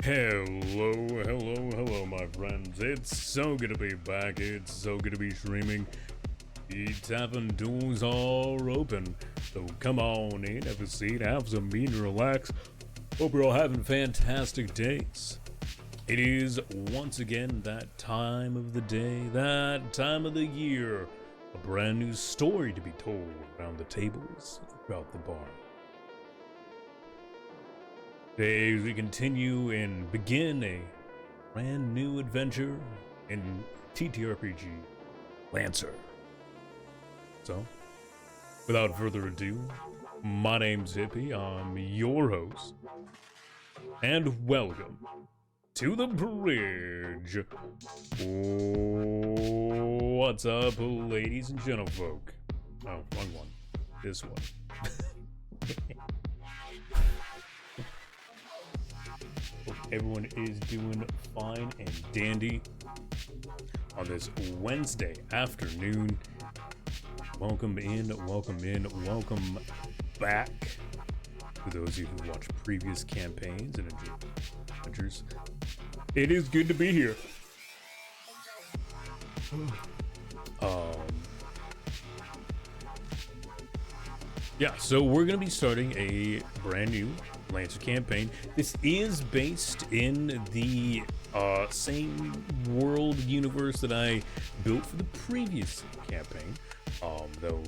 Hello, my friends. It's so good to be back. It's so good to be streaming. The tavern doors are open. So come on in, have a seat, have some meat and relax. Hope you're all having fantastic days. It is once again that time of the day, that time of the year. A brand new story to be told around the tables throughout the bar. Today, we continue and begin a brand new adventure in TTRPG Lancer. So, without further ado, my name's Hippie, I'm your host, and welcome to the bridge. What's up, ladies and gentlefolk? Oh, wrong one. This one. Hope everyone is doing fine and dandy on this Wednesday afternoon. Welcome welcome back to those of you who watched previous campaigns and enjoyed adventures. It is good to be here. Yeah, so we're gonna be starting a brand new Lancer campaign. This is based in the same world universe that I built for the previous campaign, though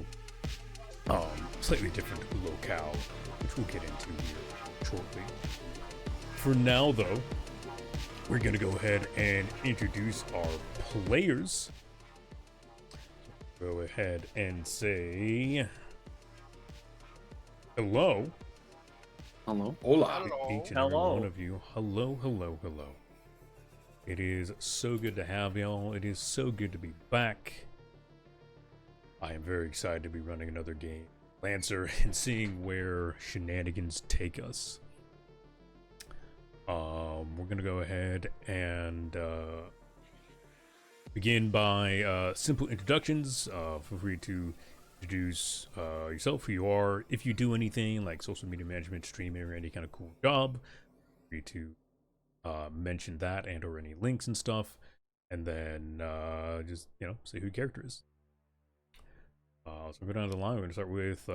slightly different locale, which we'll get into here shortly. For now, though, we're gonna go ahead and introduce our players. Go ahead and say hello. Hello. Hola. Each and every one of you. Hello. It is so good to have y'all. It is so good to be back. I am very excited to be running another game, Lancer, and seeing where shenanigans take us. We're gonna go ahead and begin by simple introductions. Feel free to introduce yourself, who you are. If you do anything like social media management, streaming, or any kind of cool job, feel free to mention that and or any links and stuff, and then just say who your character is. So we'll go down the line. We're gonna start with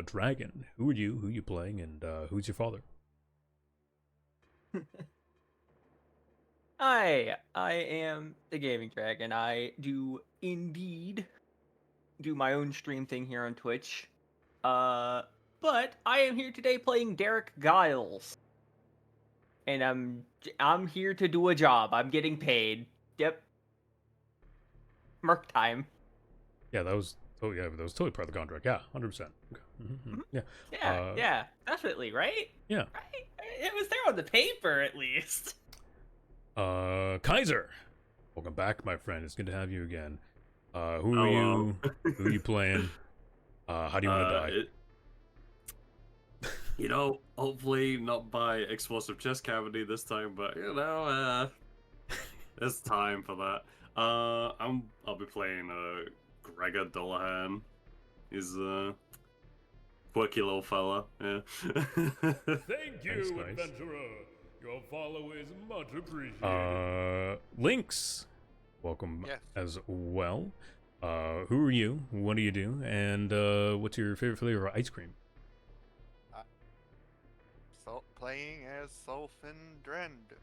Dragon. Who are you? Who are you playing? And who's your father? Hi, I am the Gaming Dragon. I do indeed do my own stream thing here on Twitch. But I am here today playing Derek Giles. And I'm here to do a job. I'm getting paid. Yep. Merc time. Yeah, that was totally part of the contract. Yeah, 100%. Yeah. Yeah, definitely, right? Yeah. Right? It was there on the paper at least. Kaiser, welcome back, my friend. It's good to have you again. Who are Hello. you? Who are you playing? How do you want to die? Hopefully not by explosive chest cavity this time, but it's time for that. I'll be playing Gregor Dullahan. He's a quirky little fella. Yeah. Thank you, Nice. adventurer. Your follow is much appreciated. Lynx, welcome as well. Who are you? What do you do? And what's your favorite flavor of ice cream? Playing as Sulfin Drend,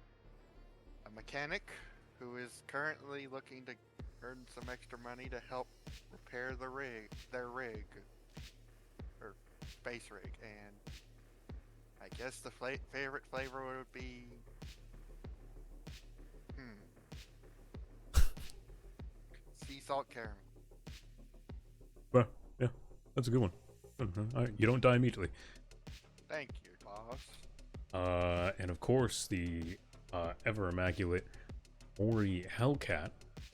a mechanic who is currently looking to earn some extra money to help repair their rig, or space rig, and I guess the favorite flavor would be, sea salt caramel. Well, yeah, that's a good one. All right, you don't die immediately. Thank you, boss. And of course, the ever immaculate Mori Hellcat.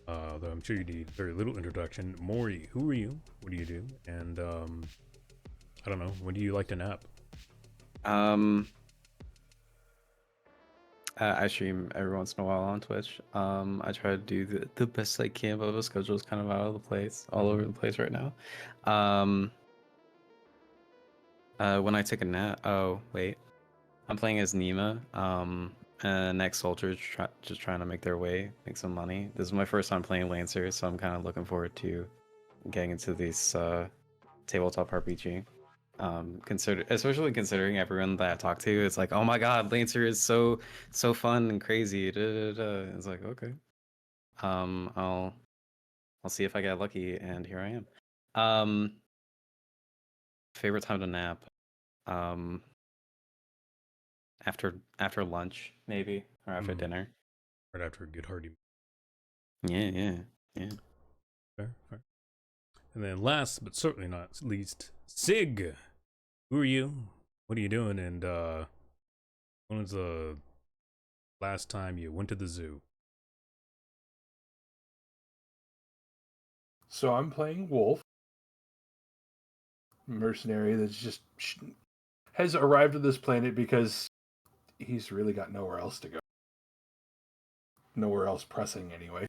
Though I'm sure you need very little introduction. Mori, who are you? What do you do? And I don't know. When do you like to nap? I stream every once in a while on Twitch. I try to do the best I can, but the schedule's kind of all over the place right now. When I take a nap, oh wait, I'm playing as Nima. next soldiers just trying to make their way, make some money. This is my first time playing Lancer, so I'm kind of looking forward to getting into this tabletop RPG. Especially considering everyone that I talk to, it's like, oh my god, Lancer is so fun and crazy. Da, da, da. It's like, okay, I'll see if I get lucky, and here I am. Favorite time to nap, after lunch maybe, or after dinner. Right after a good hearty. Yeah. Fair. And then last but certainly not least, Sig. Who are you? What are you doing? And when was the last time you went to the zoo? So I'm playing Wolf, mercenary that's just has arrived at this planet because he's really got nowhere else to go. Nowhere else pressing anyway.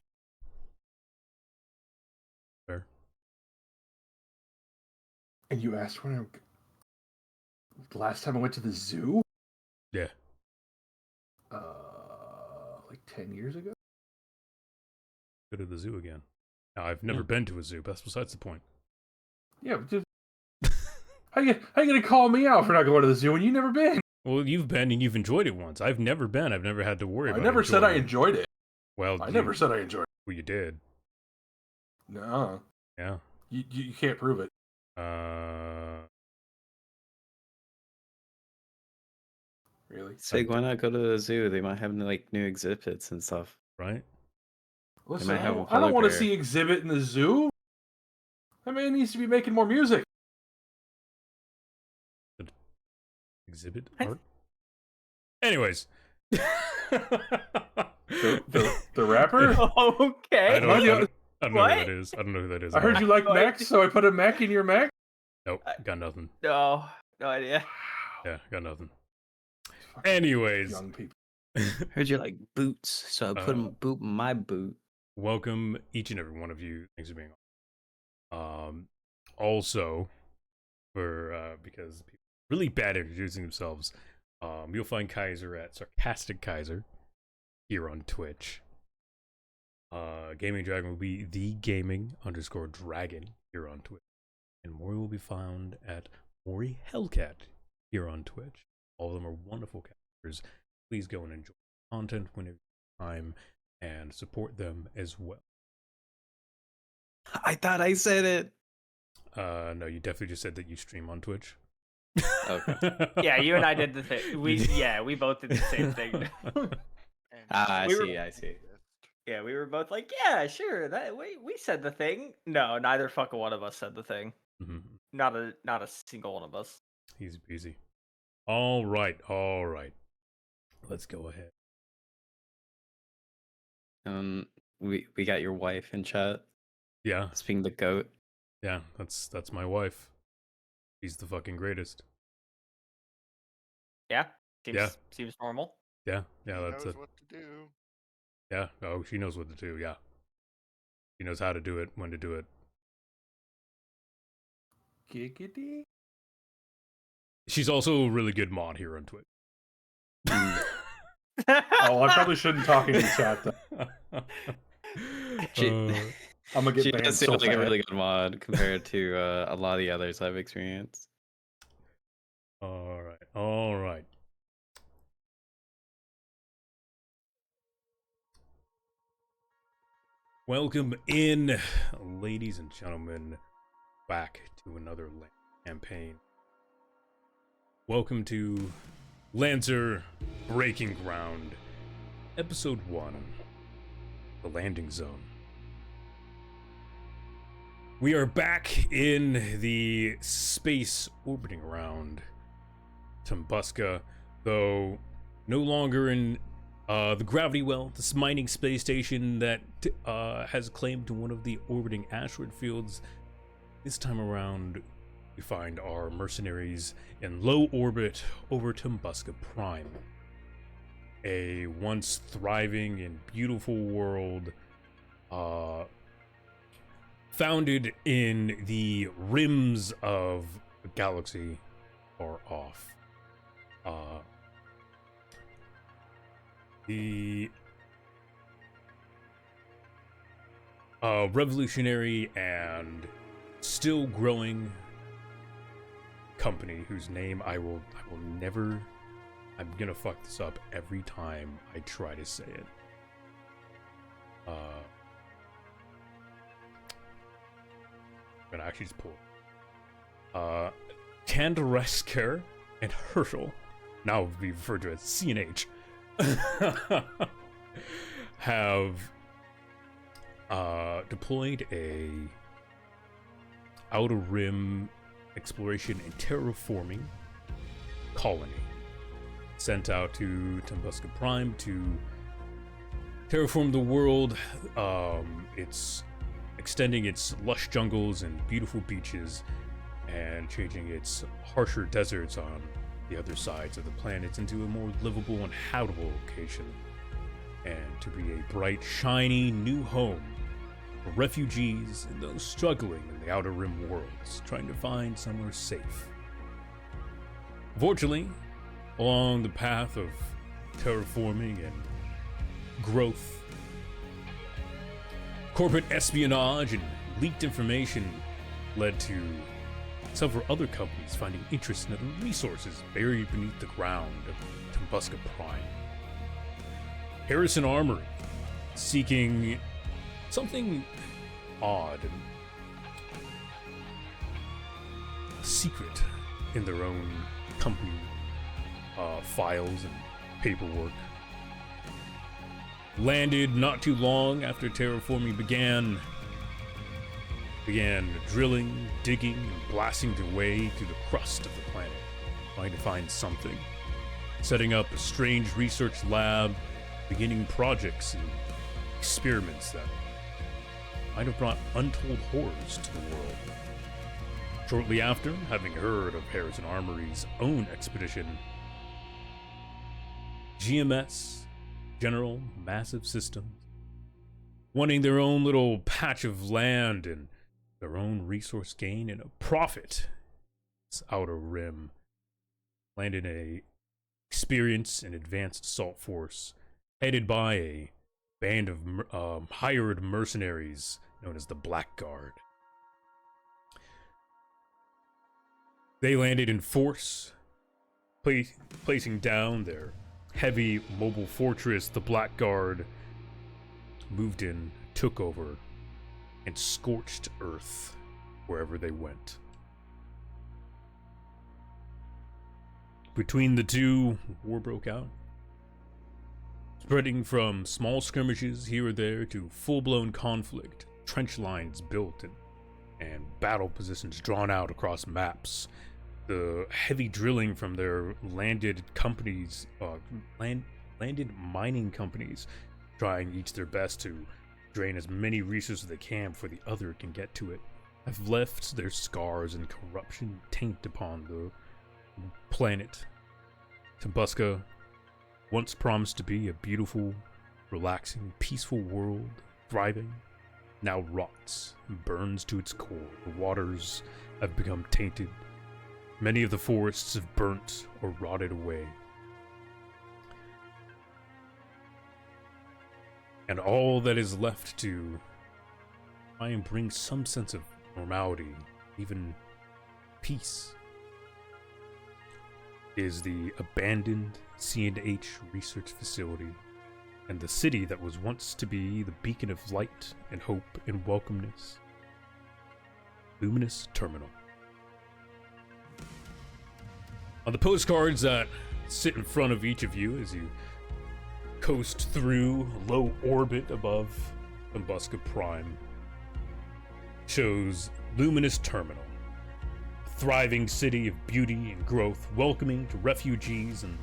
Fair. And you asked when the last time I went to the zoo? Yeah. Like 10 years ago? Go to the zoo again. Now, I've never been to a zoo, but that's besides the point. Yeah, but just how you gonna call me out for not going to the zoo when you never been? Well, you've been and you've enjoyed it once. I've never been. I've never had to worry about it. I never said I enjoyed it. Well, I never said I enjoyed it. Well, you did. No. Yeah. You can't prove it. Really? Sig, why not go to the zoo? They might have like new exhibits and stuff. Right? Listen, might I have a don't polar want to bear. see exhibit in the zoo. That man needs to be making more music. Exhibit art? Anyways. The rapper? Okay. I don't know who What? that is. I don't know who that is. I heard you like What? Mac, so I put a Mac in your Mac. Nope, got nothing. No idea. Yeah, got nothing. Fucking Anyways. young people. Heard you like boots, so I put a boot in my boot. Welcome each and every one of you. Thanks for being on. Also, for because people are really bad at introducing themselves, you'll find Kaiser at Sarcastic Kaiser here on Twitch. Gaming Dragon will be the gaming_dragon here on Twitch. And Mori will be found at Mori Hellcat here on Twitch. All of them are wonderful characters. Please go and enjoy the content whenever you have time and support them as well. I thought I said it. No, you definitely just said that you stream on Twitch. Okay. Yeah, you and I did the thing. We both did the same thing. I We were- see. Yeah, we were both like, yeah, sure. That we said the thing. No, neither fucking one of us said the thing. Mhm. Not a single one of us. Easy peasy. All right. Let's go ahead. We got your wife in chat. Yeah, Being the goat. yeah. That's my wife. She's the fucking greatest. Yeah, Yeah. seems normal. Yeah, He that's knows it. what to do. Yeah. Oh, she knows what to do. Yeah. She knows how to do it, when to do it. Giggity. She's also a really good mod here on Twitch. Oh, I probably shouldn't talk in the chat though. She, I'm gonna she get banned does so seem like a bad. really good mod compared to a lot of the others I've experienced. All right. Welcome in, ladies and gentlemen, back to another campaign. Welcome to Lancer Breaking Ground, Episode 1, The Landing Zone. We are back in the space orbiting around Tumbuska, though no longer in the Gravity Well, this mining space station that has claim to one of the orbiting asteroid fields. This time around, we find our mercenaries in low orbit over Tumbuska Prime, a once thriving and beautiful world founded in the rims of a galaxy far off. the revolutionary and still growing company whose name I will never. I'm gonna fuck this up every time I try to say it. I'm gonna actually just pull. Kandaresker and Herschel, now be referred to as CNH, have deployed a Outer Rim exploration and terraforming colony sent out to Tumbuska Prime to terraform the world. It's extending its lush jungles and beautiful beaches and changing its harsher deserts on the other sides of the planet into a more livable and habitable location, and to be a bright, shiny new home for refugees and those struggling in the Outer Rim worlds, trying to find somewhere safe. Fortunately, along the path of terraforming and growth, corporate espionage and leaked information led to several other companies finding interest in the resources buried beneath the ground of Tumbuska Prime. Harrison Armory, seeking something odd and secret in their own company files and paperwork, landed not too long after terraforming began drilling, digging, and blasting their way through the crust of the planet, trying to find something, setting up a strange research lab, beginning projects and experiments that might have brought untold horrors to the world. Shortly after, having heard of Harrison Armory's own expedition, GMS, General Massive Systems, wanting their own little patch of land and their own resource gain and a profit, this Outer Rim landed a experienced and advanced assault force headed by a band of hired mercenaries known as the Blackguard. They landed in force, placing down their heavy mobile fortress. The Blackguard moved in, took over, and scorched earth wherever they went. Between the two, war broke out, spreading from small skirmishes here or there to full-blown conflict, trench lines built and battle positions drawn out across maps. The heavy drilling from their landed companies, landed mining companies, trying each their best to drain as many resources as they can before the other can get to it, have left their scars and corruption taint upon the planet. Tumbuska, once promised to be a beautiful, relaxing, peaceful world, thriving, now rots and burns to its core. The waters have become tainted. Many of the forests have burnt or rotted away. And all that is left to try and bring some sense of normality, even peace, is the abandoned C&H research facility and the city that was once to be the beacon of light and hope and welcomeness, Luminous Terminal. On the postcards that sit in front of each of you as you coast through low orbit above Tumbuska Prime, shows Luminous Terminal, a thriving city of beauty and growth, welcoming to refugees and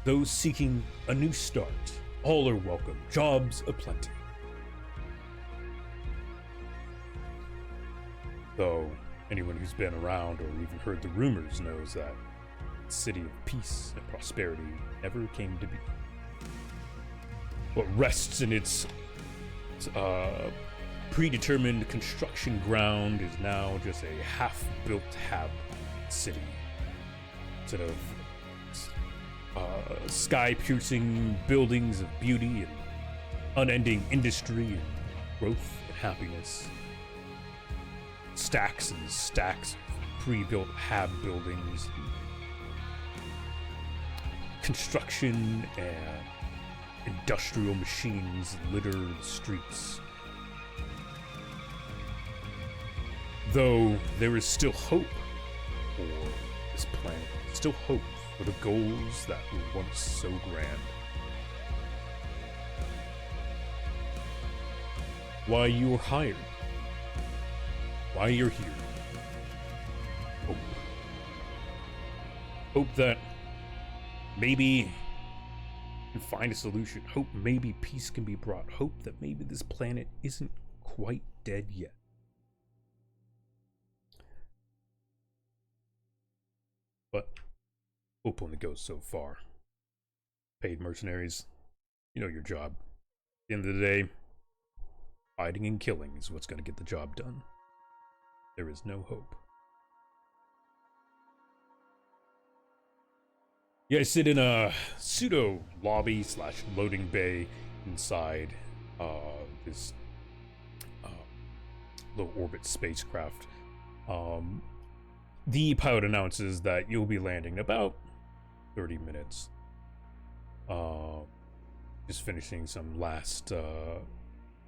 those seeking a new start. All are welcome, jobs aplenty. Though anyone who's been around or even heard the rumors knows that the city of peace and prosperity never came to be. What rests in its predetermined construction ground is now just a half-built city. Instead of sky-piercing buildings of beauty and unending industry and growth and happiness. Stacks and stacks of pre-built hab buildings, construction and industrial machines litter the streets. Though there is still hope for this planet, still hope for the goals that were once so grand. Why you were hired, why you're here. Hope. Hope that maybe you can find a solution. Hope maybe peace can be brought. Hope that maybe this planet isn't quite dead yet. But hope only goes so far. Paid mercenaries, you know your job. At the end of the day, fighting and killing is what's going to get the job done. There is no hope. You guys sit in a pseudo lobby / loading bay inside this low orbit spacecraft. The pilot announces that you'll be landing in about 30 minutes. Just finishing some last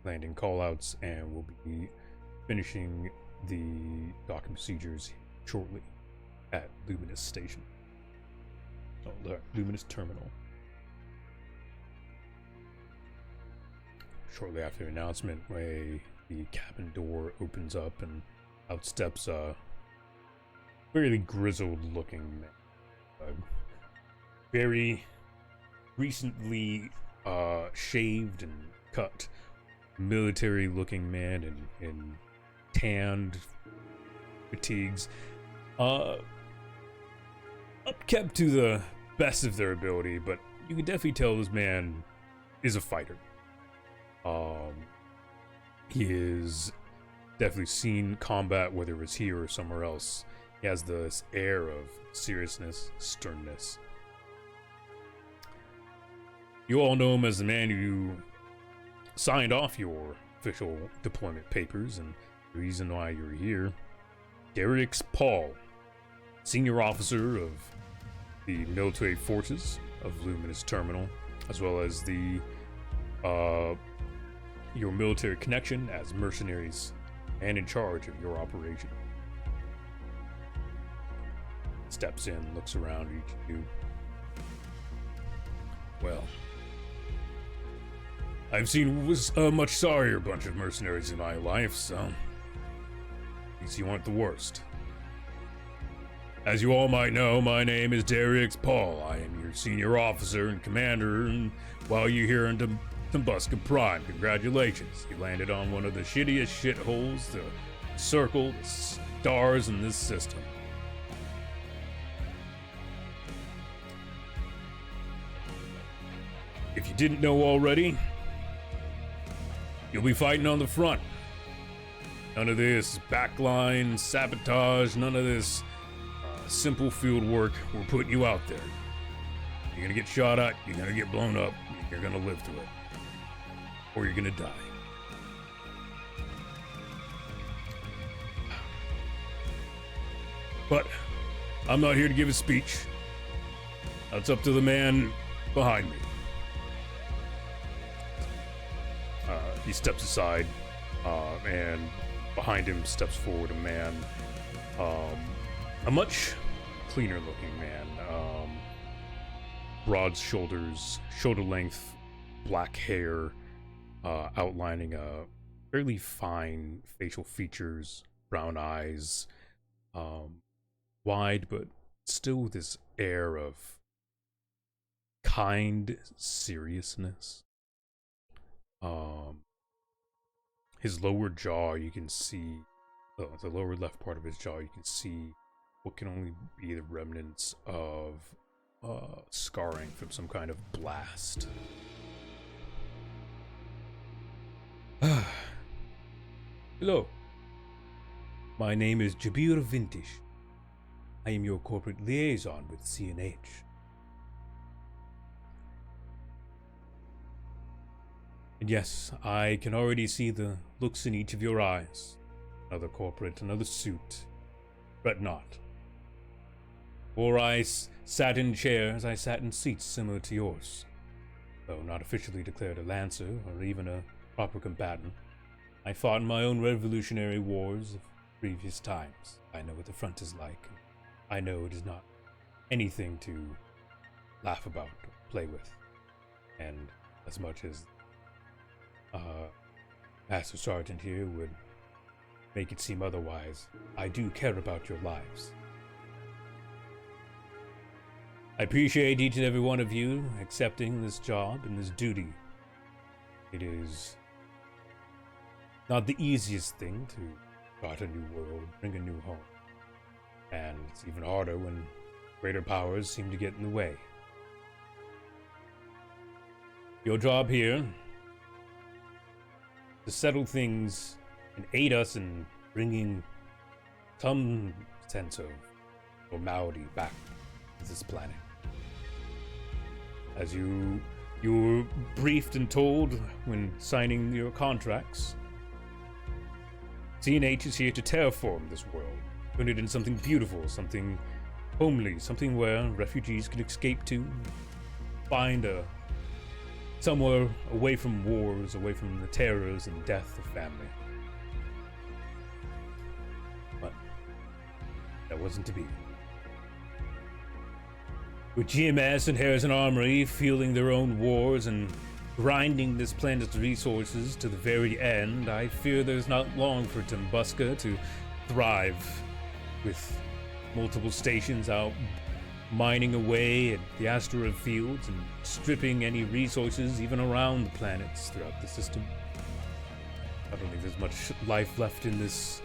landing callouts, and we'll be finishing the docking procedures shortly at Luminous Station. Oh, the Luminous Terminal. Shortly after the announcement, the cabin door opens up and out steps a fairly grizzled looking man. Very recently shaved and cut, military looking man in tanned fatigues. Upkept to the best of their ability, but you can definitely tell this man is a fighter. He is definitely seen combat, whether it's here or somewhere else. He has this air of seriousness, sternness. You all know him as the man who signed off your official deployment papers, and the reason why you're here. Darius Paul, senior officer of the military forces of Luminous Terminal, as well as the your military connection as mercenaries and in charge of your operation. Steps in, looks around each of you. Well, I've seen a much sorrier bunch of mercenaries in my life, so at least you aren't the worst. As you all might know, my name is Darius Paul. I am your senior officer and commander, and while you're here in Tumbuska Prime, congratulations. You landed on one of the shittiest shitholes to circle the stars in this system. If you didn't know already, you'll be fighting on the front. None of this backline sabotage, none of this simple field work. We're putting you out there. You're gonna get shot at, you're gonna get blown up, you're gonna live through it. Or you're gonna die. But I'm not here to give a speech. That's up to the man behind me. He steps aside, and behind him steps forward a man, a much cleaner looking man, broad shoulders, shoulder length, black hair, outlining a fairly fine facial features, brown eyes, wide but still with this air of kind seriousness. His lower jaw, you can see, the lower left part of his jaw, you can see what can only be the remnants of scarring from some kind of blast. Hello. My name is Jabir Vintish. I am your corporate liaison with CNH. And yes, I can already see the looks in each of your eyes. Another corporate, another suit. Fret not. Before I sat in chairs, I sat in seats similar to yours. Though not officially declared a Lancer or even a proper combatant, I fought in my own revolutionary wars of previous times. I know what the front is like. I know it is not anything to laugh about or play with. And as much as Master Sergeant here would make it seem otherwise, I do care about your lives. I appreciate each and every one of you accepting this job and this duty. It is not the easiest thing to start a new world, bring a new home. And it's even harder when greater powers seem to get in the way. Your job here to settle things and aid us in bringing some sense of normality back to this planet. As you were briefed and told when signing your contracts, CNH is here to terraform this world, turn it into something beautiful, something homely, something where refugees can escape to, find somewhere away from wars, away from the terrors and death of family. But that wasn't to be. With GMS and Harrison Armory fueling their own wars and grinding this planet's resources to the very end, I fear there's not long for Tumbuska to thrive, with multiple stations out mining away at the asteroid fields and stripping any resources even around the planets throughout the system. I don't think there's much life left in these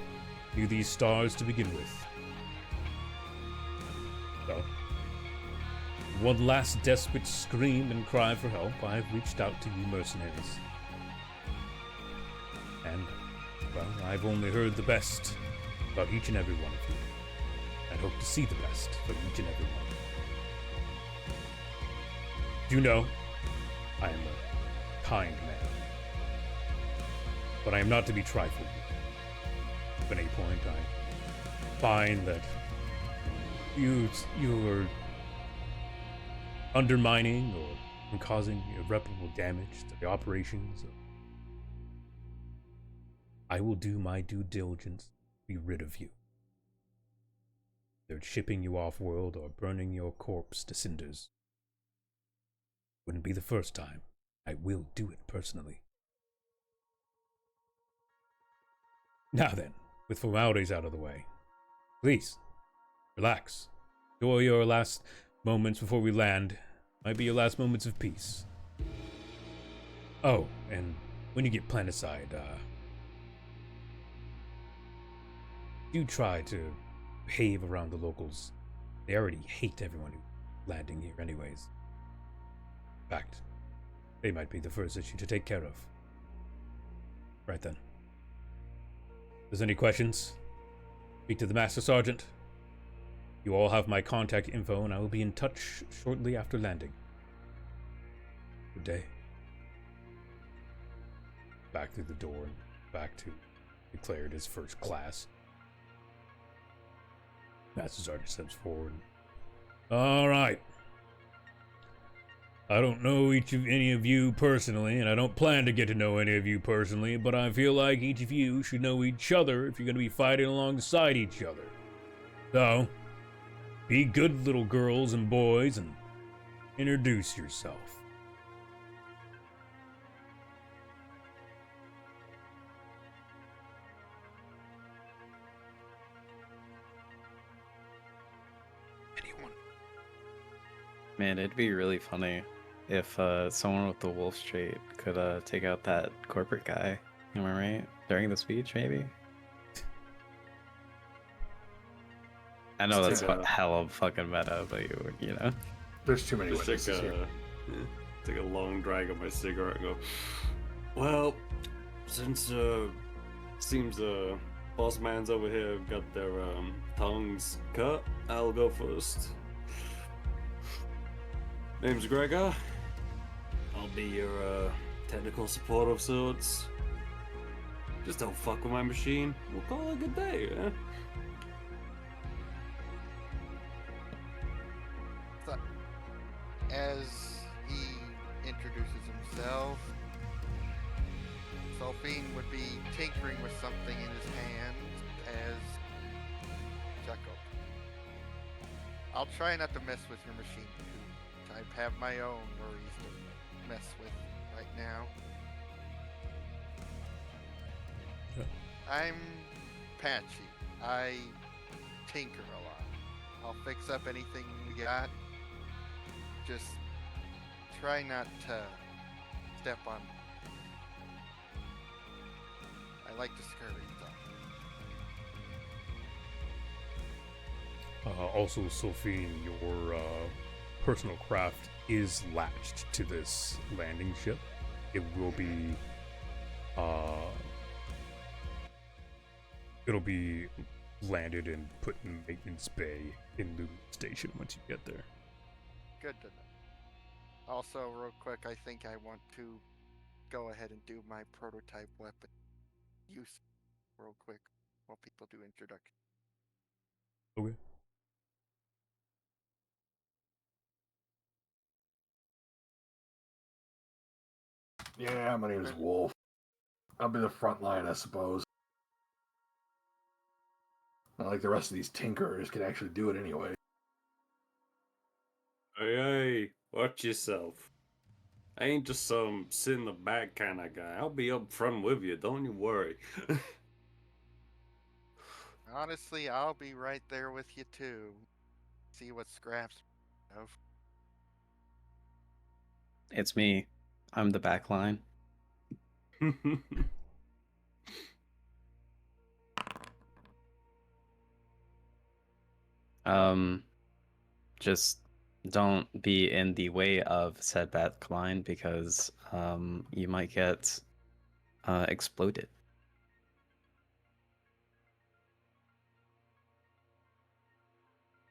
stars to begin with. So, one last desperate scream and cry for help, I've reached out to you mercenaries. And, well, I've only heard the best about each and every one of you. And hope to see the best from each and every one. You know, I am a kind man. But I am not to be trifled with. If at any point I find that you are undermining or causing irreparable damage to the operations, I will do my due diligence to be rid of you. Whether it's shipping you off-world or burning your corpse to cinders. Wouldn't be the first time. I will do it personally. Now then, with formalities out of the way, please, relax. Enjoy your last moments before we land. Might be your last moments of peace. Oh, and when you get planetside, do try to behave around the locals. They already hate everyone who's landing here anyways. In fact, they might be the first issue to take care of. Right then. If there's any questions, speak to the Master Sergeant. You all have my contact info, and I will be in touch shortly after landing. Good day. Back through the door and back to declared as first class. Master Sergeant steps forward. All right. I don't know any of you personally, and I don't plan to get to know any of you personally, but I feel like each of you should know each other if you're going to be fighting alongside each other. So, be good little girls and boys and introduce yourself. Anyone? Man, it'd be really funny if someone with the wolf trait could take out that corporate guy. Am I right? During the speech, maybe? I know Just that's take a- hella fucking meta, but you know. There's too many Just witnesses here. take a long drag of my cigarette and go, well, since seems boss man's over here got their tongues cut, I'll go first. Name's Gregor. I'll be your technical support of sorts. Just don't fuck with my machine. We'll call it a good day, yeah? So, as he introduces himself, Sulfine would be tinkering with something in his hand as chuckled. I'll try not to mess with your machine too. I have my own worries to mess with right now. Yeah. I'm patchy. I tinker a lot. I'll fix up anything we got. Just try not to step on. I like to scurry stuff. Also, Sophine, your personal craft is latched to this landing ship. It will be, it'll be landed and put in maintenance bay in Lumen Station once you get there. Good to know. Also, real quick, I think I want to go ahead and do my prototype weapon use real quick while people do introduction. Okay. Yeah, my name is Wolf. I'll be the front line, I suppose. Not like the rest of these tinkerers can actually do it anyway. Hey, watch yourself. I ain't just some sit in the back kind of guy. I'll be up front with you, don't you worry. Honestly, I'll be right there with you too. See what scraps of. It's me. I'm the back line. Just don't be in the way of said back line because you might get exploded.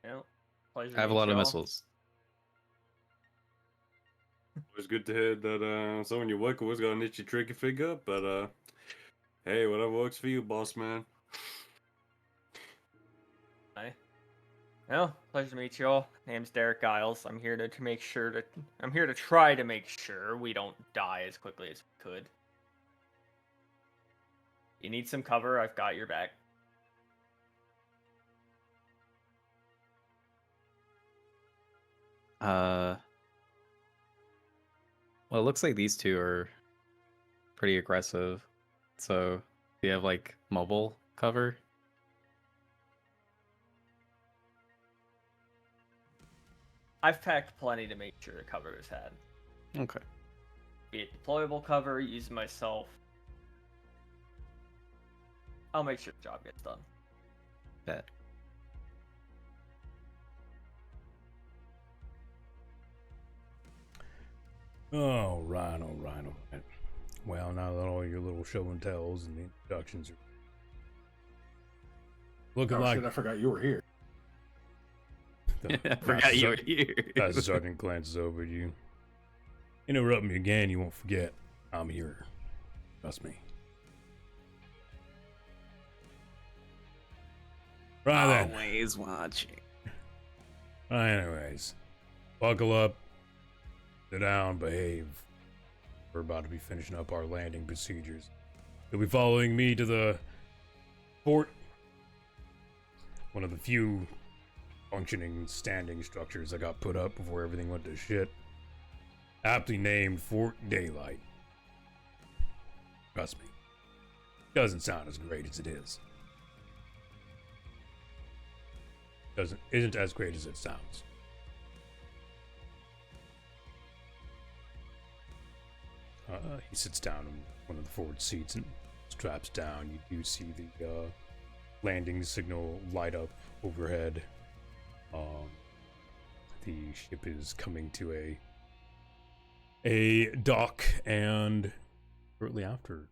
Well, pleasure I have a to lot meet of y'all. missiles. It's good to hear that someone you work with got an itchy tricky figure, but hey, whatever works for you, boss man. Hi. Well, pleasure to meet y'all. Name's Derek Giles. I'm here to make sure that I'm here to try to make sure we don't die as quickly as we could. You need some cover, I've got your back. Well, it looks like these two are pretty aggressive. So, do you have like mobile cover? I've packed plenty to make sure to cover his head. Okay. Be it deployable cover, use myself. I'll make sure the job gets done. Bet. All right. Well, now that all your little show and tells and the introductions are looking Oh like shit, I forgot you were here. I forgot you were here. As the sergeant glances over at you, interrupt me again, you won't forget. I'm here. Trust me. Right then. Always watching. Anyways, buckle up, sit down, behave. We're about to be finishing up our landing procedures. You'll be following me to the fort. One of the few functioning standing structures that got put up before everything went to shit. Aptly named Fort Daylight. Trust me. Doesn't sound as great as it is. Isn't as great as it sounds. He sits down in one of the forward seats and straps down. You do see the landing signal light up overhead. The ship is coming to a dock, and shortly after,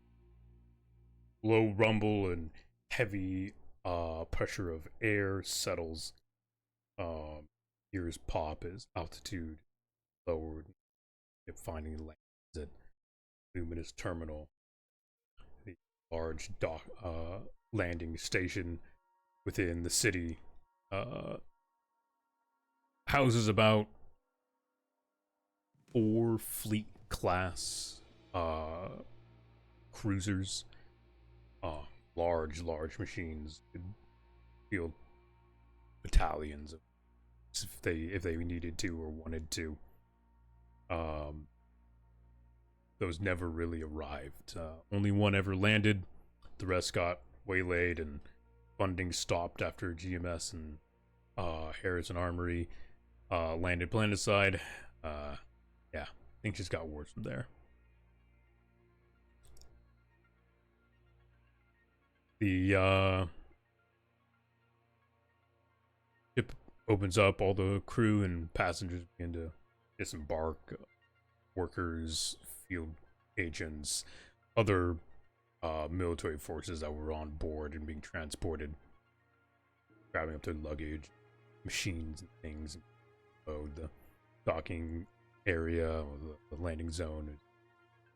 low rumble and heavy pressure of air settles. Ears pop as altitude lowered. Finding the land at Luminous Terminal, the large dock landing station within the city, houses about 4 fleet class cruisers, large machines, could field battalions of if they needed to or wanted to. Those never really arrived. Only one ever landed. The rest got waylaid and funding stopped after GMS and Harrison Armory landed planetside. Yeah, things just got worse from there. The ship opens up, all the crew and passengers begin to disembark. Workers, field agents, other military forces that were on board and being transported, grabbing up their luggage, machines and things. So the docking area, or the landing zone, is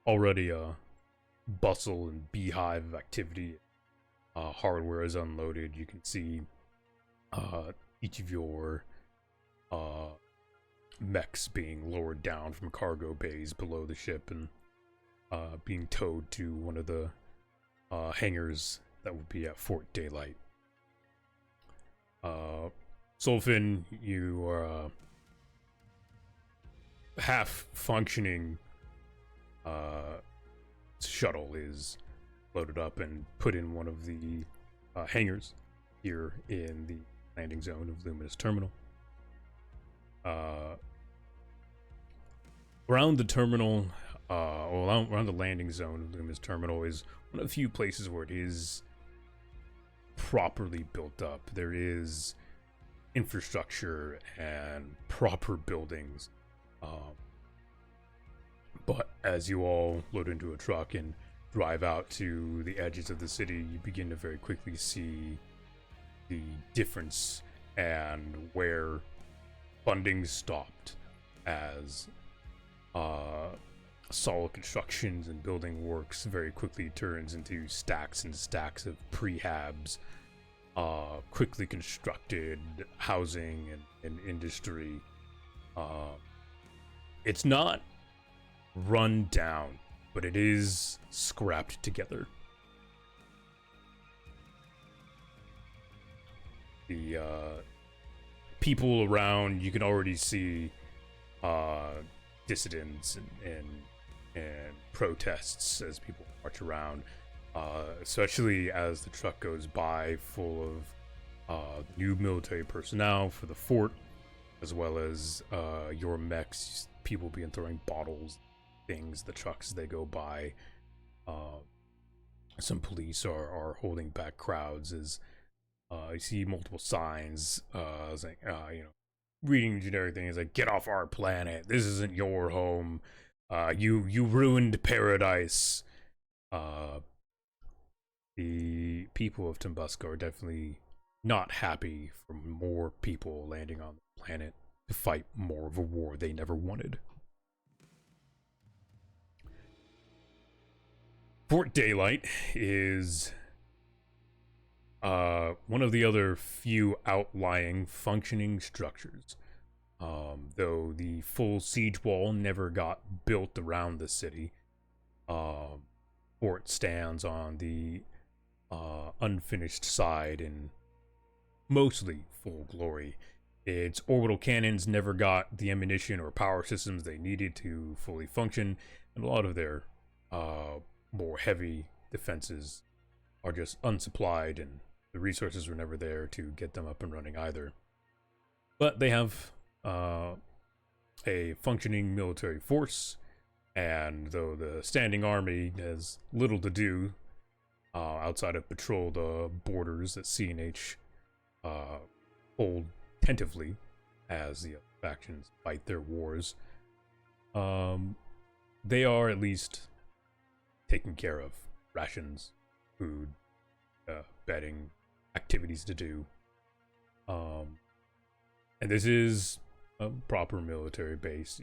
already a bustle and beehive of activity. Hardware is unloaded. You can see each of your mechs being lowered down from cargo bays below the ship and being towed to one of the hangars that would be at Fort Daylight. Solfin, you are half functioning shuttle is loaded up and put in one of the hangars here in the landing zone of Luminous Terminal. Around the terminal, around the landing zone of Luminous Terminal is one of the few places where it is properly built up. There is infrastructure and proper buildings. But as you all load into a truck and drive out to the edges of the city, you begin to very quickly see the difference and where funding stopped as solid constructions and building works very quickly turns into stacks and stacks of prehabs, quickly constructed housing and industry. It's not run down, but it is scrapped together. The people around, you can already see dissidents and protests as people march around, especially as the truck goes by full of new military personnel for the fort, as well as your mechs. People begin throwing bottles, things, the trucks as they go by. Some police are holding back crowds as you see multiple signs, like, reading generic things like "Get off our planet! This isn't your home! You ruined paradise!" The people of Tumbuska are definitely not happy for more people landing on the planet to fight more of a war they never wanted. Fort Daylight is one of the other few outlying functioning structures. Though the full siege wall never got built around the city, Fort stands on the unfinished side in mostly full glory. Its orbital cannons never got the ammunition or power systems they needed to fully function, and a lot of their more heavy defenses are just unsupplied, and the resources were never there to get them up and running either. But they have a functioning military force, and though the standing army has little to do outside of patrol the borders that CNH hold tentatively as the factions fight their wars, they are at least taken care of. Rations, food, bedding, activities to do. And this is a proper military base.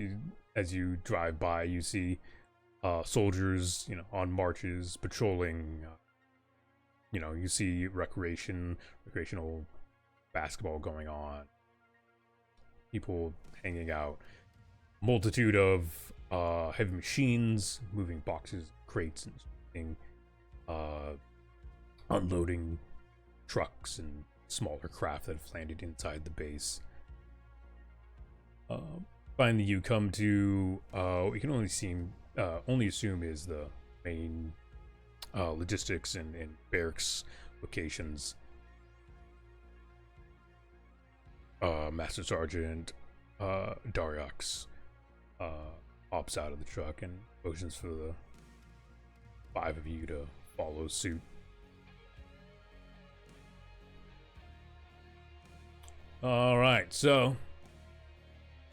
As you drive by, you see soldiers, on marches, patrolling. You see recreational basketball going on, people hanging out, multitude of heavy machines moving boxes, crates, and unloading trucks and smaller craft that have landed inside the base. Finally, you come to what you can only assume is the main logistics and barracks locations. Master Sergeant Dariox hops out of the truck and motions for the 5 of you to follow suit. All right, so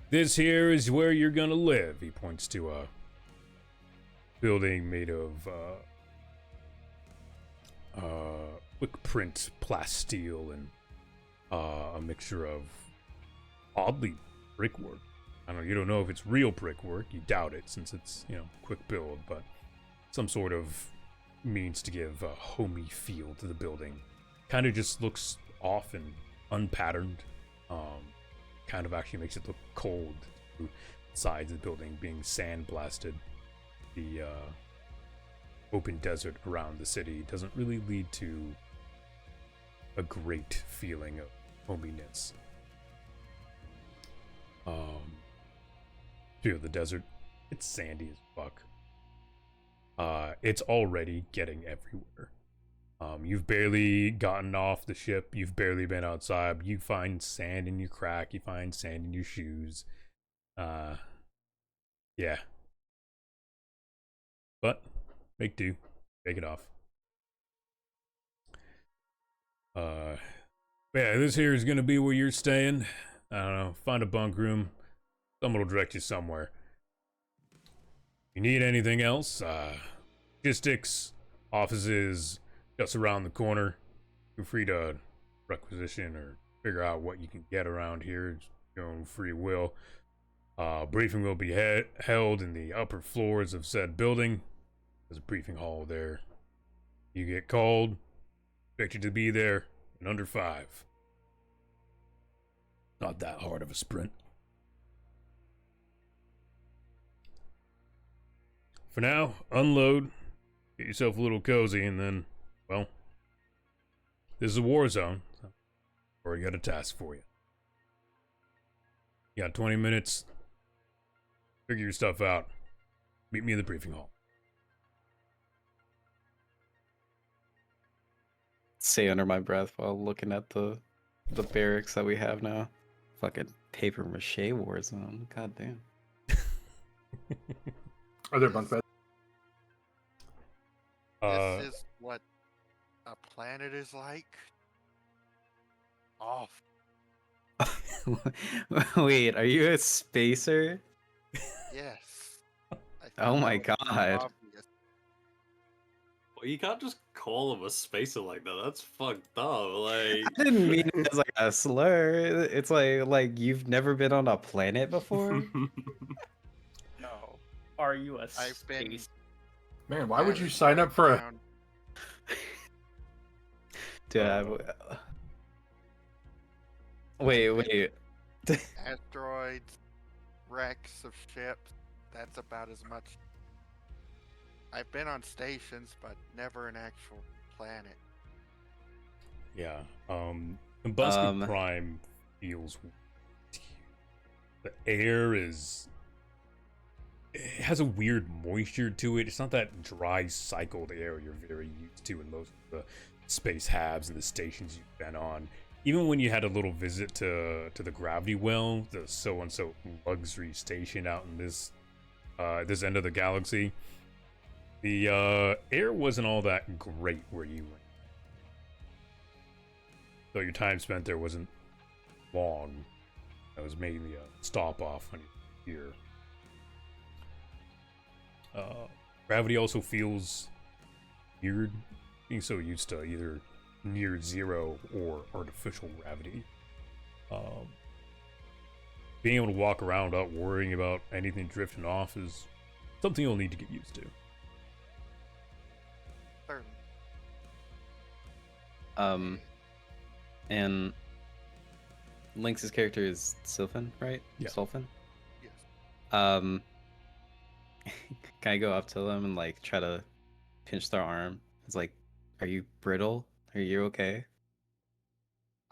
this here is where you're gonna live. He points to a building made of quick print plasteel and a mixture of oddly brickwork. I don't know, you don't know if it's real brickwork, you doubt it since it's, quick build, but some sort of means to give a homey feel to the building. Kind of just looks off and unpatterned. Kind of actually makes it look cold. The sides of the building being sandblasted. The open desert around the city doesn't really lead to a great feeling of hominess. The desert, it's sandy as fuck. It's already getting everywhere. You've barely gotten off the ship. You've barely been outside. You find sand in your crack. You find sand in your shoes. Yeah. But make do. Take it off. Yeah, this here is gonna be where you're staying. I don't know. Find a bunk room. Someone will direct you somewhere. If you need anything else, logistics, offices, just around the corner. Feel free to requisition or figure out what you can get around here. It's your own free will. Briefing will be held in the upper floors of said building. There's a briefing hall there. You get called, expect you to be there in under 5. Not that hard of a sprint. For now, unload, get yourself a little cozy, and then, well, this is a war zone, so I've already got a task for you. You got 20 minutes, figure your stuff out, meet me in the briefing hall. Say under my breath while looking at the barracks that we have now. Fucking paper mache war zone. God damn. Are there bunk beds? This is what a planet is like. Off. Wait, are you a spacer? Yes. I Oh think my that was God. obvious. Well, you can't just call him a spacer like that. That's fucked up. I didn't mean it as like a slur. It's like you've never been on a planet before? No. Are you a I've been space? Man, why would you sign up for a... around- Dude, wait. asteroids, wrecks of ships. That's about as much. I've been on stations, but never an actual planet. Yeah, Combustion Prime feels... The air is... It has a weird moisture to it. It's not that dry, cycled air you're very used to in most of the space habs and the stations you've been on. Even when you had a little visit to the Gravity Well, the so-and-so luxury station out in this end of the galaxy, the air wasn't all that great where you went. So your time spent there wasn't long. It was mainly a stop-off when you're here. Gravity also feels weird, being so used to either near zero or artificial gravity. Being able to walk around without worrying about anything drifting off is Something you'll need to get used to. Certainly. And Lynx's character is Sylphin, right? Yeah. Sulfin? Yes. Um, can I go up to them and like try to pinch their arm? It's like, are you brittle? Are you okay?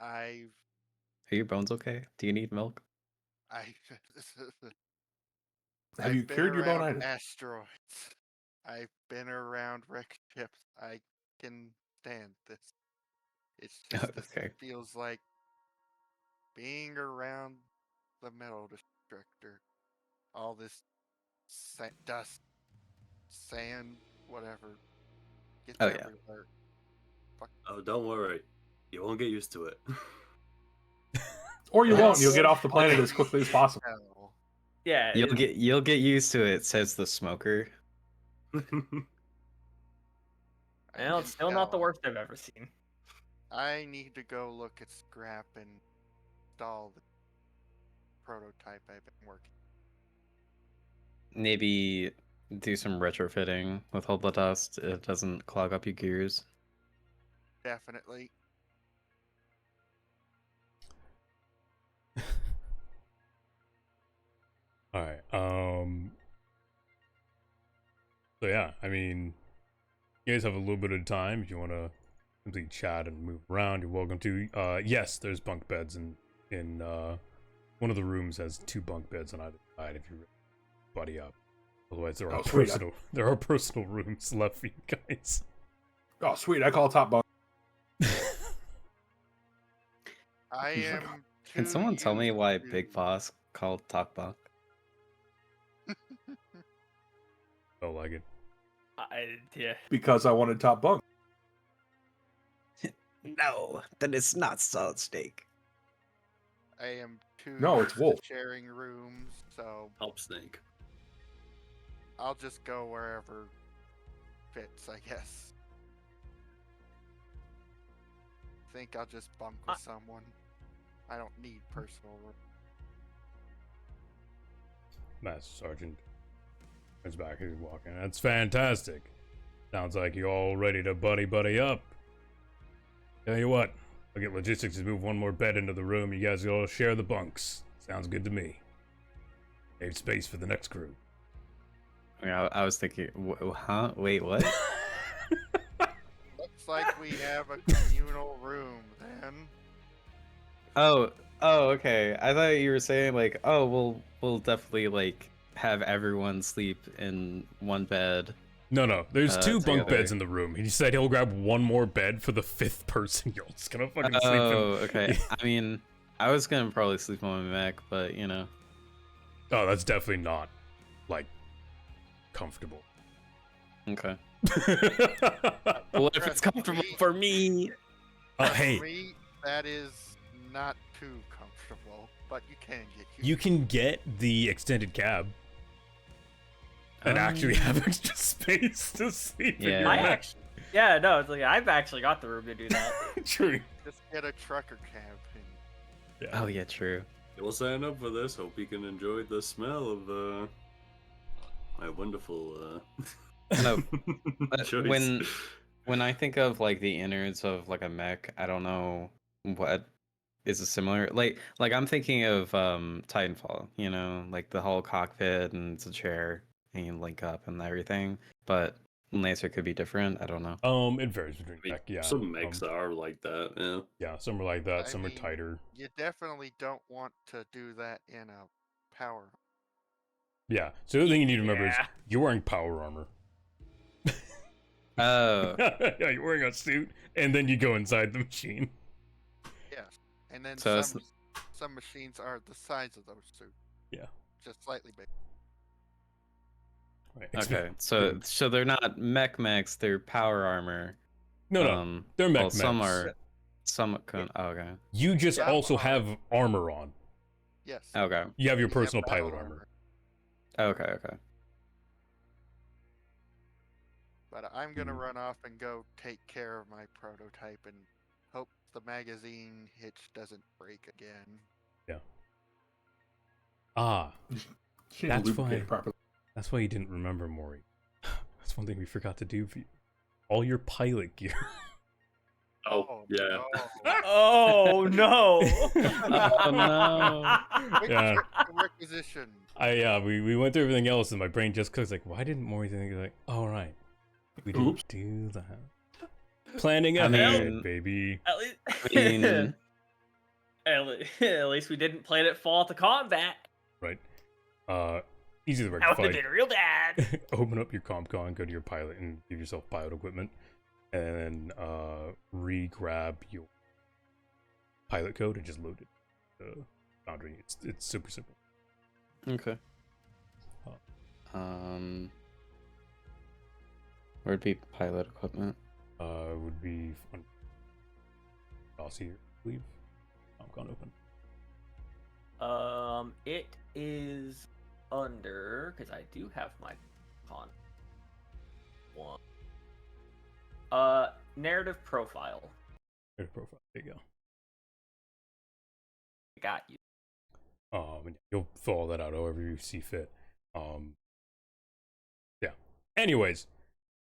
I've Are your bones okay? Do you need milk? I Have you I've been cured your around bonitis? asteroids. I've been around wrecked ships. I can stand this. It's just this Okay. feels like being around the metal destructor. All this dust, sand, whatever, gets Oh, yeah. everywhere. Oh, don't worry. You won't get used to it. Or you won't. Yes. You'll get off the planet as quickly as possible. Hell, Yeah. You'll get used to it, says the smoker. I Well, it's can still not the tell. worst I've ever seen. I need to go look at scrap and install the prototype I've been working. Maybe do some retrofitting with all the dust. It doesn't clog up your gears. Definitely. All right. So yeah, I mean, you guys have a little bit of time if you want to simply chat and move around. You're welcome to. Yes, there's bunk beds in one of the rooms has 2 bunk beds on either side if you buddy up. Otherwise, there are Oh, sweet. there are personal rooms left for you guys. Oh, sweet. I call top bunk. I He's like, am. Can too someone tell me used why to- Big Boss called Talk Buck? Felt like it. Yeah. Because I wanted top bunk. No, then it's not solid steak. I am too No, used it's to wolf. sharing rooms, so Help Snake. I'll just go wherever fits, I guess. Think I'll just bunk with someone. I don't need personal room. Master Sergeant turns back as he's walking. That's fantastic. Sounds like you're all ready to buddy up. Tell you what, I'll get logistics to move one more bed into the room. You guys all share the bunks. Sounds good to me. Save space for the next crew. I mean, I was thinking, huh? Wait, what? Looks like we have a communal room then. Oh, okay. I thought you were saying like, oh, we'll definitely like have everyone sleep in one bed. No. There's 2 bunk together. beds in the room. He said he'll grab one more bed for the 5th person. You're just gonna fucking sleep in. Oh, okay. I mean, I was gonna probably sleep on my Mac, but you know. Oh, that's definitely not, like, comfortable. Okay. Well, if it's comfortable for me. Hey, For me, that is not too comfortable, but you can get used you can get the extended cab and actually have extra space to sleep in Yeah. your I Mac. actually. Yeah, no, it's like I've actually got the room to do that. True. Just get a trucker cab and Yeah. Oh yeah, true. We'll sign up for this. Hope you can enjoy the smell of my wonderful No, choice. when I think of like the innards of like a mech, I don't know what is a similar like I'm thinking of Titanfall, you know, like the whole cockpit and it's a chair and you link up and everything. But Lancer could be different. I don't know. It varies between I mean, mech, yeah. some mechs are like that. Yeah. Yeah, some are like that, I some mean, are tighter. you definitely don't want to do that in a power. Yeah. So the other thing you need to remember is Yeah. you're wearing power armor. Oh, Yeah, you're wearing a suit, and then you go inside the machine. Yes. And then So it's- some machines are the size of those suits. Yeah. Just slightly bigger. Right. okay. So they're not mechs, they're power armor. No, they're mech Well, some mechs. are oh, okay. You just Yeah. also have armor on. Yes. Okay. You have your we have personal battle pilot armor. Okay. But I'm gonna Mhm. run off and go take care of my prototype and hope the magazine hitch doesn't break again. Ah, She That's lubricate fine. it properly. That's why you didn't remember, Maury. That's one thing we forgot to do for you. All your pilot gear. Oh, yeah. no. Oh no! Oh no. Quick Yeah. trip to requisition. We went through everything else, and my brain just clicks like, why didn't Maury think like, oh right, we didn't Oops. do that. Planning I ahead, mean- baby. At least, I mean, at least we didn't plan it fall to combat. Right. Easy to That would have rectify. been real bad. Open up your CompCon, go to your pilot, and give yourself pilot equipment, and then re-grab your pilot code and just load it. Foundry. It's super simple. okay. Where'd be pilot equipment? Would be on Dossier, I believe. CompCon open. It is under because I do have my con one. Narrative profile. There's profile. There you go. I got you. And you'll fill all that out however you see fit. Yeah. Anyways,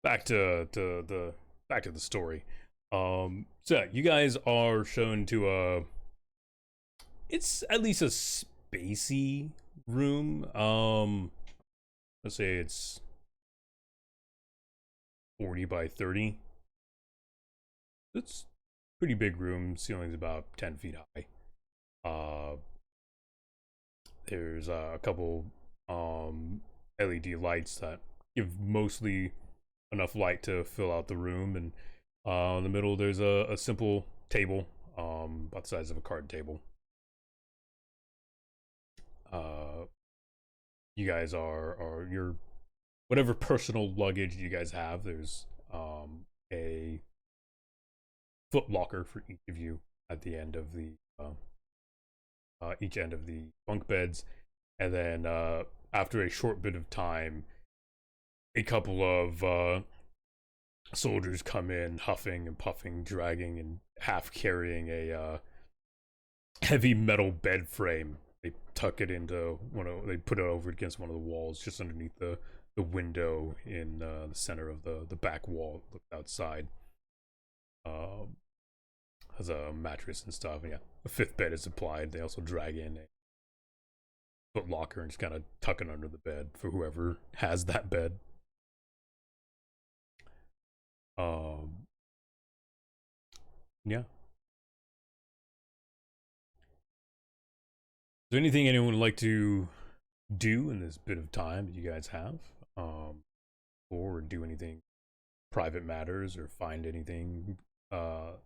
back to the story. So yeah, you guys are shown to it's at least a spacey room. Let's say it's 40 by 30. It's a pretty big room. Ceiling's about 10 feet high. There's a couple LED lights that give mostly enough light to fill out the room, and in the middle there's a simple table about the size of a card table. You guys are your whatever personal luggage you guys have. There's a foot locker for each of you at the end of the each end of the bunk beds, and then after a short bit of time, a couple of soldiers come in, huffing and puffing, dragging and half carrying a heavy metal bed frame. They tuck it into they put it over against one of the walls, just underneath the window in the center of the back wall. Look outside. Has a mattress and stuff. And yeah, a fifth bed is supplied. They also drag in a foot locker and just kind of tuck it under the bed for whoever has that bed. Yeah. Is there anything anyone would like to do in this bit of time that you guys have? Or do anything private matters, or find anything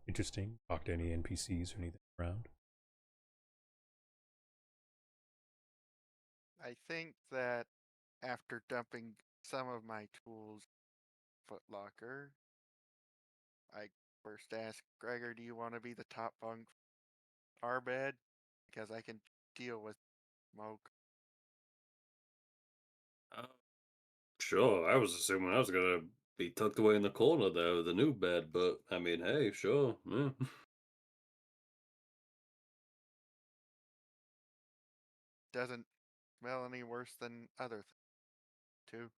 interesting, talk to any NPCs or anything around? I think that after dumping some of my tools footlocker, I first ask Gregor, do you want to be the top bunk our bed? Because I can deal with smoke. Sure, I was assuming I was gonna be tucked away in the corner there with the new bed, but I mean, hey, sure. Yeah. Doesn't smell any worse than other too.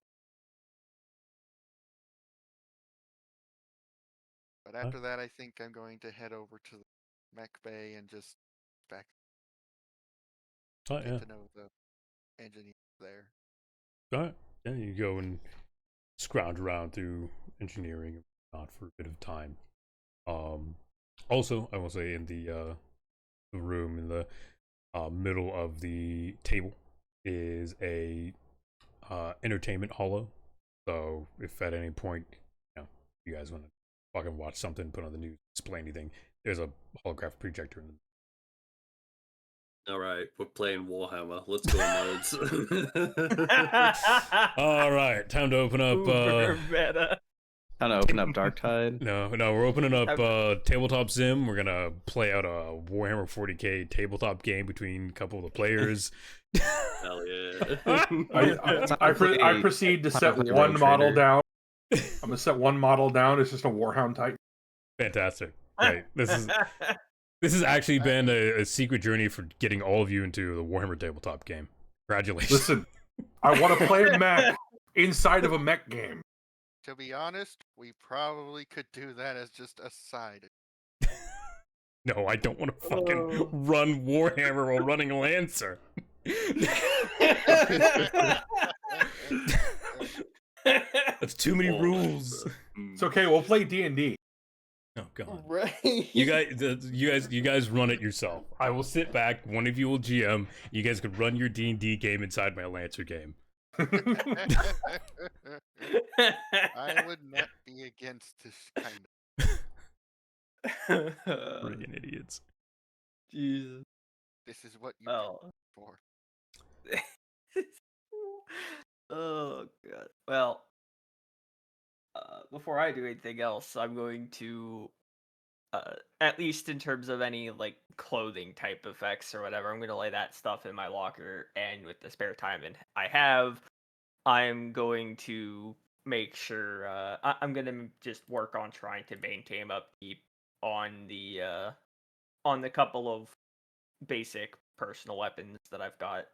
But after that, I think I'm going to head over to the mech bay and just back Oh, get yeah. to know the engineers there. Alright. Yeah, you go and scrounge around through engineering and whatnot for a bit of time. Also, I will say in the room in the middle of the table is a entertainment holo. So if at any point, you guys want to fucking watch something, put on the news, display anything, there's a holographic projector in the All right, we're playing Warhammer. Let's go, nerds. All right, time to open up. Uber meta. Time to open up Dark Tide. No, we're opening up Tabletop Sim. We're gonna play out a Warhammer 40k tabletop game between a couple of the players. Hell yeah. I proceed to set Probably one Rogue model Trader. down. I'm gonna set one model down. It's just a Warhound Titan. Fantastic. Right. This has actually been a secret journey for getting all of you into the Warhammer tabletop game. Congratulations. Listen, I want to play a mech inside of a mech game. To be honest, we probably could do that as just a side. No, I don't want to fucking run Warhammer while running Lancer. That's too many rules. It's okay. We'll play D&D. Oh god. Right. You guys run it yourself. I will sit back. One of you will GM. You guys can run your D&D game inside my Lancer game. I would not be against this kind of. Friggin' idiots. Jesus. This is what you Oh. for. Oh god. Well, before I do anything else, I'm going to, at least in terms of any like clothing type effects or whatever, I'm going to lay that stuff in my locker, and with the spare time I have, I'm going to make sure I'm going to just work on trying to maintain upkeep on the couple of basic personal weapons that I've got.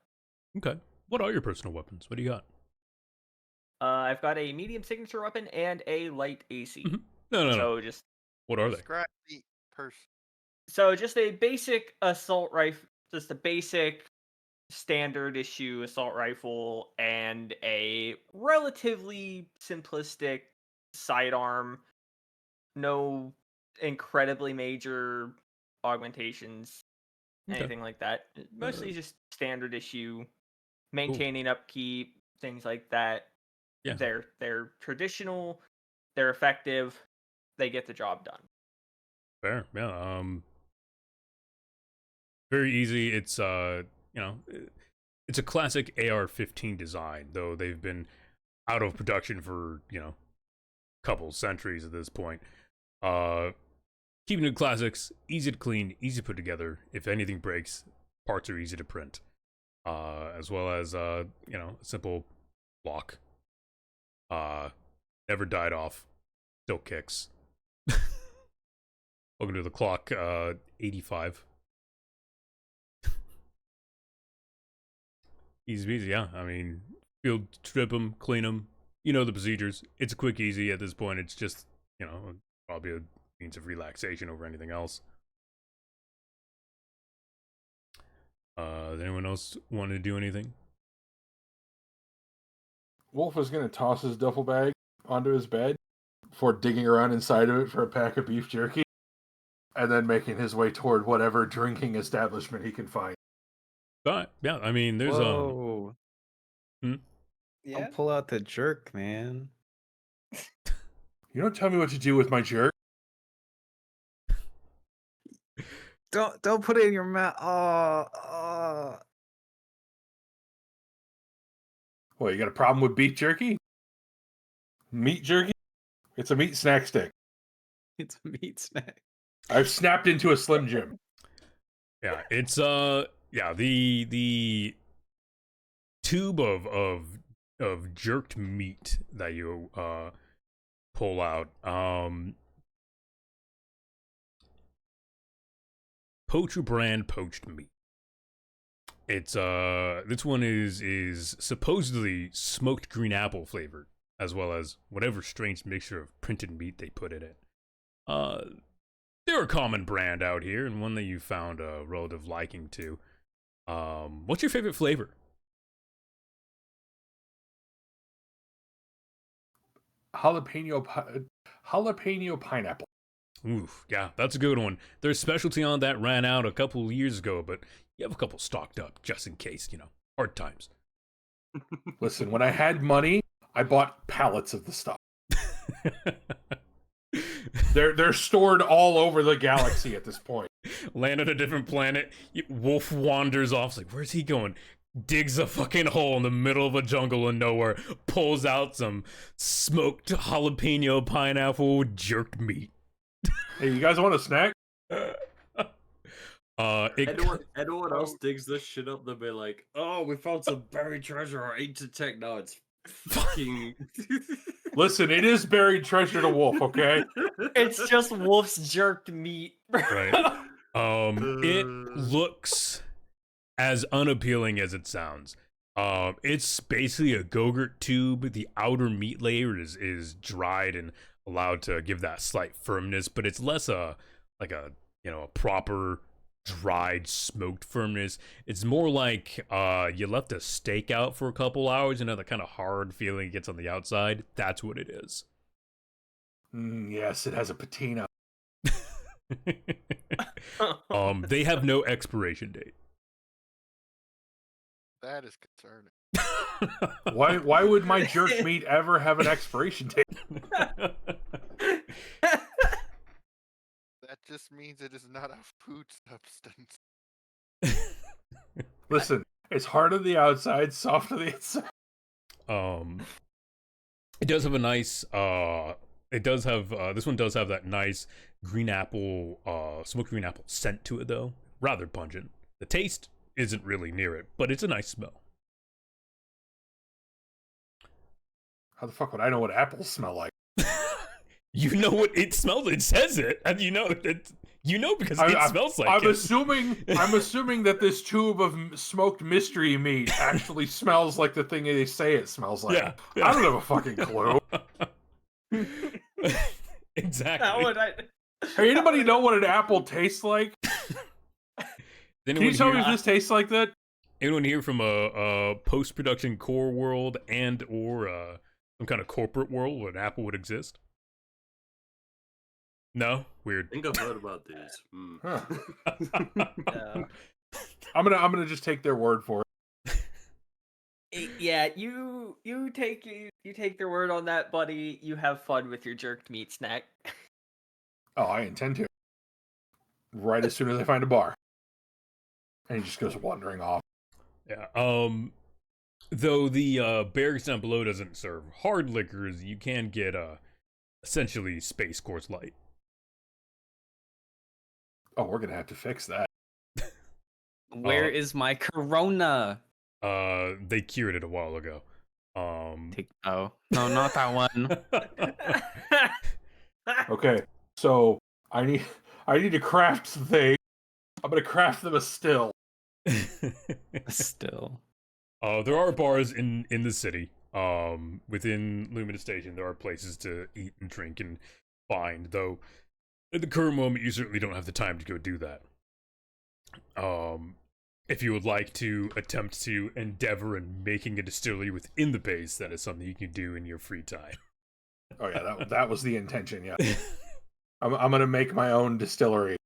Okay. What are your personal weapons? What do you got? I've got a medium signature weapon and a light AC. Mhm. No. So just What are they? Describe the person. just a basic assault rifle, just a basic standard issue assault rifle, and a relatively simplistic sidearm. No incredibly major augmentations, Okay. anything like that. Mostly just standard issue, maintaining upkeep, things like that. Yeah. They're traditional, they're effective, they get the job done. Fair. Yeah. Very easy. It's it's a classic AR-15 design, though they've been out of production for, couple centuries at this point. Keeping it classics, easy to clean, easy to put together. If anything breaks, parts are easy to print. As well as a simple lock. Never died off. Still kicks. Welcome to the clock, 85. Easy peasy, yeah. I mean, field strip them, clean them. You know the procedures. It's quick, easy at this point. It's just, probably a means of relaxation over anything else. Does anyone else want to do anything? Wolf is going to toss his duffel bag onto his bed before digging around inside of it for a pack of beef jerky, and then making his way toward whatever drinking establishment he can find. But yeah, I mean, there's Whoa. Hmm? Don't pull out the jerk, man. You don't tell me what to do with my jerk. Don't put it in your mouth. Oh. Well, you got a problem with beef jerky? Meat jerky? It's a meat snack stick. It's a meat snack. I've snapped into a Slim Jim. Yeah, it's the tube of jerked meat that you pull out. Poacher brand poached meat. It's this one is supposedly smoked green apple flavored, as well as whatever strange mixture of printed meat they put in it. They're a common brand out here, and one that you found a relative liking to. What's your favorite flavor? Jalapeno pineapple. Oof, yeah, that's a good one. Their specialty on that ran out a couple years ago, but you have a couple stocked up just in case, hard times. Listen, when I had money, I bought pallets of the stuff. They're stored all over the galaxy at this point. Land on a different planet, Wolf wanders off, like, where's he going? Digs a fucking hole in the middle of a jungle in nowhere, pulls out some smoked jalapeno pineapple jerked meat. Hey, you guys want a snack? Anyone else digs this shit up, they'll be like, "Oh, we found some buried treasure or ancient tech." No, it's fucking. Listen, it is buried treasure to Wolf, okay? It's just Wolf's jerked meat. Right. It looks as unappealing as it sounds. It's basically a Go-Gurt tube. The outer meat layer is dried and allowed to give that slight firmness, but it's less like a a proper dried smoked firmness. It's more like you left a steak out for a couple hours, the kind of hard feeling it gets on the outside. That's what it is. Yes, it has a patina. They have no expiration date. That is concerning. Why would my jerk meat ever have an expiration date? That just means it is not a food substance. Listen, it's hard on the outside, soft on the inside. It does have a nice it does have this one does have that nice green apple smoked green apple scent to it, though. Rather pungent. The taste isn't really near it, but it's a nice smell. How the fuck would I know what apples smell like? You know what it smells. It says it, and you know it. You know because it smells like I'm it. I'm assuming that this tube of smoked mystery meat actually smells like the thing they say it smells like. Yeah. I don't have a fucking clue. Exactly. How would I? Hey, anybody know what an apple tastes like? Can you tell me if this tastes like that? Anyone here from a post-production core world and or some kind of corporate world where an apple would exist? No? Weird. I think I've heard about these. Huh. No. I'm gonna just take their word for it. Yeah, you take their word on that, buddy. You have fun with your jerked meat snack. Oh, I intend to. Right as soon as I find a bar. And he just goes wandering off. Yeah. Though the barracks down below doesn't serve hard liquors, you can get essentially Space Course Light. Oh, we're gonna have to fix that. Where is my Corona? They cured it a while ago. Oh no, not that one. Okay, so I need to craft the thing. I'm gonna craft them a still. Still, there are bars in the city. Within Lumina Station, there are places to eat and drink and find. Though, at the current moment, you certainly don't have the time to go do that. If you would like to attempt to endeavor in making a distillery within the base, that is something you can do in your free time. Oh yeah, that was the intention. Yeah, I'm gonna make my own distillery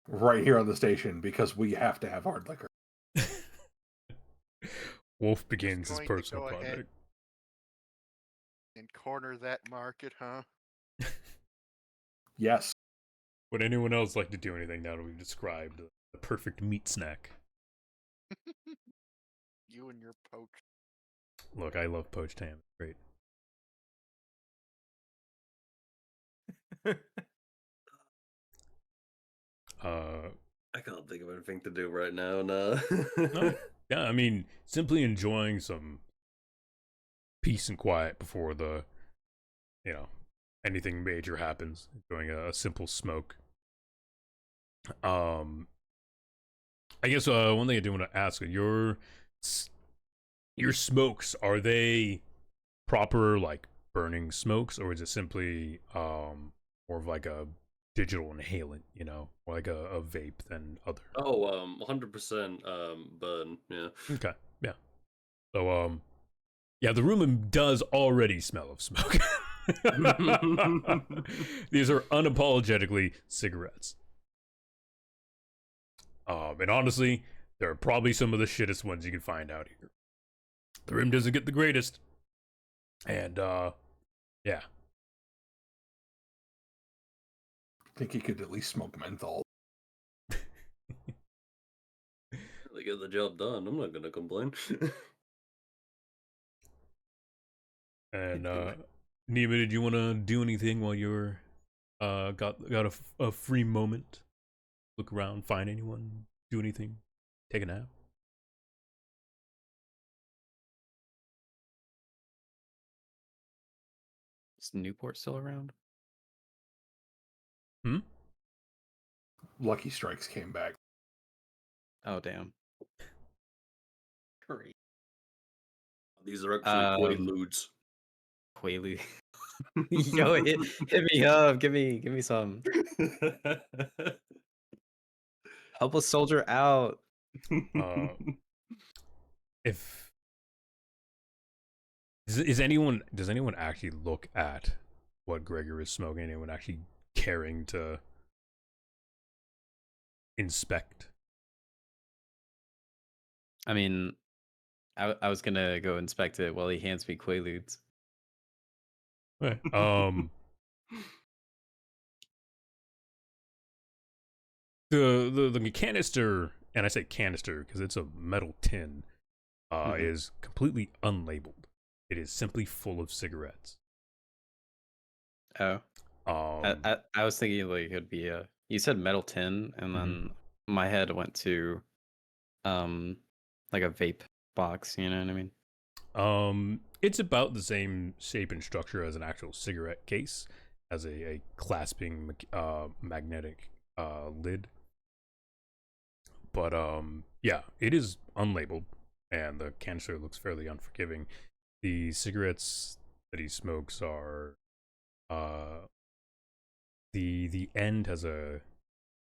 right here on the station because we have to have hard liquor. Wolf begins his going to personal go ahead project. And corner that market, huh? Yes. Would anyone else like to do anything now that we've described the perfect meat snack? You and your poach. Look, I love poached ham. Great. I can't think of anything to do right now. No. No. Yeah, I mean, simply enjoying some peace and quiet before anything major happens. Enjoying a simple smoke. I guess one thing I do want to ask: your smokes, are they proper like burning smokes, or is it simply more of like a digital inhalant, or like a vape than other? Oh, 100% burn. Yeah. Okay, yeah. So yeah, the room does already smell of smoke. These are unapologetically cigarettes. And honestly, they're probably some of the shittest ones you can find out here. The rim doesn't get the greatest. And yeah. I think he could at least smoke menthol. They get the job done. I'm not gonna complain. And Nima, did you want to do anything while you're got a free moment? Look around, find anyone, do anything, take a nap. is Newport still around? Lucky Strikes came back. Oh damn. Great. These are actually Um, Quaaludes. Quaalude. Yo, hit me up. Give me some. Help a soldier out. Uh, if is anyone does anyone actually look at what Gregor is smoking? Anyone actually caring to inspect? I mean, I was gonna go inspect it while he hands me Quaaludes. Okay. The canister, and I say canister because it's a metal tin, Mhm. is completely unlabeled. It is simply full of cigarettes. Oh, Um, I was thinking like it'd be a. You said metal tin, and then my head went to, like a vape box. You know what I mean? it's about the same shape and structure as an actual cigarette case, as a clasping magnetic lid. But yeah, it is unlabeled, and the canister looks fairly unforgiving. The cigarettes that he smokes are the end has a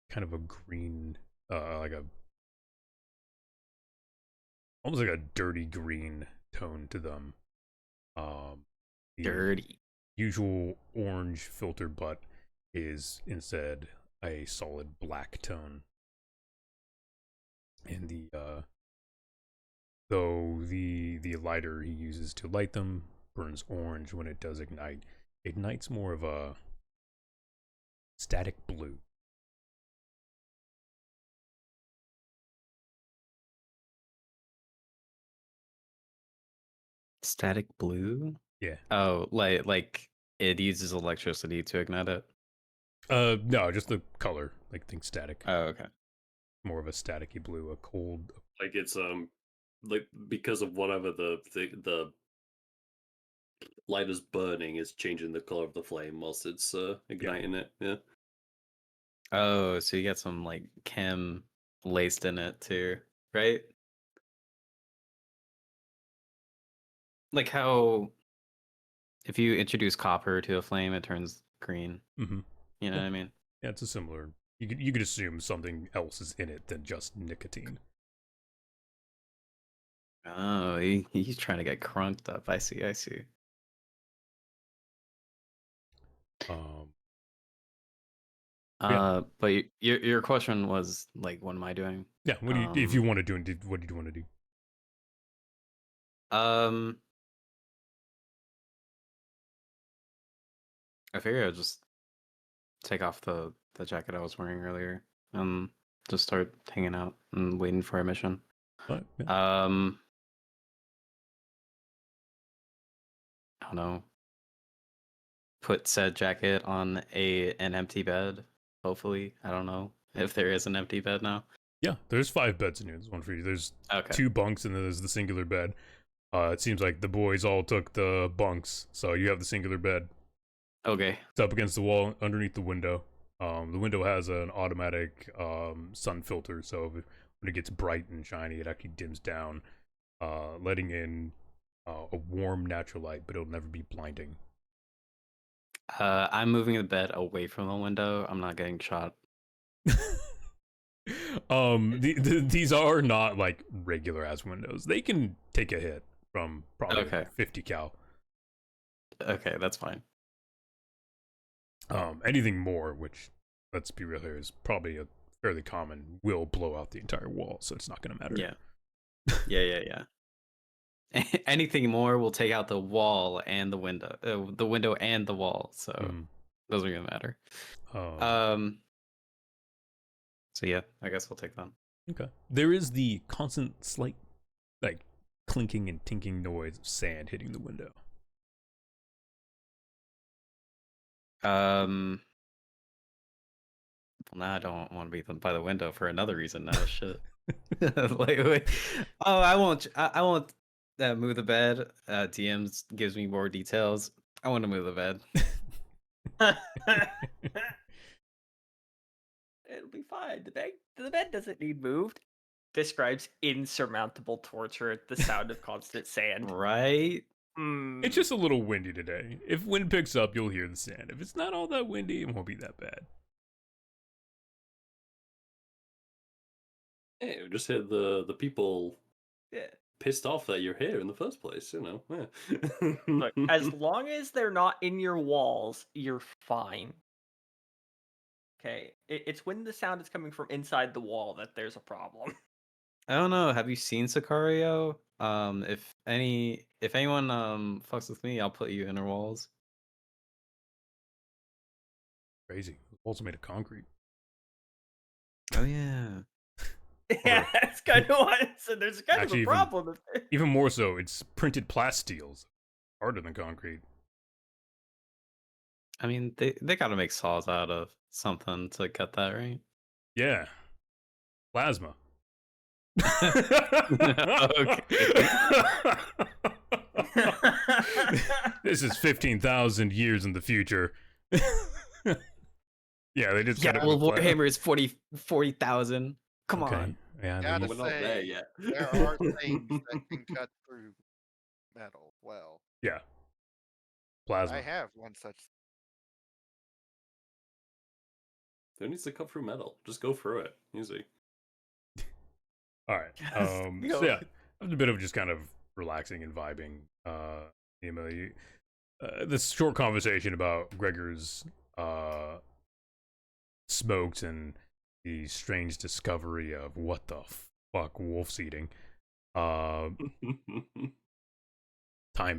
kind of a green, like a almost like a dirty green tone to them. The Dirty. usual orange filter butt is instead a solid black tone. And though the lighter he uses to light them burns orange when it does ignite, ignites more of a static blue. Static blue. Yeah. Oh, like it uses electricity to ignite it. No, just the color. Like think static. Oh, okay. More of a staticky blue, a cold. Like it's like because of whatever the light is burning is changing the color of the flame whilst it's igniting it. Yeah. Oh, so you got some like chem laced in it too, right? Like how if you introduce copper to a flame, it turns green. Mm-hmm. You know what I mean? Yeah, it's a similar. You could assume something else is in it than just nicotine. Oh, he's trying to get crunked up. I see. I see. Um, But your question was like, what am I doing? yeah. What do you if you want to do? What do you want to do? Um, I figure I'd just take off the jacket I was wearing earlier and just start hanging out and waiting for a mission. Yeah. I don't know. Put said jacket on an empty bed. Hopefully, I don't know if there is an empty bed now. Yeah, there's 5 beds in here. There's one for you. There's Okay. 2 bunks and then there's the singular bed. It seems like the boys all took the bunks, so you have the singular bed. Okay. It's up against the wall underneath the window. The window has an automatic sun filter, so when it gets bright and shiny, it actually dims down, letting in a warm natural light, but it'll never be blinding. I'm moving the bed away from the window. I'm not getting shot. These are not like regular ass windows. They can take a hit from probably Okay. 50 cal. Okay, that's fine. Anything more, which let's be real here, is probably a fairly common, will blow out the entire wall, so it's not going to matter. Yeah. Yeah. Anything more will take out the wall and the window and the wall. So doesn't really matter. So yeah, I guess we'll take that. Okay. There is the constant slight, like, clinking and tinking noise of sand hitting the window. Well, now I don't want to be by the window for another reason now. Shit. Wait. Oh, I won't move the bed. DMs gives me more details. I want to move the bed. It'll be fine. The bed doesn't need moved. describes insurmountable torture at the sound of constant sand. Right? It's just a little windy today. If wind picks up, you'll hear the sand. If it's not all that windy, it won't be that bad. Hey, we just hit the people Yeah. pissed off that you're here in the first place, you know. Yeah. Look, as long as they're not in your walls, you're fine. Okay, it's when the sound is coming from inside the wall that there's a problem. I don't know. Have you seen Sicario? If anyone fucks with me, I'll put you inner walls. Crazy. Also made of concrete. Oh yeah. Yeah, that's kind of what. So there's kind Actually, of a problem. Even more so, it's printed plastiles. Harder than concrete. I mean, they gotta make saws out of something to cut that, right? Yeah. Plasma. This is 15,000 years in the future. Yeah, they just Yeah, cut it well, with plasma. Warhammer is 40,000. Come Okay. on. Yeah, they Gotta use- We're not there say, yet. there are things that can cut through metal. Well, yeah. Plasma. I have one such. Who needs to cut through metal? Just go through it. Easy. All right. So yeah, it was a bit of just kind of relaxing and vibing. Emily, this short conversation about Gregor's smoked and the strange discovery of what the fuck Wolf's eating. Time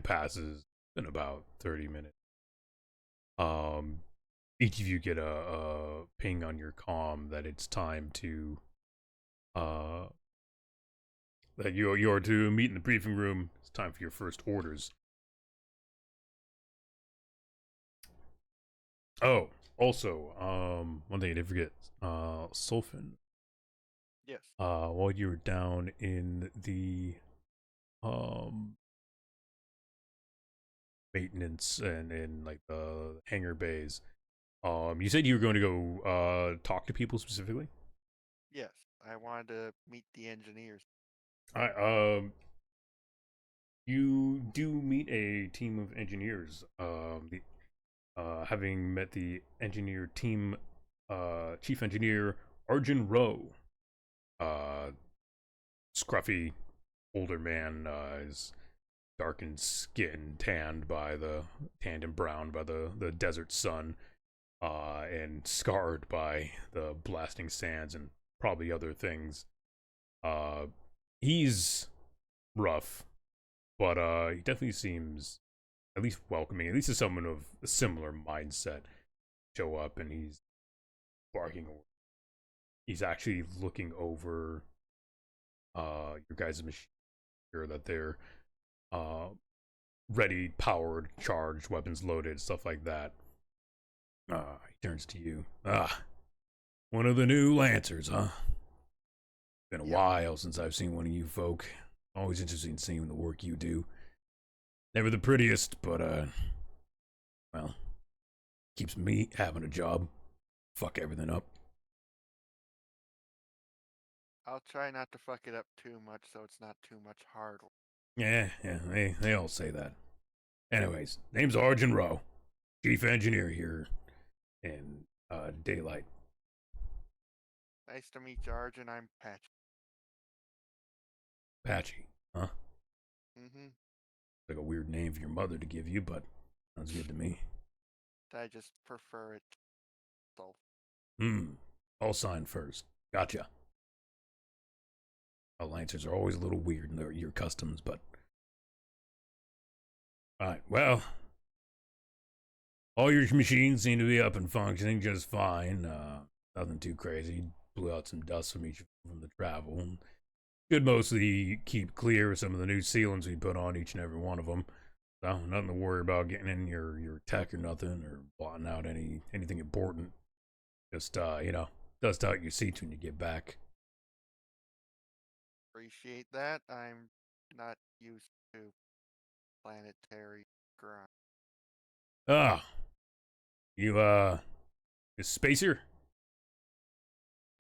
passes in about 30 minutes. Each of you get a ping on your comm that it's time to that you're to meet in the briefing room. It's time for your first orders. Oh, also, one thing I did forget, Sulfin. Yes. While you were down in the maintenance and in like the hangar bays, you said you were going to go talk to people specifically. Yes. I wanted to meet the engineers. You do meet a team of engineers. Having met the engineer team, chief engineer Arjun Rowe, scruffy older man, is darkened skin, tanned and browned by the desert sun, and scarred by the blasting sands and probably other things. He's rough, but he definitely seems at least welcoming. At least as someone of a similar mindset show up, and he's barking. He's actually looking over your guys' machine, sure that they're ready, powered, charged, weapons loaded, stuff like that. He turns to you. One of the new Lancers, huh? Been a while since I've seen one of you folk. Always interested in seeing the work you do. Never the prettiest, but, well, keeps me having a job. Fuck everything up. I'll try not to fuck it up too much so it's not too much hard work. Yeah, they all say that. Anyways, name's Arjun Rowe, chief engineer here in, Daylight. Nice to meet you, Arjun. I'm Patch. Patchy, huh? Mm-hmm. Like a weird name for your mother to give you, but sounds good to me. I just prefer it. So, I'll sign first. Gotcha. Lancers are always a little weird in your customs, but... Alright, well... all your machines seem to be up and functioning just fine. Nothing too crazy. Blew out some dust from the travel. Should mostly keep clear of some of the new sealants we put on each and every one of them. So, nothing to worry about getting in your tech or nothing, or blotting out anything important. Just, dust out your seats when you get back. appreciate that. I'm not used to planetary grind. You, a spacer?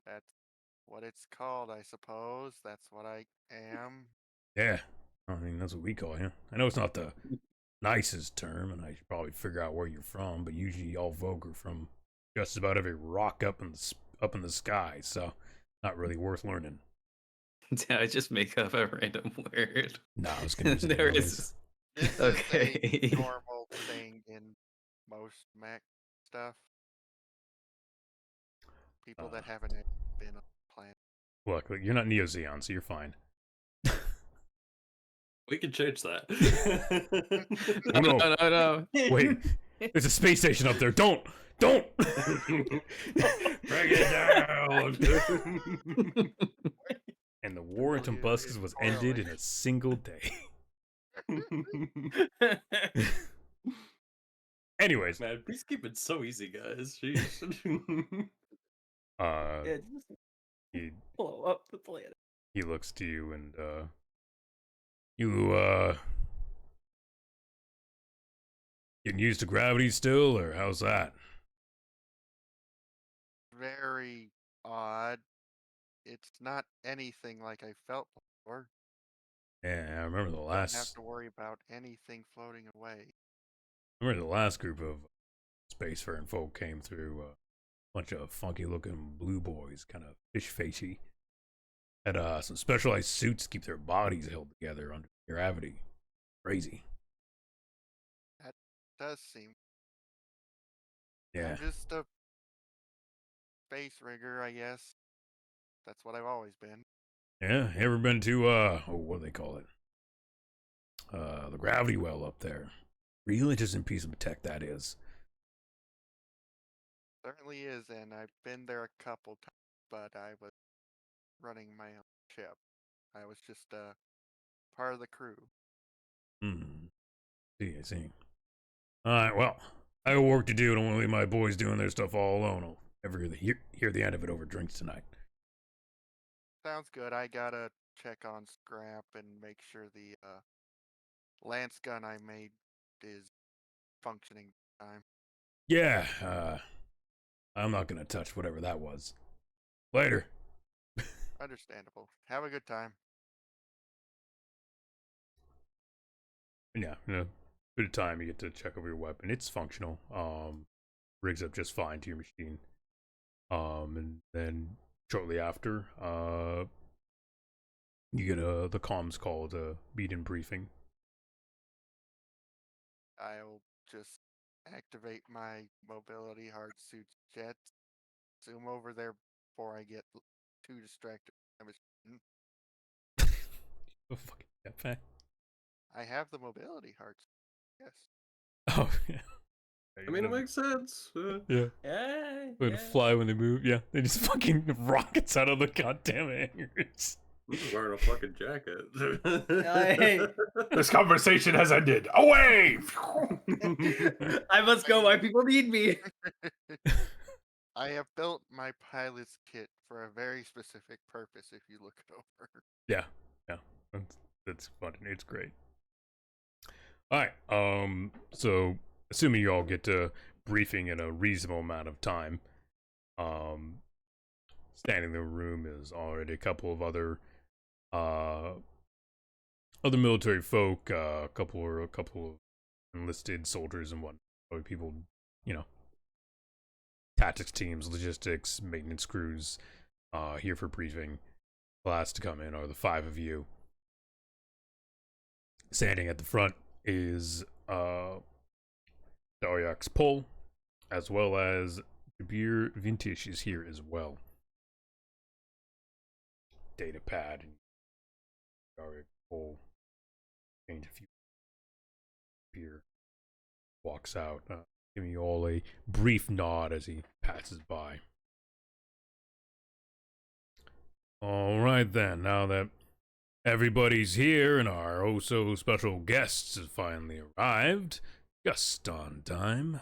That's what it's called, I suppose. That's what I am. Yeah, I mean that's what we call you. I know it's not the nicest term, and I should probably figure out where you're from. But usually, all folk are from just about every rock up in the sky, so not really worth learning. Did I just make up a random word? No, I was gonna use it There anyways. is. This Okay. is a normal thing in most mech stuff. People that haven't been on the planet. Look, you're not Neo Zeon, so you're fine. We can change that. Oh, no. No. Wait, there's a space station up there. Don't. Bring it down. And the war in Tumbuscus was ended in a single day. Anyways, Man, please keep it so easy, guys. Jeez. uh, Yeah, just he blow up the planet. he looks to you and you getting used to gravity still, or how's that? Very odd. It's not anything like I felt before. Yeah, I remember the Don't have last. to worry about anything floating away. Remember the last group of spacefaring folk came through. A bunch of funky-looking blue boys, kind of fish-facey. Had some specialized suits to keep their bodies held together under gravity. Crazy. Does seem. Yeah. I'm just a space rigger, I guess. That's what I've always been. Yeah. Ever been to what do they call it? The gravity well up there. Real interesting piece of tech that is. Certainly is, and I've been there a couple times, but I was running my own ship. I was just part of the crew. I see. Alright, well, I got work to do. I don't want to leave my boys doing their stuff all alone. I'll ever hear the end of it over drinks tonight. Sounds good. I gotta check on scrap and make sure the lance gun I made is functioning this time. Yeah, I'm not gonna touch whatever that was. Later. Understandable. Have a good time. Yeah, bit of time you get to check over your weapon. It's functional. Rigs up just fine to your machine. And then shortly after, you get the comms call to meet in briefing. I'll just activate my mobility hard suit jets. Zoom over there before I get too distracted. Oh, fucking jetpack. I have the mobility hard suit. Yes. Oh yeah. I mean, it makes sense. Yeah. Yeah. They're gonna fly when they move. Yeah, they just fucking rockets out of the goddamn hangars. I'm just wearing a fucking jacket. Hey. This conversation has ended. Away! I must go. My people need me. I have built my pilot's kit for a very specific purpose if you look it over. Yeah, that's fun. It's great. All right. So assuming you all get to briefing in a reasonable amount of time, standing in the room is already a couple of other military folk, a couple of enlisted soldiers and whatnot. Other people, tactics teams, logistics, maintenance crews, here for briefing. Last to come in are the 5 of you. Standing at the front is Daryax Pol, as well as Jabir Vintish is here as well. Data pad and Daryax Pol change a few. Jabir walks out, giving you all a brief nod as he passes by. All right then, now that everybody's here and our oh-so-special guests have finally arrived, just on time.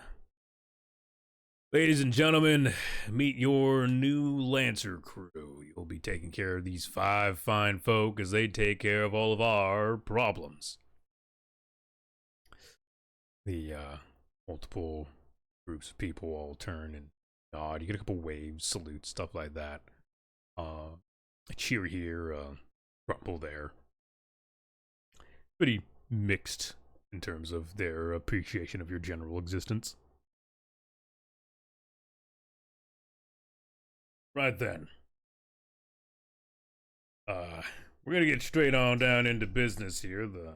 Ladies and gentlemen, meet your new Lancer crew. You'll be taking care of these 5 fine folk as they take care of all of our problems. The multiple groups of people all turn and nod. You get a couple waves, salutes, stuff like that. A cheer here, rumble there. Pretty mixed in terms of their appreciation of your general existence. Right then. We're gonna get straight on down into business here. The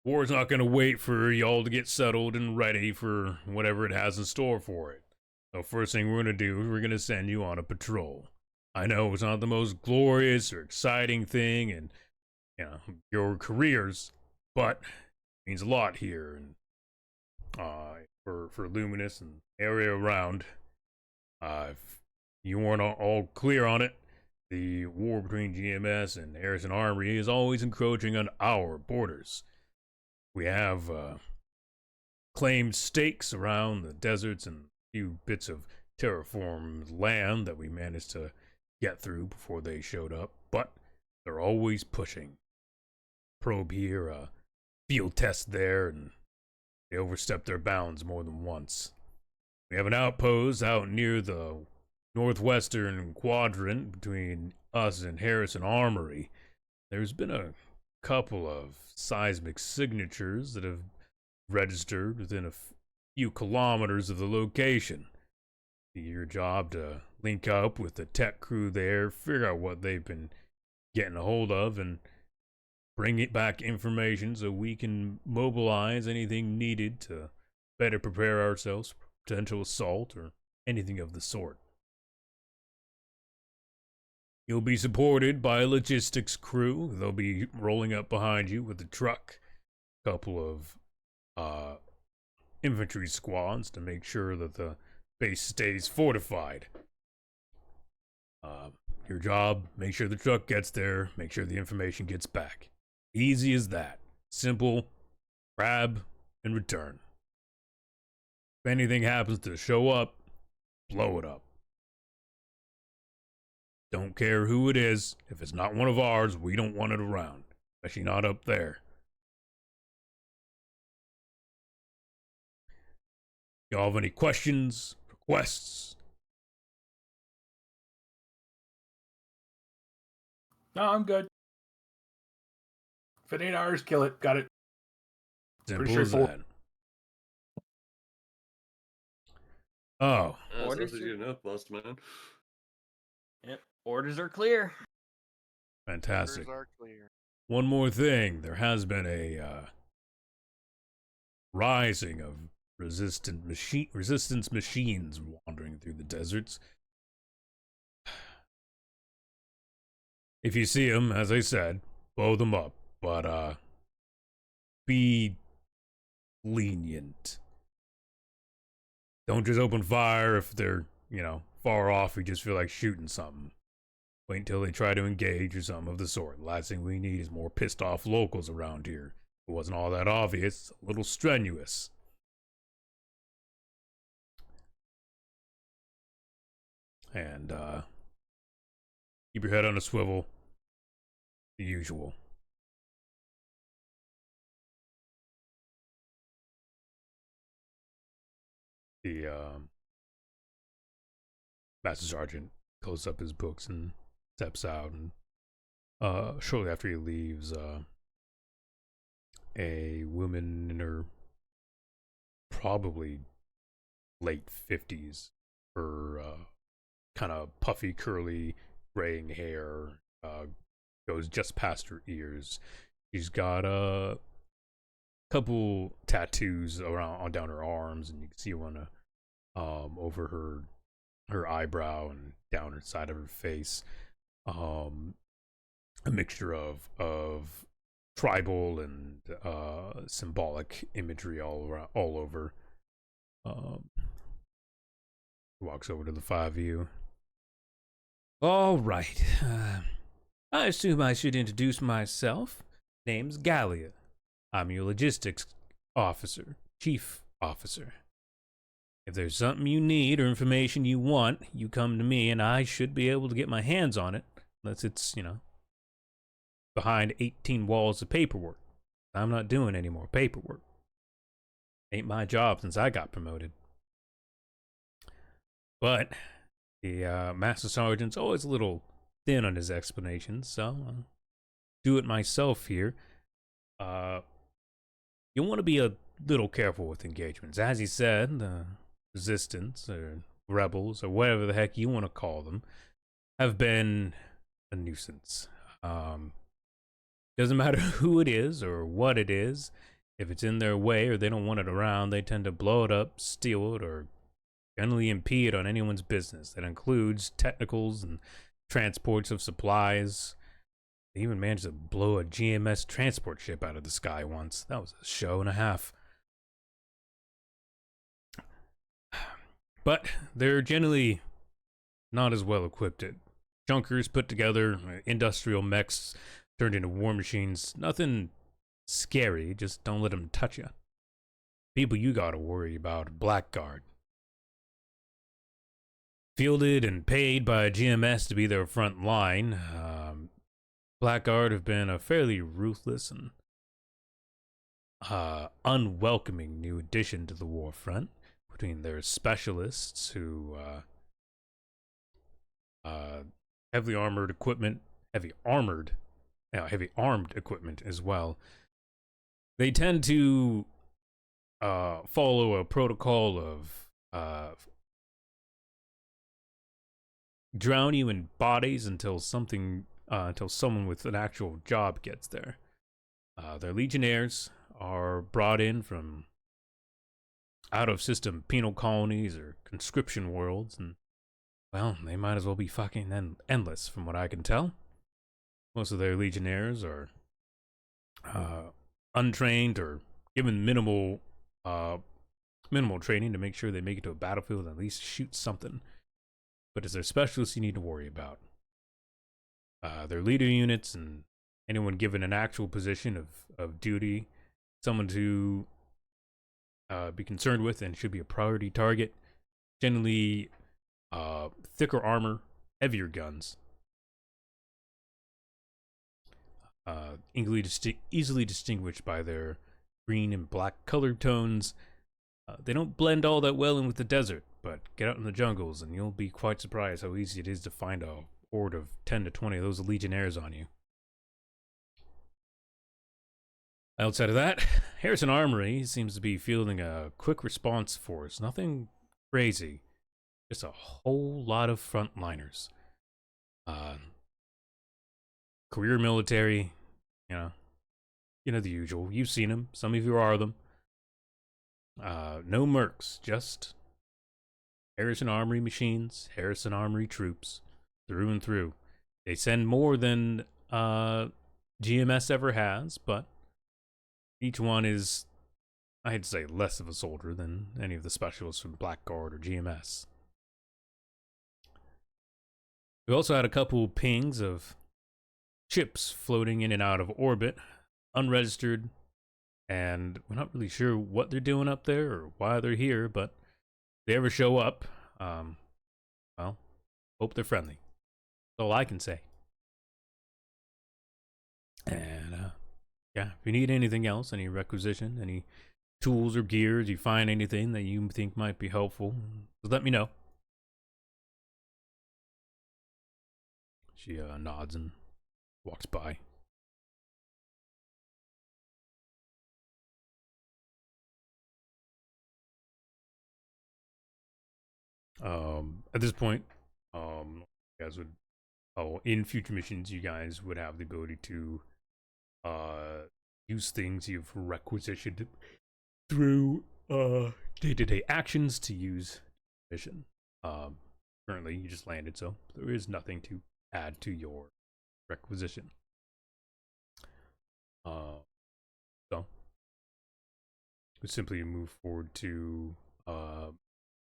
war's not gonna wait for y'all to get settled and ready for whatever it has in store for it. So first thing we're gonna do is we're gonna send you on a patrol. I know it's not the most glorious or exciting thing in, your careers, but it means a lot here and for Luminous and area around. If you weren't all clear on it, the war between GMS and Harrison Armory is always encroaching on our borders. We have claimed stakes around the deserts and a few bits of terraformed land that we managed to get through before they showed up, but they're always pushing. Probe here, field test there, and they overstepped their bounds more than once. We have an outpost out near the northwestern quadrant between us and Harrison Armory. There's been a couple of seismic signatures that have registered within a few kilometers of the location. Your job to link up with the tech crew there, figure out what they've been getting a hold of, and bring it back information so we can mobilize anything needed to better prepare ourselves for potential assault or anything of the sort. You'll be supported by a logistics crew. They'll be rolling up behind you with a truck, a couple of infantry squads to make sure that the base stays fortified. Your job, make sure the truck gets there, make sure the information gets back. Easy as that. Simple, grab, and return. If anything happens to show up, blow it up. Don't care who it is. If it's not one of ours, we don't want it around. Especially not up there. Y'all have any questions, requests? No, I'm good. If it ain't ours, kill it. Got it. Simple Pretty as that. Oh, Orders That's easy enough, boss man. Yep. Orders are clear. fantastic. Orders are clear. One more thing. There has been a rising of resistance machines wandering through the deserts. If you see them, as I said, blow them up. But be lenient. Don't just open fire if they're, far off. You just feel like shooting something. Wait until they try to engage or something of the sort. The last thing we need is more pissed off locals around here. It wasn't all that obvious, a little strenuous. And keep your head on a swivel. The usual. The Master Sergeant closes up his books and steps out, and shortly after he leaves, a woman in her probably late 50s, her kind of puffy, curly, graying hair goes just past her ears. She's got a couple tattoos around down her arms, and you can see one over her eyebrow and down her side of her face. A mixture of tribal and symbolic imagery all over. Walks over to the five of you. All right. I assume I should introduce myself. Name's Gallia. I'm your logistics officer, chief officer. If there's something you need or information you want, you come to me and I should be able to get my hands on it, unless it's, behind 18 walls of paperwork. I'm not doing any more paperwork. Ain't my job since I got promoted. But The Master Sergeant's always a little thin on his explanations, so I'll do it myself here. You want to be a little careful with engagements. As he said, the resistance or rebels or whatever the heck you want to call them have been a nuisance. Doesn't matter who it is or what it is. If it's in their way or they don't want it around, they tend to blow it up, steal it, or generally impede on anyone's business. That includes technicals and transports of supplies. They even managed to blow a GMS transport ship out of the sky once. That was a show and a half. But they're generally not as well equipped. Junkers put together, industrial mechs turned into war machines. Nothing scary, just don't let them touch you. People you gotta worry about, Blackguard. Fielded and paid by GMS to be their front line, Blackguard have been a fairly ruthless and unwelcoming new addition to the war front. Between their specialists who heavy armed equipment as well. They tend to follow a protocol of drown you in bodies until someone with an actual job gets there. Their legionnaires are brought in from out-of-system penal colonies or conscription worlds, and, well, they might as well be fucking endless from what I can tell. Most of their legionnaires are untrained or given minimal training to make sure they make it to a battlefield and at least shoot something. But it's their specialists you need to worry about. Their leader units and anyone given an actual position of duty, someone to be concerned with and should be a priority target. Generally, thicker armor, heavier guns. Easily distinguished by their green and black color tones. They don't blend all that well in with the desert, but get out in the jungles and you'll be quite surprised how easy it is to find a horde of 10 to 20 of those legionnaires on you. Outside of that, Harrison Armory seems to be fielding a quick response force. Nothing crazy. Just a whole lot of frontliners. Career military, you know the usual. You've seen them. Some of you are them. No mercs, just Harrison Armory machines, Harrison Armory troops, through and through. They send more than GMS ever has, but each one is, I'd say, less of a soldier than any of the specialists from Blackguard or GMS. We also had a couple pings of ships floating in and out of orbit, unregistered, and we're not really sure what they're doing up there or why they're here, but if they ever show up, well, hope they're friendly. That's all I can say. And, yeah, if you need anything else, any requisition, any tools or gears, you find anything that you think might be helpful, just let me know. She nods and walks by. At this point, you guys would, in future missions, you guys would have the ability to use things you've requisitioned through day-to-day actions to use mission. Currently, you just landed, so there is nothing to add to your requisition. So we simply move forward to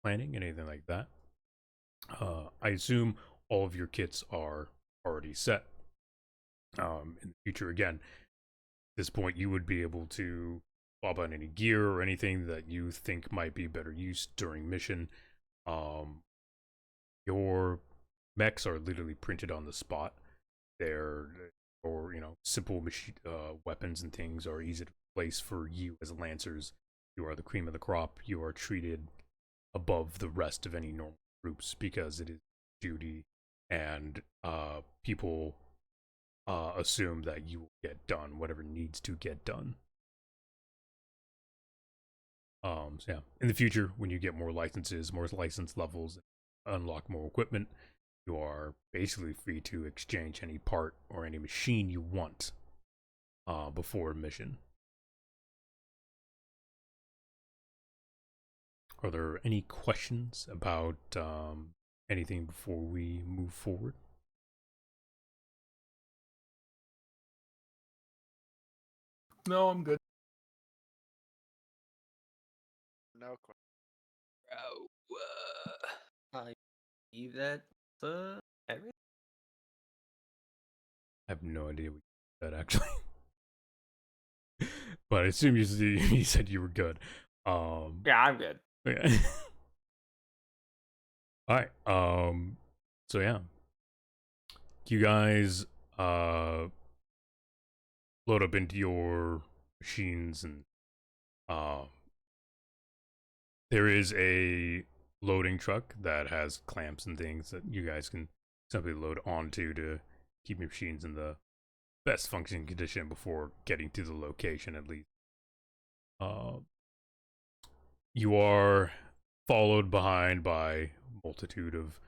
planning, anything like that. I assume all of your kits are already set. In the future, again, at this point, you would be able to swap out any gear or anything that you think might be better used during mission. Your mechs are literally printed on the spot. Or simple machine weapons and things are easy to place for you as lancers. You are the cream of the crop. You are treated above the rest of any normal groups because it is duty, and people assume that you will get done whatever needs to get done. So yeah, in the future, when you get more licenses, more license levels, unlock more equipment, you are basically free to exchange any part or any machine you want before a mission. Are there any questions about anything before we move forward? No, I'm good. No question. I believe that everything. I have no idea what you said actually, but I assume you said you were good. Yeah, I'm good. Yeah. All right. So yeah, you guys load up into your machines, and there is a loading truck that has clamps and things that you guys can simply load onto to keep your machines in the best functioning condition before getting to the location, at least. You are followed behind by a multitude of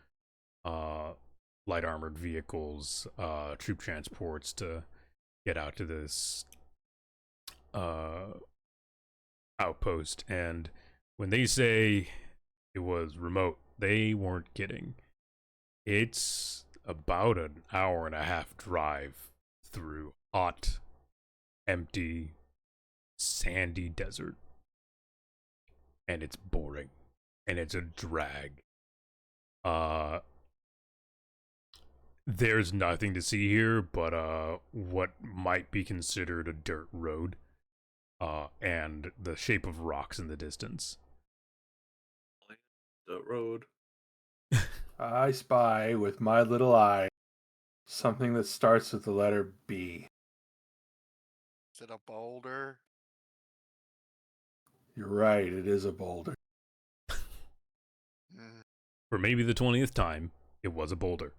light armored vehicles, troop transports to get out to this outpost. And when they say it was remote, they weren't kidding. It's about an hour and a half drive through hot, empty, sandy desert. And it's boring. And it's a drag. There's nothing to see here but what might be considered a dirt road. And the shape of rocks in the distance. Dirt road. I spy with my little eye something that starts with the letter B. Is it a boulder? You're right, it is a boulder. Mm, For maybe the 20th time, it was a boulder.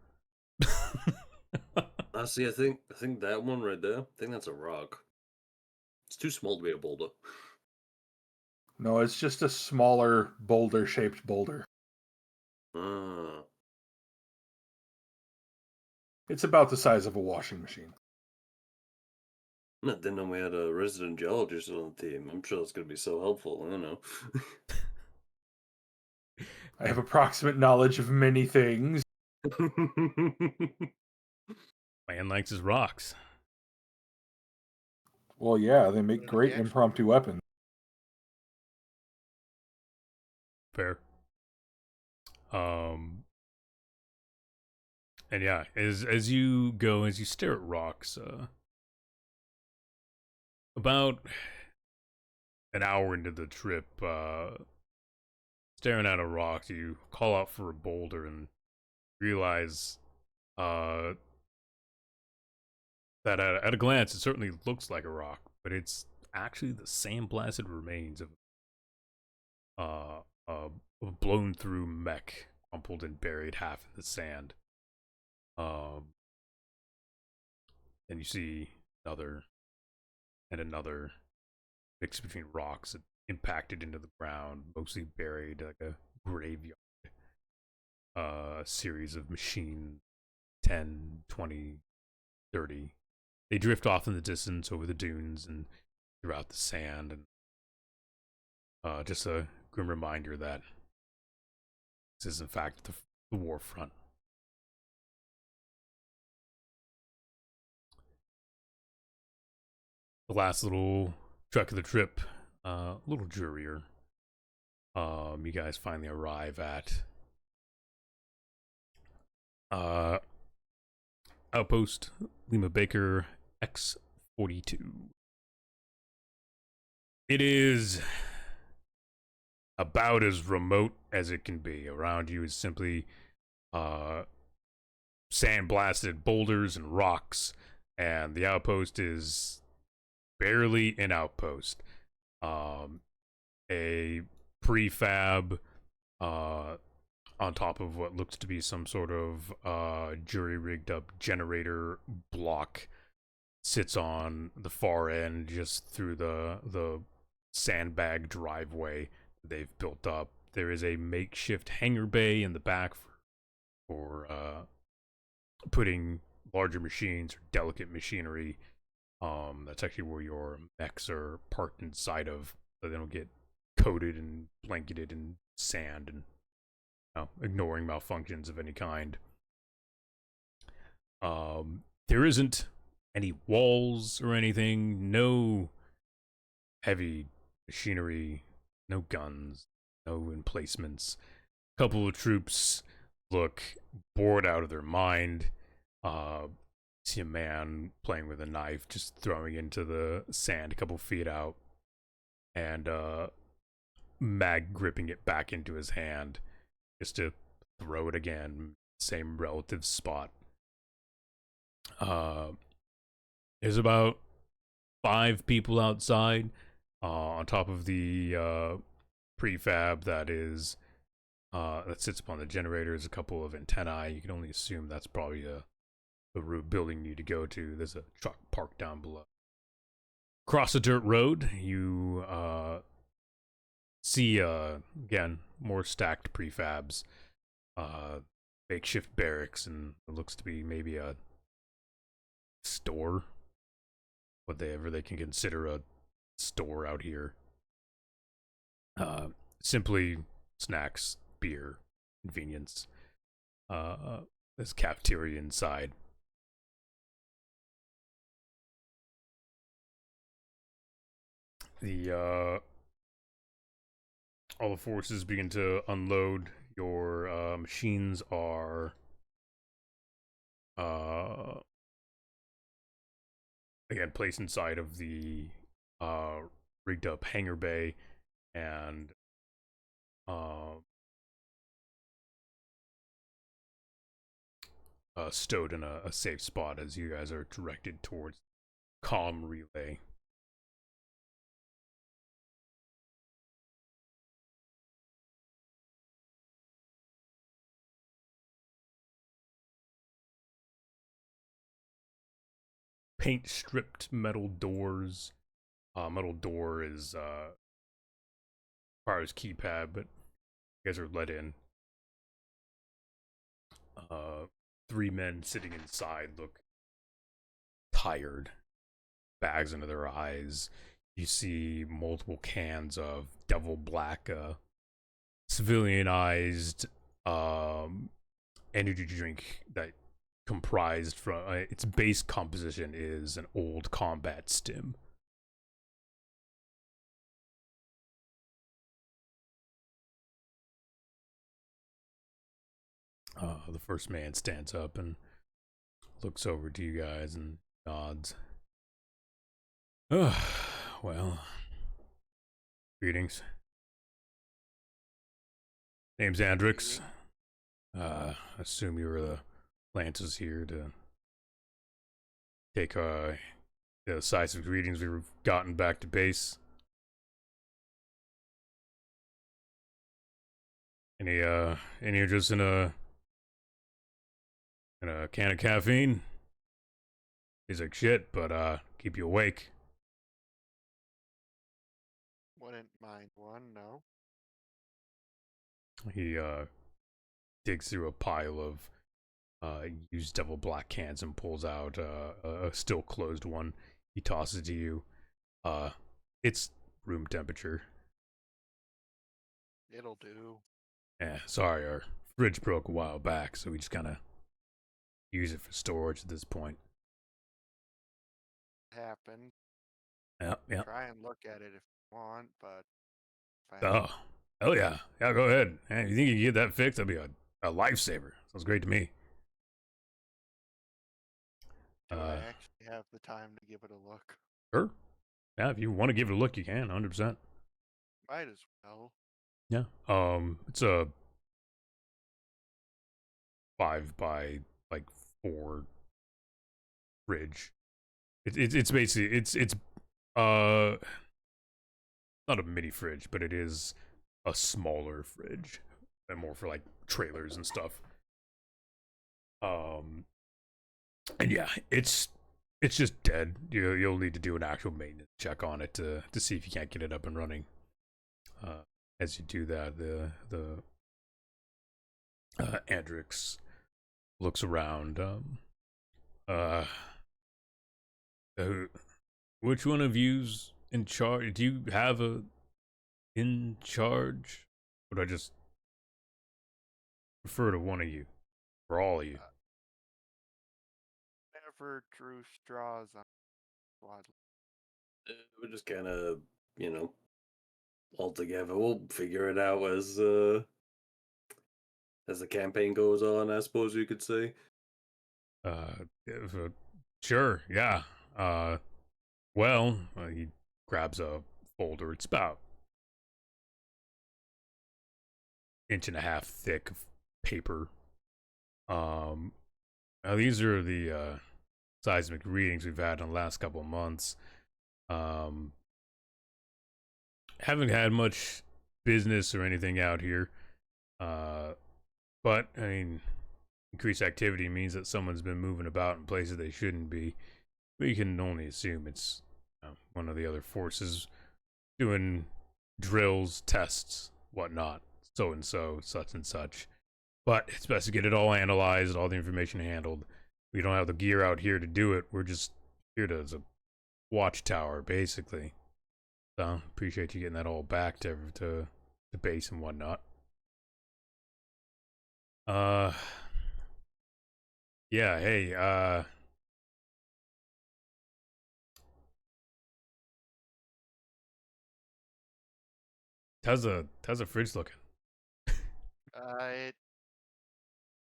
See, I think that one right there, I think that's a rock. It's too small to be a boulder. No, it's just a smaller boulder-shaped boulder. Ah. It's about the size of a washing machine. I didn't know we had a resident geologist on the team. I'm sure that's going to be so helpful. I don't know. I have approximate knowledge of many things. Man likes his rocks. Well, yeah, they make What great again? impromptu weapons. Fair. And yeah, as you go, as you stare at rocks, about an hour into the trip, staring at a rock, you call out for a boulder and realize that at a glance it certainly looks like a rock, but it's actually the sandblasted remains of a blown through mech, crumpled and buried half in the sand. And you see another and another mix between rocks that impacted into the ground, mostly buried like a graveyard. A series of machine 10, 20, 30. They drift off in the distance over the dunes and throughout the sand, and just a grim reminder that this is in fact the war front. The last little trek of the trip, a little drearier. You guys finally arrive at Outpost Lima Baker X42. It is about as remote as it can be. Around you is simply sandblasted boulders and rocks, and the outpost is barely an outpost. A prefab on top of what looks to be some sort of jury rigged up generator block, sits on the far end, just through the sandbag driveway they've built up. There is a makeshift hangar bay in the back for putting larger machines or delicate machinery. That's actually where your mechs are parked inside of, so they don't get coated and blanketed in sand and ignoring malfunctions of any kind. There isn't any walls or anything, no heavy machinery, no guns, no emplacements. A couple of troops look bored out of their mind. See a man playing with a knife, just throwing into the sand a couple feet out, and Mag gripping it back into his hand just to throw it again, same relative spot. There's about 5 people outside, on top of the prefab that is that sits upon the generators. A couple of antennae. You can only assume that's probably the route building you need to go to. There's a truck parked down below. Across the dirt road, you see again more stacked prefabs, makeshift barracks, and it looks to be maybe a store, whatever they can consider a store out here. Simply snacks, beer, convenience. There's cafeteria inside. All the forces begin to unload. Your machines are again placed inside of the rigged up hangar bay, and stowed in a safe spot as you guys are directed towards comm relay. Paint stripped metal doors. Metal door is requires keypad, but you guys are let in. 3 men sitting inside look tired, bags under their eyes. You see multiple cans of Devil Black, civilianized energy drink that comprised from its base composition is an old combat stim. The first man stands up and looks over to you guys and nods. Well, greetings. Name's Andrix. Assume you were the Lances here to take the decisive greetings we've gotten back to base. Any interest in a can of caffeine? He's like shit, but keep you awake. Wouldn't mind one, no. He digs through a pile of used Devil Black cans and pulls out a still closed one. He tosses it to you. It's room temperature. It'll do. Yeah, sorry, our fridge broke a while back, so we just kind of use it for storage at this point. Happened. Yeah. Try and look at it if you want, but. Oh, hell yeah. Yeah, go ahead. Hey, you think you can get that fixed? That'd be a lifesaver. Sounds great to me. Do I actually have the time to give it a look? Sure. Yeah, if you want to give it a look, you can, 100%. Might as well. Yeah. It's a 5 by 4 fridge. It's basically it's not a mini fridge, but it is a smaller fridge, and more for trailers and stuff. And yeah, it's just dead. You'll need to do an actual maintenance check on it to see if you can't get it up and running. As you do that, the Andrix looks around. Which one of you's in charge? Do you have a in charge? Would I just refer to one of you or all of you? Never drew straws on squad. We're just kind of, all together. We'll figure it out as the campaign goes on, I suppose you could say. Sure, yeah. Well, he grabs a folder. It's about 1.5 inches thick of paper. Now these are the seismic readings we've had in the last couple of months. Haven't had much business or anything out here. But I mean, increased activity means that someone's been moving about in places they shouldn't be. We can only assume it's one of the other forces doing drills, tests, whatnot, so and so, such and such. But it's best to get it all analyzed, all the information handled. We don't have the gear out here to do it. We're just here as a watchtower, basically. So appreciate you getting that all back to the base and whatnot. Yeah, hey, how's the fridge looking?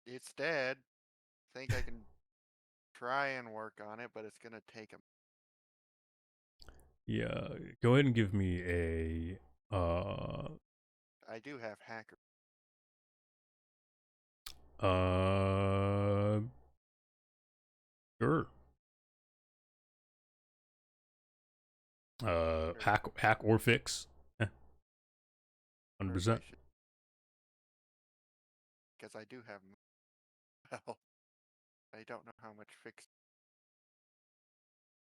It's dead. Think I can try and work on it, but it's gonna take him. Yeah, go ahead and give me a I do have hacker. Sure. Hack or fix. 100%. Because I do have. Well, I don't know how much fix.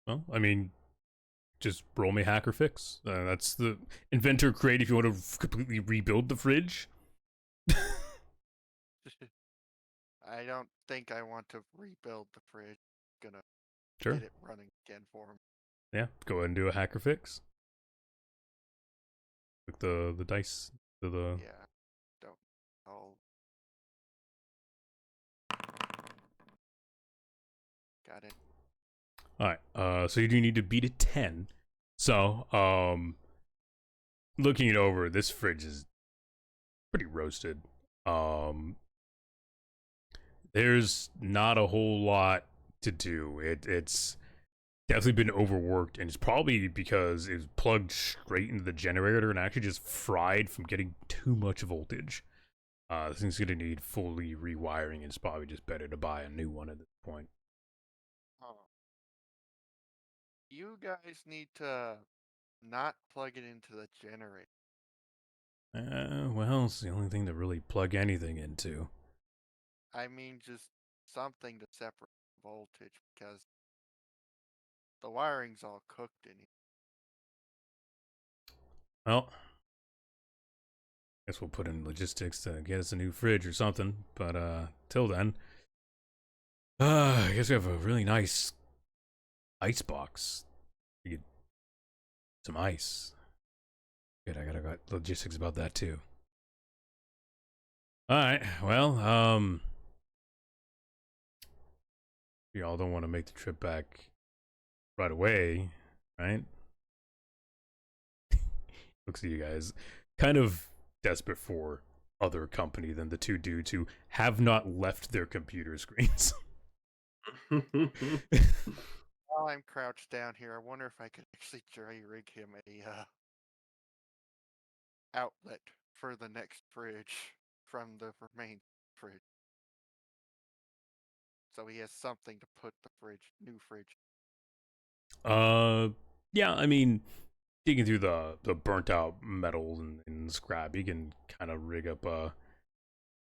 Well, I mean, just roll me hack or fix. That's the inventor crate if you want to completely rebuild the fridge. I don't think I want to rebuild the fridge. Gonna Sure. get it running again for him. Yeah, go ahead and do a hack or fix. Like the dice to the. Yeah, don't. I'll. Got it. All right. So you do need to beat a 10. So looking it over, this fridge is pretty roasted. There's not a whole lot to do. It's definitely been overworked, and it's probably because it's plugged straight into the generator and actually just fried from getting too much voltage. This thing's gonna need fully rewiring, and it's probably just better to buy a new one at this point. Oh. You guys need to not plug it into the generator. Well, it's the only thing to really plug anything into. I mean, just something to separate voltage because the wiring's all cooked in here. Well, guess we'll put in logistics to get us a new fridge or something. But till then, I guess we have a really nice ice box. You get some ice. Good, I got logistics about that too. All right, well, y'all don't want to make the trip back right away, right? Looks at you guys, kind of desperate for other company than the two dudes who have not left their computer screens. While I'm crouched down here, I wonder if I could actually rig him a outlet for the next fridge from the main fridge. So he has something to put the new fridge. Yeah, I mean, digging through the burnt out metal and scrap, you can kind of rig up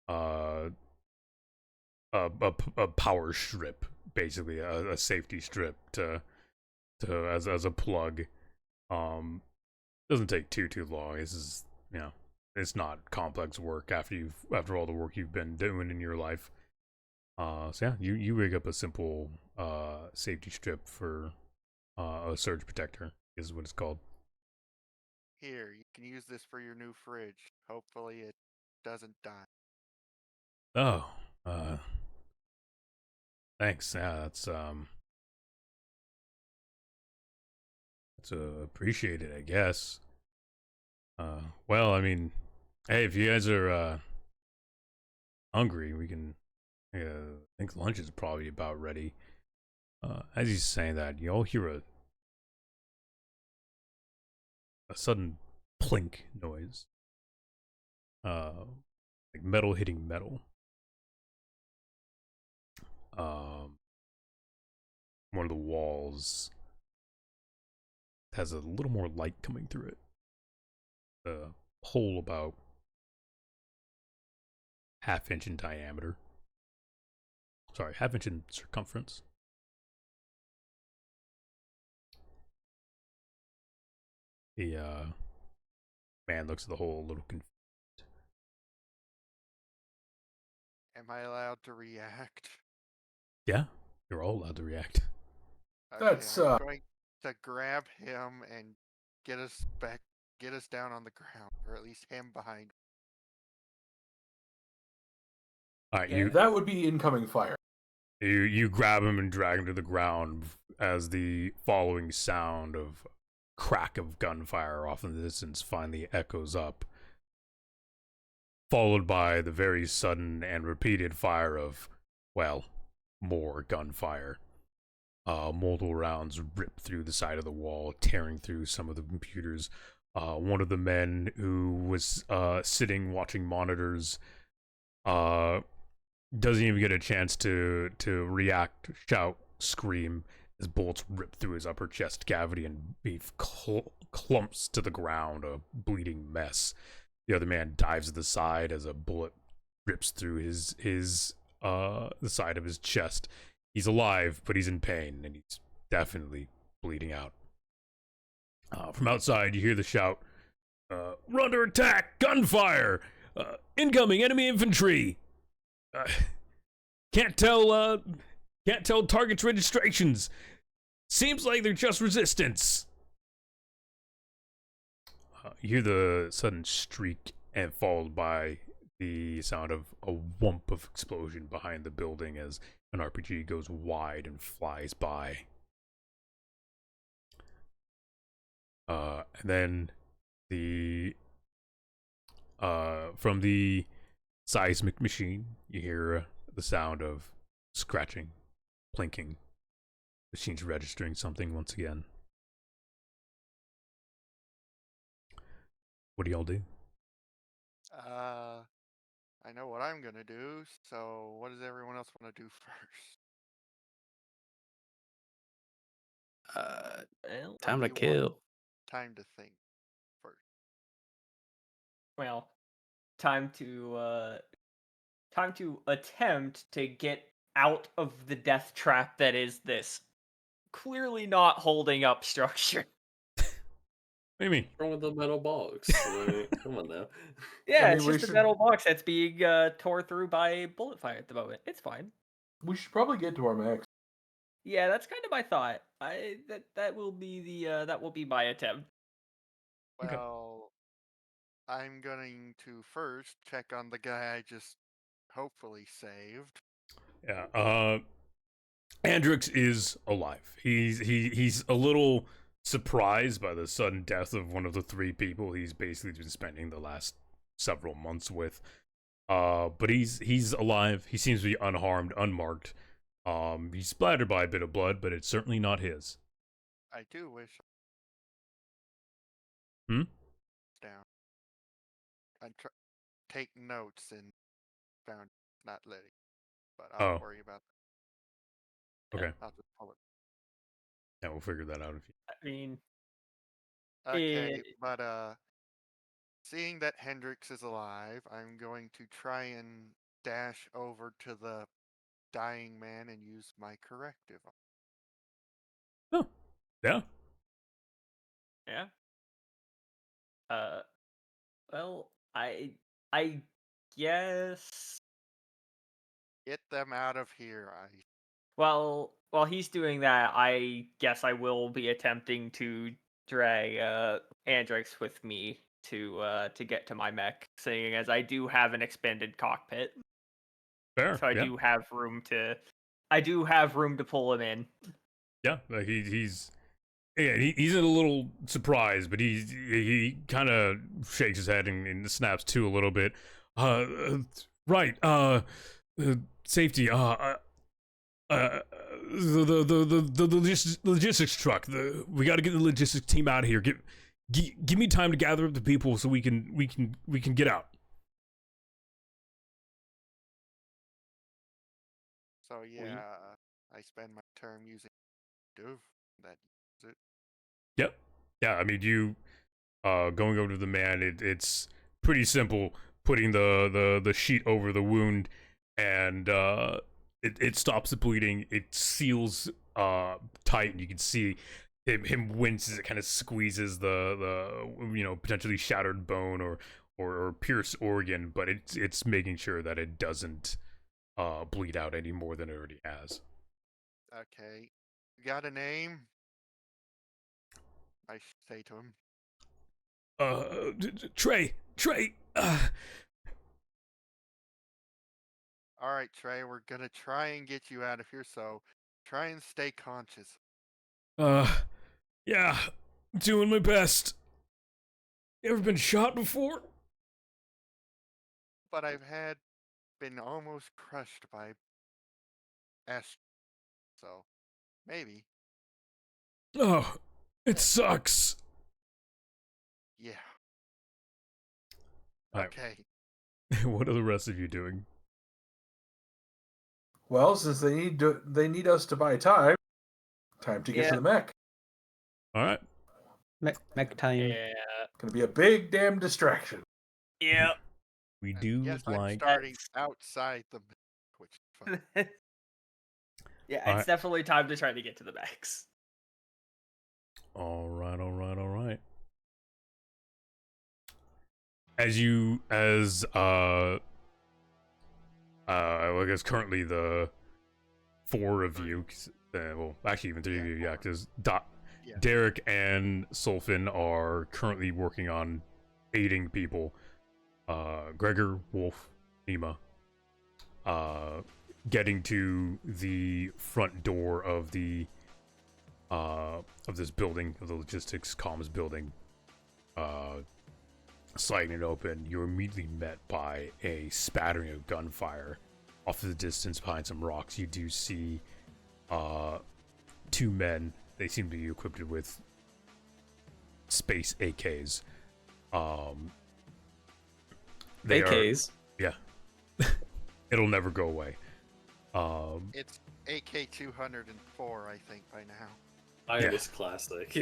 uh a power strip, basically a safety strip to as a plug. Doesn't take too long. This is, you know, it's not complex work after all the work you've been doing in your life. So yeah, you rig up a simple safety strip for a surge protector is what it's called. Here, you can use this for your new fridge. Hopefully, it doesn't die. Oh, thanks. Yeah, that's appreciated, I guess. Well, I mean, hey, if you guys are hungry, we can. I think lunch is probably about ready. As he's saying that, you all hear a sudden plink noise. Like metal hitting metal. One of the walls has a little more light coming through it. A hole about half-inch in diameter. Sorry, half-inch in circumference. The man looks at the hole a little confused. Am I allowed to react? Yeah, you're all allowed to react. Okay, That's, I'm going to grab him and get us down on the ground, or at least him behind. All right, Yeah. That would be incoming fire. you grab him and drag him to the ground as the following sound of crack of gunfire off in the distance finally echoes up, followed by the very sudden and repeated fire of, well, more gunfire. Multiple rounds rip through the side of the wall, tearing through some of the computers. One of the men who was sitting watching monitors doesn't even get a chance to react, shout, scream as bullets rip through his upper chest cavity and beef clumps to the ground, a bleeding mess. The other man dives to the side as a bullet rips through the side of his chest. He's alive, but he's in pain, and he's definitely bleeding out. From outside, you hear the shout, "We're under attack! Gunfire! Incoming enemy infantry!" Can't tell targets' registrations. Seems like they're just resistance. You hear the sudden streak, and followed by the sound of a whump of explosion behind the building as an RPG goes wide and flies by. And then from the seismic machine, you hear the sound of scratching, plinking. Machine's registering something once again. What do y'all do? I know what I'm gonna do, so what does everyone else want to do first? Well, Time to You want kill. time to think first. well, time to attempt to get out of the death trap that is this clearly not holding up structure. What do you mean? What's wrong with the metal box? Come on now. Yeah, mean, it's we just a should- metal box that's being tore through by bullet fire at the moment. It's fine. We should probably get to our max. Yeah, that's kind of my thought. That will be my attempt. Okay. Well, I'm going to first check on the guy I just hopefully saved. Yeah. Andrix is alive. He's a little surprised by the sudden death of one of the three people he's basically been spending the last several months with. But he's alive. He seems to be unharmed, unmarked. He's splattered by a bit of blood, but it's certainly not his. I do wish. Hmm? Down. I take notes and found not letting, but I'll Oh. worry about Okay. that. I'll just pull it. Yeah, we'll figure that out if you. I mean, Okay, Eh, but seeing that Hendrix is alive, I'm going to try and dash over to the dying man and use my corrective. Oh, yeah. Yeah. Well, I guess. Get them out of here. Well, while he's doing that, I guess I will be attempting to drag Andrix with me to get to my mech, seeing as I do have an expanded cockpit, Fair. so I yeah. do have room to pull him in. Yeah, like he's he's a little surprised, but he kind of shakes his head and snaps to a little bit. Right. Safety. The logistics truck. We got to get the logistics team out of here. Give me time to gather up the people so we can get out. So yeah, I spend my term using Dove. That is it. Yep. Yeah. I mean, you going over to the man. It's pretty simple. Putting the sheet over the wound, and it stops the bleeding. It seals tight, and you can see him wince as it kind of squeezes the potentially shattered bone or pierced organ, but it's making sure that it doesn't bleed out any more than it already has. Okay. You got a name? I say to him. Trey. All right, Trey, we're gonna try and get you out of here, so try and stay conscious. Yeah, doing my best. You ever been shot before? But I've been almost crushed by Ash, so maybe. Oh, it sucks. Yeah. All right. Okay. What are the rest of you doing? Well, since they need us to buy time to get to the mech. All right. Mech time. Yeah. Gonna be a big damn distraction. Yeah. We do Yes, I'm like. starting outside the mech, which is fun. Yeah, All it's right. definitely time to try to get to the mechs. All right. I guess currently the four of you, well, actually even three of you, yeah, because Yeah. Derek and Sulfin are currently working on aiding people. Gregor, Wolf, Nima, getting to the front door of this building, of the logistics comms building, sliding it open. You're immediately met by a spattering of gunfire off in the distance behind some rocks. You do see two men. They seem to be equipped with space AKs. They AKs. yeah. It'll never go away. It's AK 204, I think, by now. Time is classic.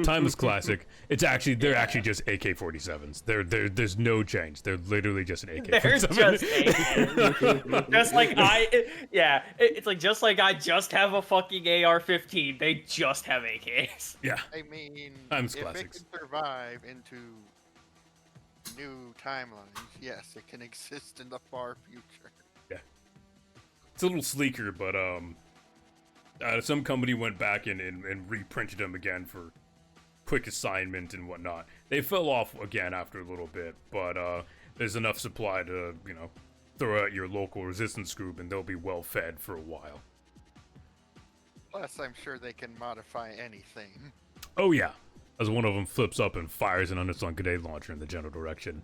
Time is classic. They're actually just AK-47s. There's no change. They're literally just an They're AK-47. just AKs. Just like it's like just like I just have a fucking AR-15. They just have AKs. Yeah. I mean, Time's if classics. it can survive into new timelines, yes, it can exist in the far future. It's a little sleeker, but some company went back and reprinted them again for quick assignment and whatnot. They fell off again after a little bit, but there's enough supply to, throw out your local resistance group and they'll be well fed for a while. Plus, I'm sure they can modify anything. Oh yeah, as one of them flips up and fires an unsung grenade launcher in the general direction.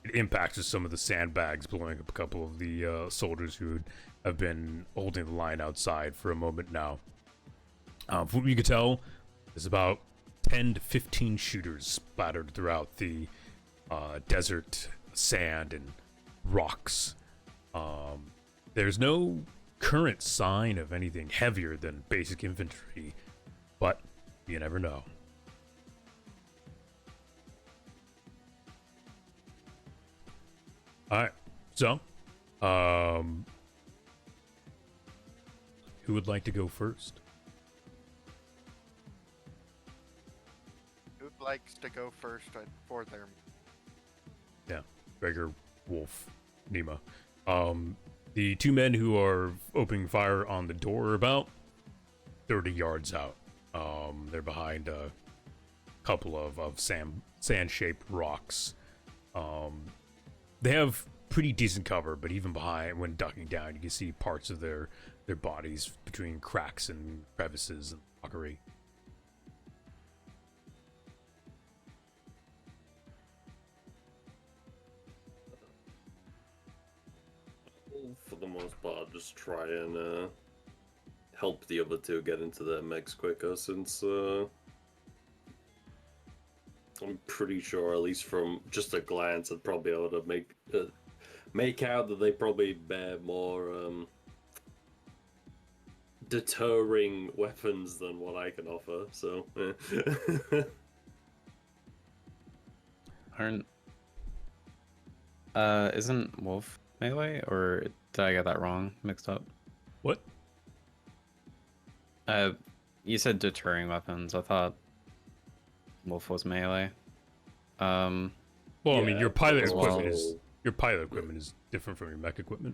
It impacts with some of the sandbags, blowing up a couple of the soldiers who have been holding the line outside for a moment now. From what you can tell, there's about 10 to 15 shooters splattered throughout the desert, sand, and rocks. There's no current sign of anything heavier than basic infantry, but you never know. All right. So, who would like to go first? Who likes to go first for their? Yeah, Gregor, Wolf, Nima. The two men who are opening fire on the door are about 30 yards out. They're behind a couple of sand-shaped rocks. They have pretty decent cover, but even behind, when ducking down, you can see parts of their bodies between cracks and crevices and rockery. For the most part, just try and help the other two get into their mechs quicker, since I'm pretty sure, at least from just a glance, I'd probably be able to make out that they probably bear more deterring weapons than what I can offer. So, Aren't isn't Wolf melee, or did I get that wrong, mixed up? What? You said deterring weapons. I thought Wolf was melee. Well, I mean, Yeah, your pilot as equipment well. is different from your mech equipment.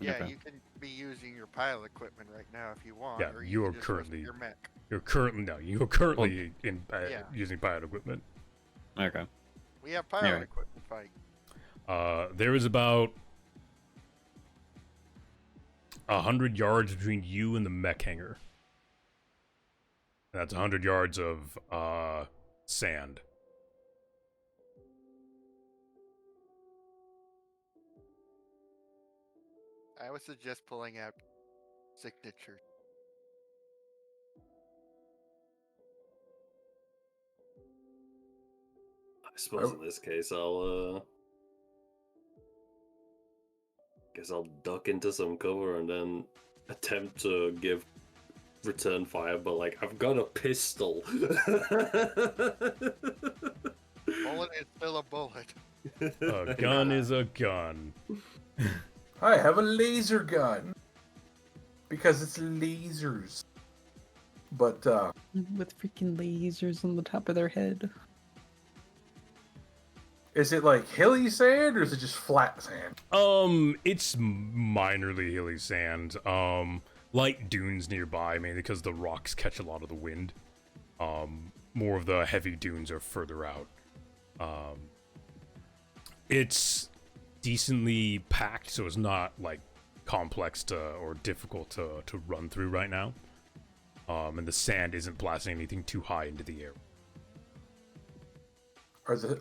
Yeah, Okay. you can be using your pilot equipment right now if you want. Yeah, or you can are just rest currently- your mech. You're currently Yeah. using pilot equipment. Okay. We have pilot Alright. equipment fight. There is about 100 yards between you and the mech hangar. That's 100 yards of sand. I would suggest pulling out signatures. I suppose in this case, guess I'll duck into some cover and then attempt to give return fire, but like I've got a pistol. Bullet is still a bullet. A gun is a gun. I have a laser gun. Because it's lasers. But, With freaking lasers on the top of their head. is it like hilly sand or is it just flat sand? It's minorly hilly sand. Light dunes nearby, mainly because the rocks catch a lot of the wind. More of the heavy dunes are further out. It's decently packed, so it's not like complex or difficult to run through right now. And the sand isn't blasting anything too high into the air.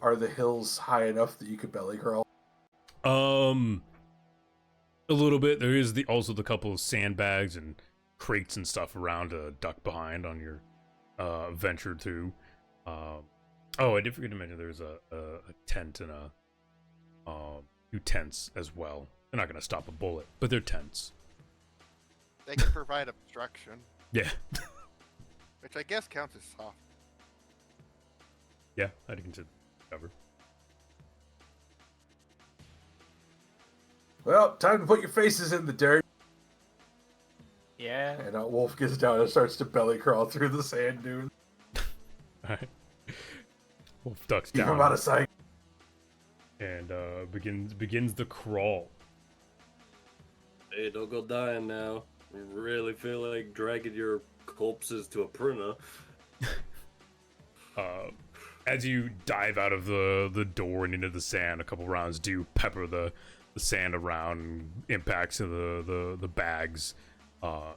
Are the hills high enough that you could belly crawl? A little bit. There is also the couple of sandbags and crates and stuff around to duck behind on your venture through. Oh, I did forget to mention there's a tent and two tents as well. They're not gonna stop a bullet, but they're tents. They can provide obstruction, Yeah, which I guess counts as soft. yeah, I'd consider cover. Well, time to put your faces in the dirt. Yeah. And Wolf gets down and starts to belly crawl through the sand dunes. All right. Wolf ducks Keep him down out of sight. and begins the crawl. Hey, don't go dying now. I really feel like dragging your corpses to a printer. As you dive out of the door and into the sand, a couple rounds do pepper the sand around, impacts of the bags.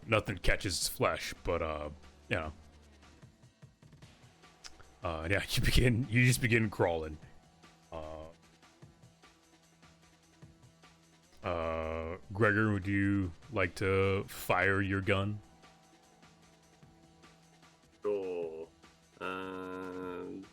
Nothing catches flesh, but yeah, you just begin crawling. Gregor, would you like to fire your gun? Sure. And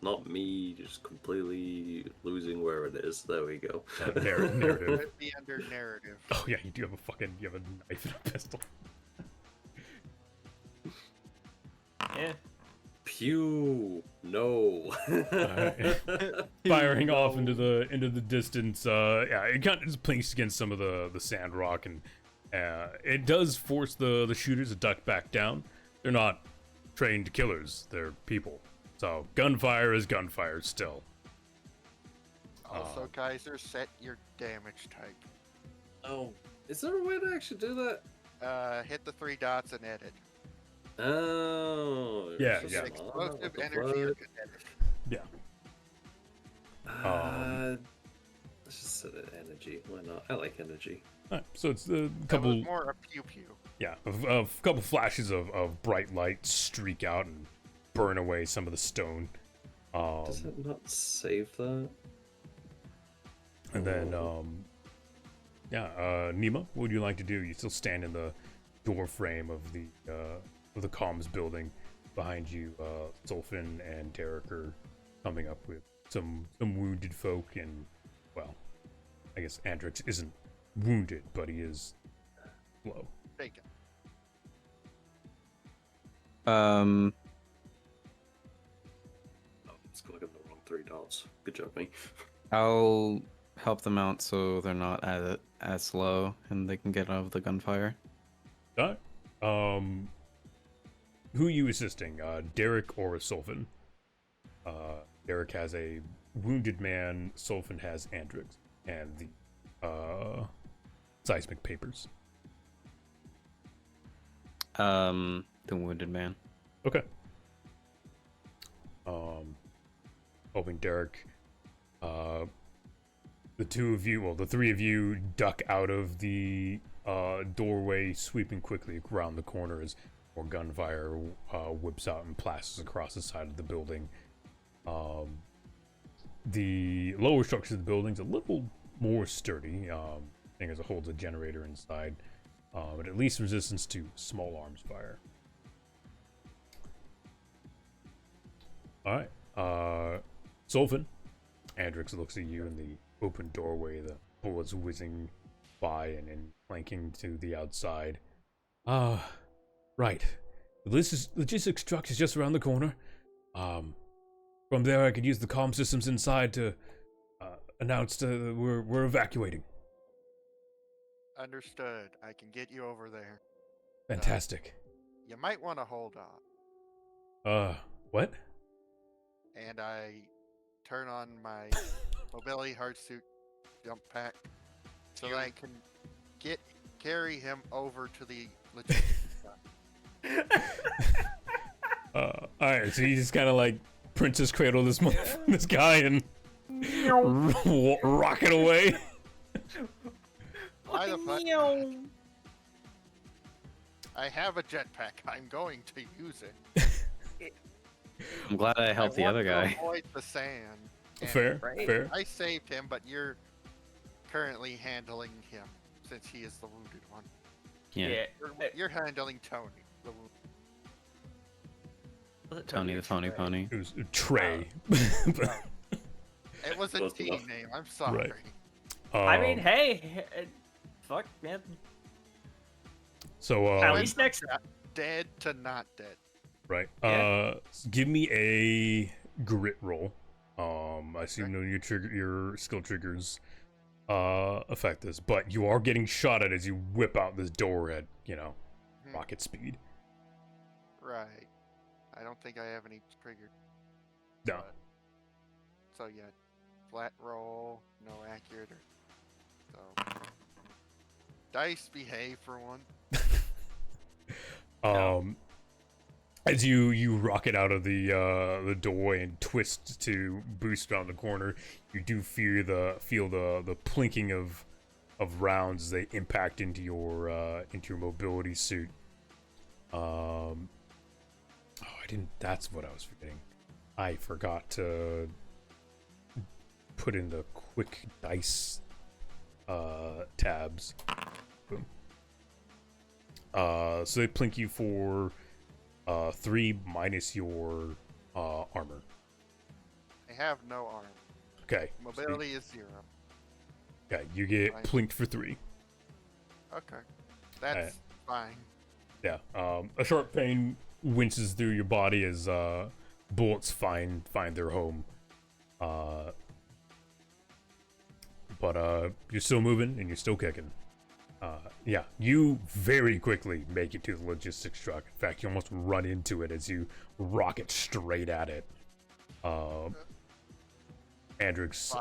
not me, just completely losing where it is. There we go. Narrative. Would be under narrative. Oh yeah, you do have a knife and a pistol. Yeah. Pew. No. Alright. Firing off into the distance. Yeah, it kind of just plinks against some of the sand rock, and it does force the shooters to duck back down. They're not trained killers; they're people. So gunfire is gunfire still. Also, Kaiser, set your damage type. Oh, is there a way to actually do that? Hit the 3 dots and edit. Oh. Yeah, it's yeah. just- Explosive, what the energy, or fuck? kinetic. Yeah. Let's just set it energy. Why not? I like energy. Alright, so it's a That was couple. more a pew pew. Yeah, a couple flashes of bright light streak out and burn away some of the stone. Does it not save that? And then, Nima, what would you like to do? You still stand in the door frame of the comms building. Behind you, Zulfin and Derek are coming up with some wounded folk, and well, I guess Andrix isn't wounded, but he is low. Take it. Um, Oh, it's clicking the wrong 3 dots. Good job, me. I'll help them out so they're not as low and they can get out of the gunfire. Alright. Who are you assisting? Derek or Sulfin? Derek has a wounded man. Sulfin has Andrix and the seismic papers. The wounded man. Okay. Hoping Derek, the three of you duck out of the doorway, sweeping quickly around the corner as more gunfire whips out and plasters across the side of the building. The lower structure of the building's a little more sturdy, seeing as it holds a generator inside, but at least resistance to small arms fire. Alright, Sulfin. Andrix looks at you in the open doorway, the bullets whizzing by and flanking to the outside. Right. The logistics truck is just around the corner. From there I could use the comm systems inside to announce we're evacuating. Understood. I can get you over there. Fantastic. You might want to hold off. What? And I turn on my mobility hard suit jump pack so that I can carry him over to the logistics truck. Alright, so you just kind of like Princess Cradle this this guy and rocket away. Why the fuck? I have a jetpack. I'm going to use it. I'm glad I helped the other want to guy. avoid the sand. and Fair, Right. fair. I saved him, but you're currently handling him since he is the wounded one. Yeah. You're handling Tony. The Tony the phony pony. It was Trey. It was a Close team enough. name. I'm sorry. I mean, hey, fuck, man. So At least next. Dead to not dead. right. Yeah. Give me a grit roll. I assume no your skill triggers affect this, but you are getting shot at as you whip out this door at rocket speed. Right. I don't think I have any triggered. No. but- So yeah, flat roll, no accurate. So dice behave for one. As you rocket out of the doorway and twist to boost around the corner, you do feel the plinking of rounds as they impact into your mobility suit. That's what I was forgetting. I forgot to put in the quick dice tabs. Boom. So they plink you for 3 minus your armor. I have no arm. Okay. Mobility is 0. Okay, you get Fine. plinked for 3. Okay. That's fine. Yeah. A sharp pain winces through your body as bullets find their home. But you're still moving and you're still kicking. Yeah, you very quickly make it to the logistics truck. In fact, you almost run into it as you rocket straight at it. Andrix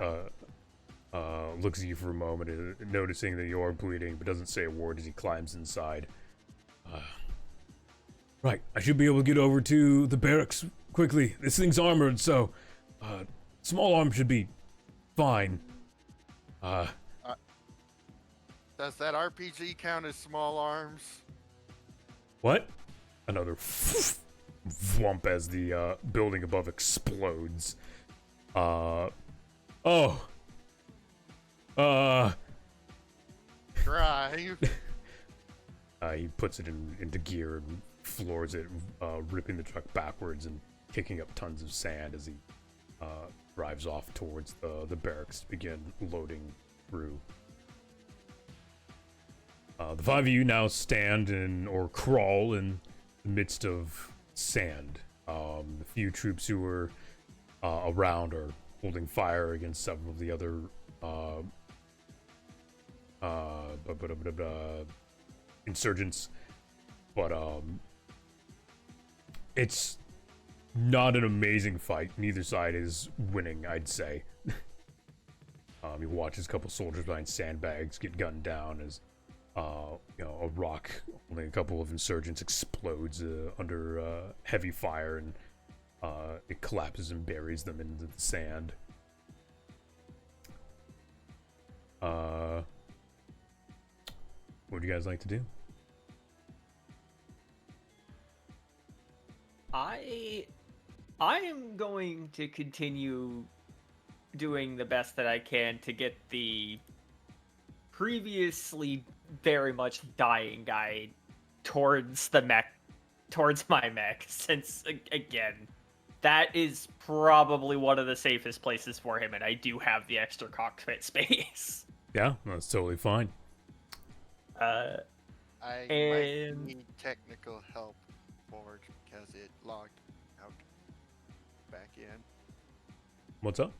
looks at you for a moment, noticing that you're bleeding, but doesn't say a word as he climbs inside. Right, I should be able to get over to the barracks quickly. This thing's armored, so small arm should be fine. Does that RPG count as small arms? What? Another whump as the building above explodes. Drive. He puts it into gear and floors it, ripping the truck backwards and kicking up tons of sand as he drives off towards the barracks to begin loading through. The five of you now stand or crawl in the midst of sand. The few troops who are around are holding fire against several of the other insurgents, but it's not an amazing fight. Neither side is winning, I'd say. You watch as a couple soldiers behind sandbags get gunned down as a rock holding a couple of insurgents explodes under heavy fire, and it collapses and buries them into the sand. What would you guys like to do? I am going to continue doing the best that I can to get the previously very much dying guy towards my mech, since again, that is probably one of the safest places for him, and I do have the extra cockpit space. Yeah, that's totally fine. I might And- need technical help, Forge, because it logged out back in. What's up?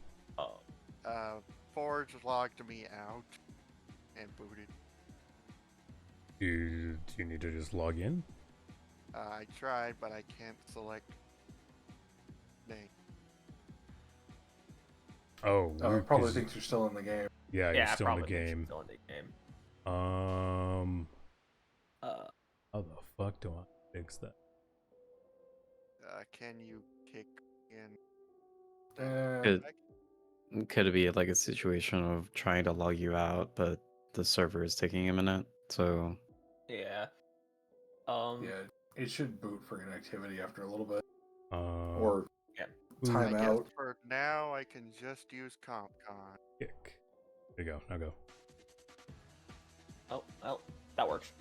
Forge logged me out and booted. Do you need to just log in? I tried, but I can't select name. Oh, He weird, probably 'cause- thinks you're still in the game. yeah, you're Yeah, still in the probably game. still in the game. How the fuck do I fix that? Can you kick in? Could, could it be like a situation of trying to log you out, but the server is taking a minute? So Yeah. Yeah, it should boot for inactivity after a little bit, Or or yeah. I time guess out. for now I can just use CompCon. kick. There you go. Now go. Oh, well, that works.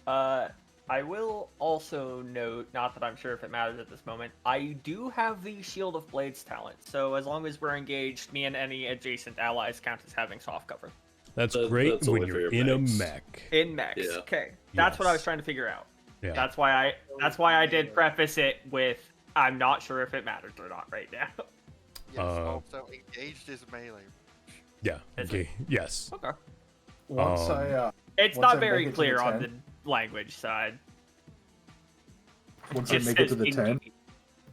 I will also note, not that I'm sure if it matters at this moment, I do have the Shield of Blades talent, so as long as we're engaged, me and any adjacent allies count as having soft cover. That's That- great that's when only for you're your in a mechs. mech. In mechs. Yeah. Okay. That's what I was Yes. trying to figure out. Yeah. That's why I did preface it with I'm not sure if it matters or not right now. Yes, also engaged is melee. Yeah. Is Okay. Yes. Okay. Once It's Once not I very make it to clear the on 10. the language side. once I Just make it to says the 10, engaged.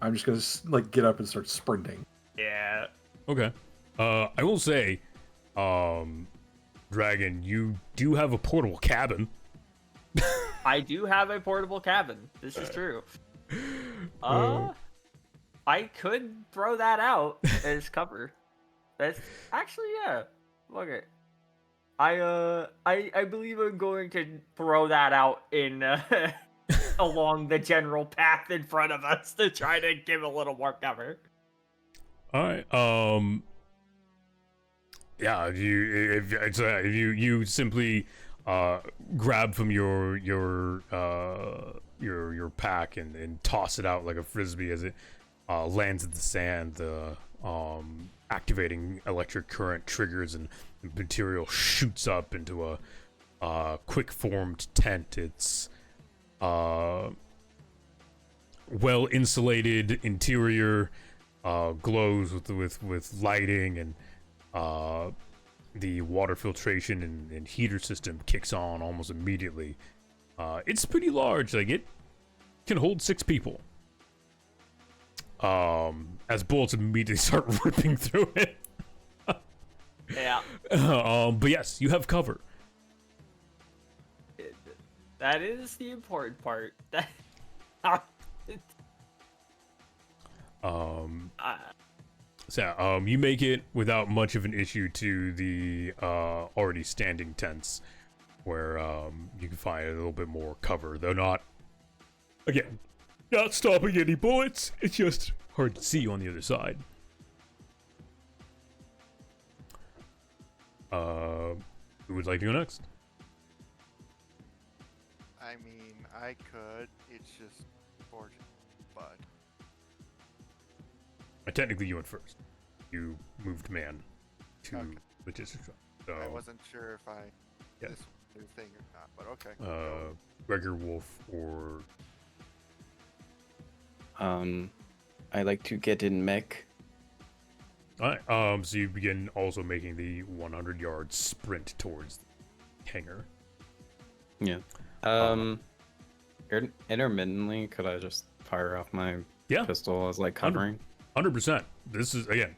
I'm just gonna get up and start sprinting. Yeah. Okay. I will say, Dragon, you do have a portable cabin. I do have a portable cabin. This is true. I could throw that out as cover. That's actually, yeah. Look it. I believe I'm going to throw that out in along the general path in front of us to try to give a little more cover. All right. Yeah. If you simply grab from your pack and toss it out like a frisbee as it lands in the sand, activating electric current triggers and material shoots up into a quick formed tent. It's well insulated interior, glows with lighting, and the water filtration and heater system kicks on almost immediately. It's pretty large, like it can hold 6 people. As bullets immediately start ripping through it. Yeah. But yes, you have cover. That is the important part. So you make it without much of an issue to the already standing tents, where you can find a little bit more cover, though not stopping any bullets. It's just hard to see on the other side. Who would like to go next? I mean, I could. It's just fortunate, but Technically, you went first. You moved man to Okay. logistics. So, I wasn't sure if I yes. this new thing or not. But okay. go. Gregor, Wolf, or I like to get in mech. all right. So you begin also making the 100-yard sprint towards the hangar. Yeah. Intermittently, could I just fire off my Yeah. pistol as like covering? 100%. This is again,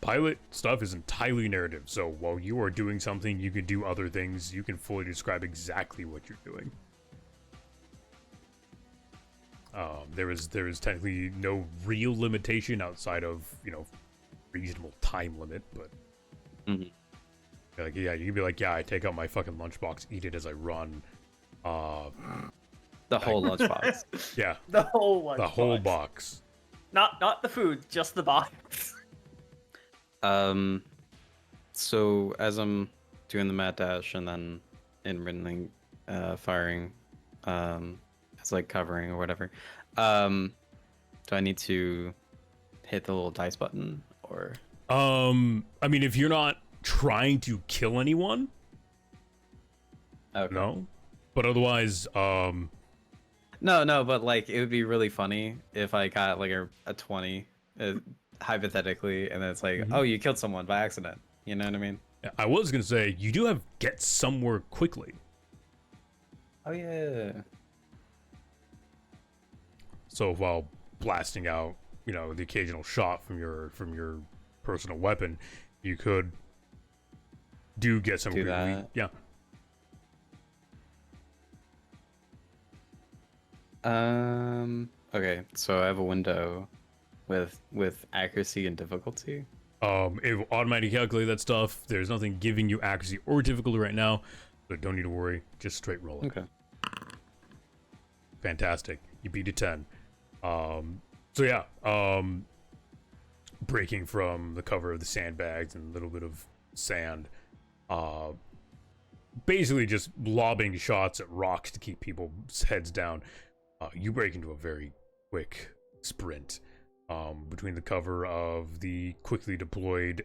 pilot stuff is entirely narrative. So while you are doing something, you can do other things. You can fully describe exactly what you're doing. There is technically no real limitation outside of reasonable time limit, but like you can be like, I take out my fucking lunchbox, eat it as I run. The whole lunchbox. Yeah, The whole one. the whole box. Not the food, just the box. So as I'm doing the mad dash and then intermittently firing, it's like covering or whatever. Do I need to hit the little dice button or? I mean, if you're not trying to kill anyone, Okay. no. But otherwise, No, but like it would be really funny if I got like a 20, hypothetically, and then it's like, oh, you killed someone by accident. You know what I mean? I was gonna say you do have get somewhere quickly. Oh yeah. So while blasting out, the occasional shot from your personal weapon, you could get some Do quickly. that. Yeah. Okay, so I have a window with accuracy and difficulty. It will automatically calculate that stuff. There's nothing giving you accuracy or difficulty right now, so don't need to worry. Just straight roll it. Okay. Fantastic. You beat a 10. So yeah, breaking from the cover of the sandbags and a little bit of sand, basically just lobbing shots at rocks to keep people's heads down. You break into a very quick sprint between the cover of the quickly deployed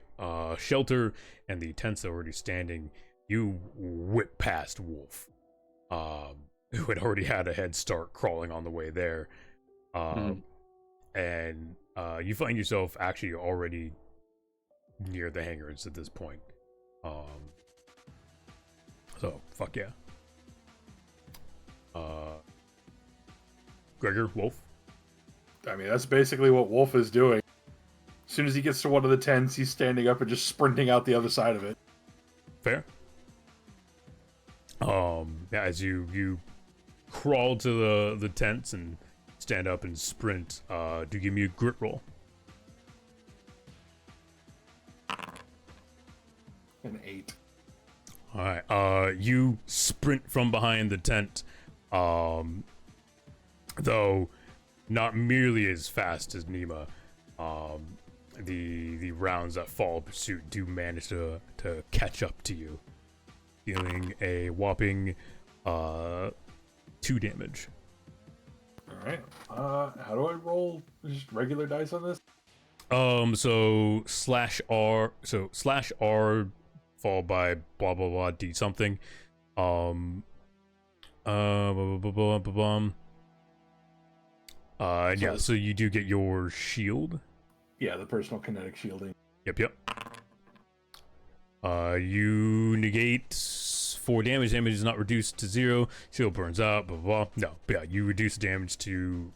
shelter and the tents that are already standing. You whip past Wolf, who had already had a head start crawling on the way there. And you find yourself actually already near the hangars at this point. So, fuck yeah. Gregor, Wolf? I mean, that's basically what Wolf is doing. As soon as he gets to one of the tents, he's standing up and just sprinting out the other side of it. Fair. As you crawl to the tents and stand up and sprint, do give me a grit roll. An 8. All right. You sprint from behind the tent, though not nearly as fast as Nima. The rounds that follow pursuit do manage to catch up to you, dealing a whopping 2 damage. Alright. How do I roll just regular dice on this? So /R, followed by blah blah blah d something. Blah, blah, blah, blah, blah, blah. Yeah, so you do get your shield Yeah, the personal kinetic shielding. Yep. You negate 4 damage. Damage is not reduced to 0. Shield burns out. Blah blah. No, but yeah, you reduce the damage to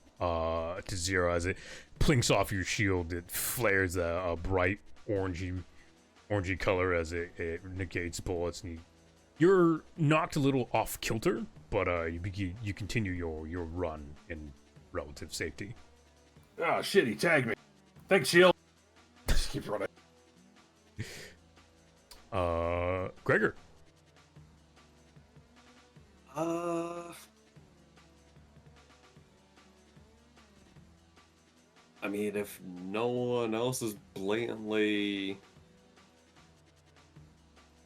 0 as it plinks off your shield. It flares a bright orangey color as it negates bullets, and you're knocked a little off kilter, but you continue your run in relative safety. Oh shit, he tagged me. Thanks, shield. Just keep running. Gregor. I mean, if no one else is blatantly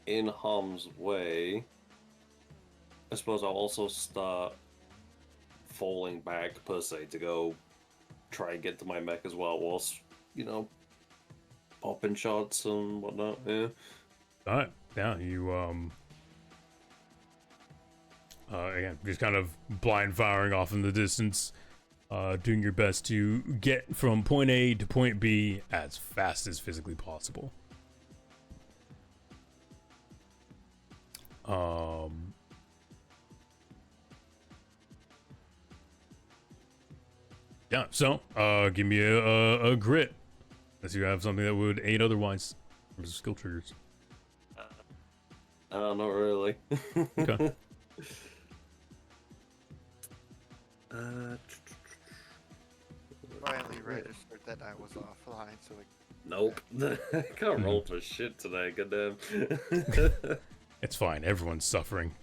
in harm's way, I suppose I'll also start falling back, per se, to go try and get to my mech as well, whilst, popping shots and whatnot, yeah. Alright, yeah, you, again, just kind of blind firing off in the distance, doing your best to get from point A to point B as fast as physically possible. Yeah, so, give me a grit, unless you have something that would aid otherwise. There's skill triggers. Not really. Okay. Finally registered that I was offline, so it, Nope. I can't roll for shit today, goddamn. It's fine, everyone's suffering.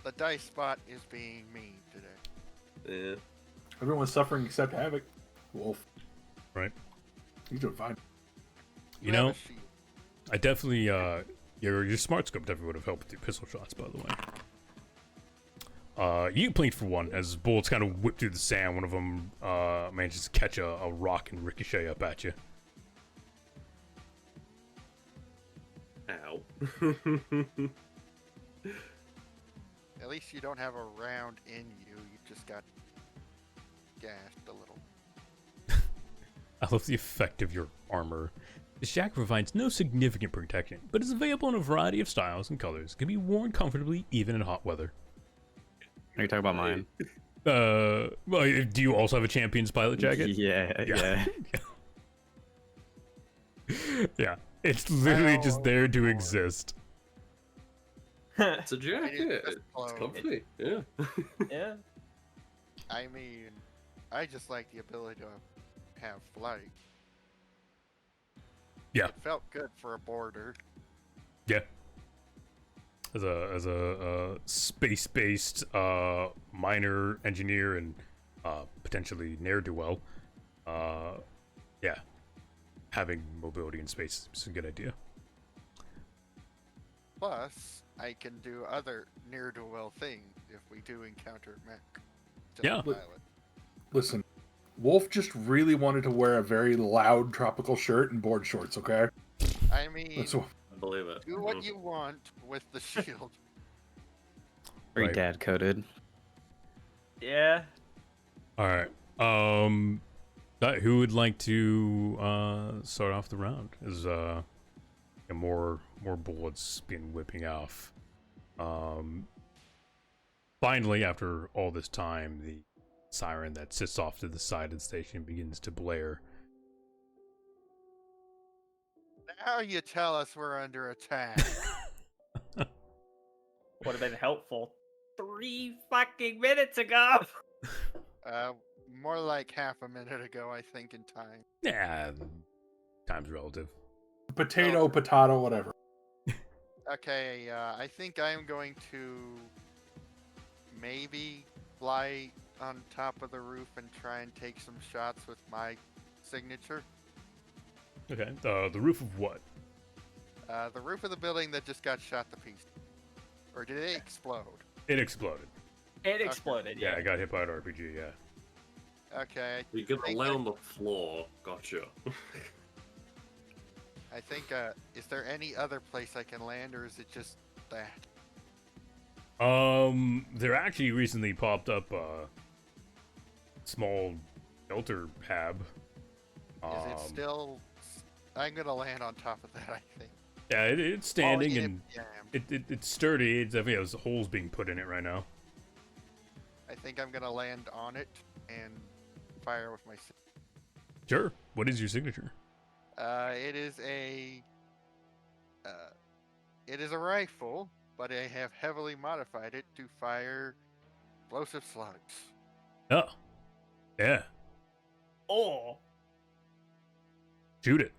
the dice spot is being mean today. Yeah. Everyone's suffering except Havoc. Wolf. Right. He's doing fine. You have know, a shield. I definitely, your smart scope definitely would have helped with your pistol shots, by the way. You get blinked for one, as bullets kind of whip through the sand. One of them, manages to catch a rock and ricochet up at you. Ow. At least you don't have a round in you. You just got gashed a little. I love the effect of your armor. This jacket provides no significant protection, but is available in a variety of styles and colors. It can be worn comfortably even in hot weather. Are you talking about mine? Well, do you also have a Champion's pilot jacket? Yeah. Yeah, it's literally Ow. just there to exist. It's a I jacket. didn't It's explode. comfy. Yeah. Yeah. I mean, I just like the ability to have flight. Yeah. It felt good for a border. Yeah. As a space-based minor engineer and potentially ne'er-do-well, yeah, having mobility in space is a good idea. Plus, I can do other near-to-well things if we do encounter mech. Just Yeah. pilot. Listen, Wolf just really wanted to wear a very loud tropical shirt and board shorts, okay? I mean, That's what, I believe it. do what you want with the shield. Very Right. dad coded. Yeah. All right. Who would like to start off the round? Is more bullets being whipping off. Finally, after all this time, the siren that sits off to the side of the station begins to blare. Now you tell us we're under attack. Would have been helpful 3 fucking minutes ago. More like half a minute ago, I think, in time. Yeah, time's relative. potato, potato, whatever. Okay, I think I'm going to maybe fly on top of the roof and try and take some shots with my signature. Okay. The roof of what? The roof of the building that just got shot to pieces. Or did it explode? It exploded. It exploded. Yeah, Yeah. I got hit by an RPG. Yeah. Okay, You can think lay I- on the floor. Gotcha. I think, is there any other place I can land, or is it just that? There actually recently popped up a small shelter hab Is it Um, still? I'm gonna land on top of that. I think. Yeah, it's standing Falling and in, yeah, it's sturdy. It's definitely has holes being put in it right now. I think I'm gonna land on it and fire with my. Sure. What is your signature? It is a. It is a rifle, but I have heavily modified it to fire explosive slugs. Oh, yeah. Oh, Shoot it.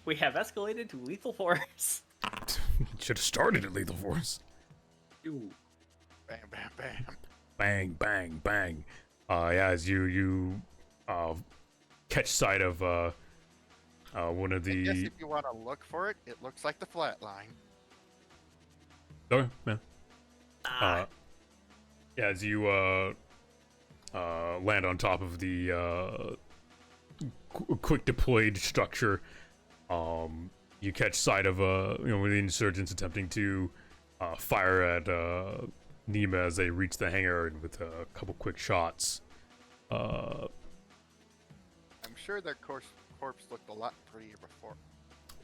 we have escalated to lethal force. Should have started at lethal force. Ooh. Bam, bam, bam. Bang, bang, bang. Yeah, as you catch sight of one of I guess the. if you want to look for it, it looks like the flat line. Oh, yeah. Ah, Yeah, as you land on top of the quick deployed structure, you catch sight of one of the insurgents attempting to fire at Nima as they reach the hangar, and with a couple quick shots. I'm sure their corpse looked a lot prettier before.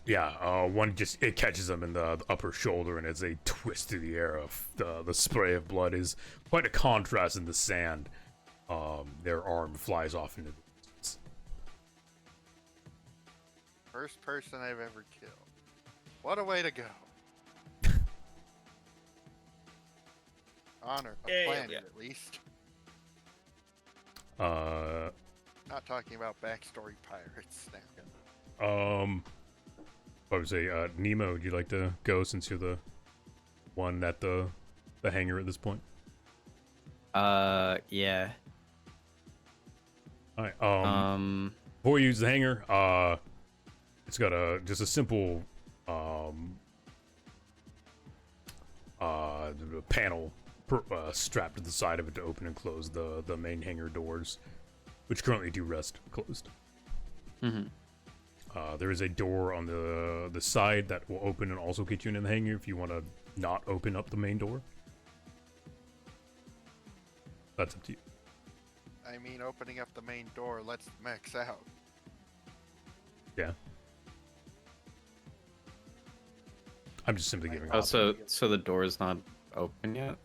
Yeah, one just it catches them in the upper shoulder, and as they twist through the air, the spray of blood is quite a contrast in the sand. Their arm flies off into the distance. First person I've ever killed. What a way to go. Honor a Yeah, planet, yeah. at least. Uh, Not talking about backstory pirates now. I would say, Nemo, would you like to go since you're the one at the hangar at this point? Yeah. All right. Um, Before you use the hangar, it's got just a simple panel strapped to the side of it to open and close the main hangar doors, which currently do rest closed. mhm. There is a door on the side that will open and also get you into the hangar if you want to not open up the main door. That's up to you. I mean, opening up the main door lets the mechs out. Yeah. I'm just simply giving. Oh, options. so the door is not open yet?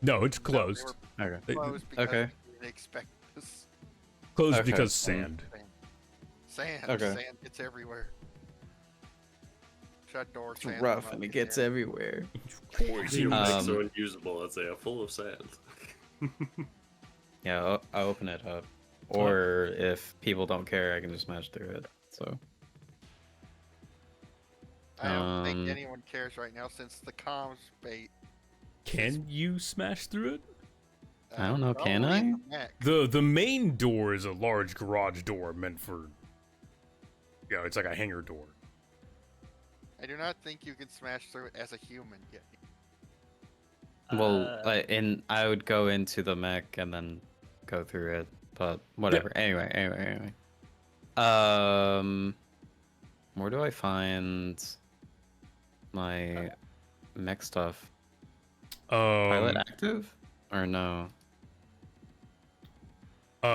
No, it's No, closed. they Okay. were closed because Okay. we didn't expect this. Closed Okay. because sand. Sand. Okay. Sand gets everywhere. Shut door. It's sand rough will and not it get gets in. everywhere. Your mechs Um, are unusable as they are full of sand. Yeah, I'll open it up. Or if people don't care, I can just smash through it. So I don't think Um, anyone cares right now since the comms bait. Can you smash through it? I don't know, can probably in I? the mech. The main door is a large garage door meant for. It's like a hangar door. I do not think you can smash through it as a human yet. well, I would go into the mech and then go through it, but whatever. Anyway. Where do I find my mech stuff? Pilot active or no?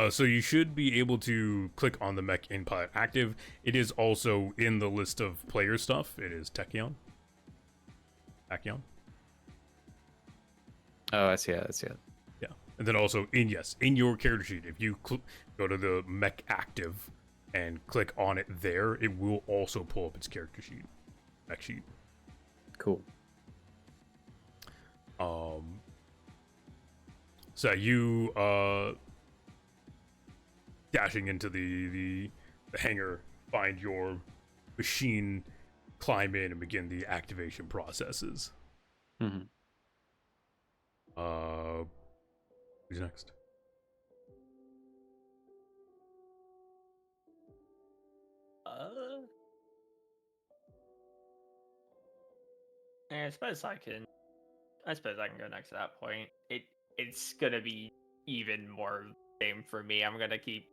So you should be able to click on the mech in Pilot Active. It is also in the list of player stuff. It is Tachyon. Tachyon. Oh, I see it. Yeah. And then also in your character sheet, if you go to the mech active and click on it there, it will also pull up its character sheet. Mech sheet. Cool. So you dashing into the hangar, find your machine, climb in, and begin the activation processes. hmm Who's next? I suppose I can go next at that point. It's gonna be even more same for me. I'm gonna keep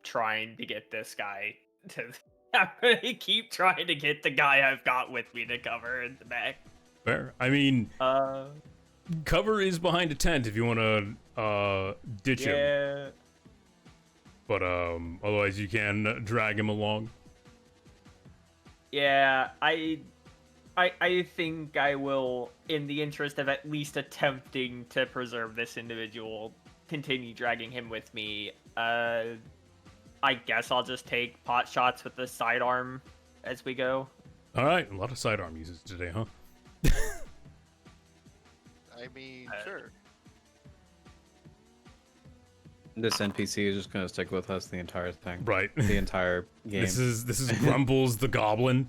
trying to get this guy to. I'm gonna keep trying to get the guy I've got with me to cover in the back. Fair. I mean, cover is behind a tent if you want to ditch him. Yeah. but otherwise you can drag him along. Yeah, I think I will, in the interest of at least attempting to preserve this individual, continue dragging him with me. I guess I'll just take pot shots with the sidearm as we go. All right, a lot of sidearm uses today, huh? I mean, sure. This NPC is just gonna stick with us the entire thing. Right. The entire game. This is Grumbles the Goblin.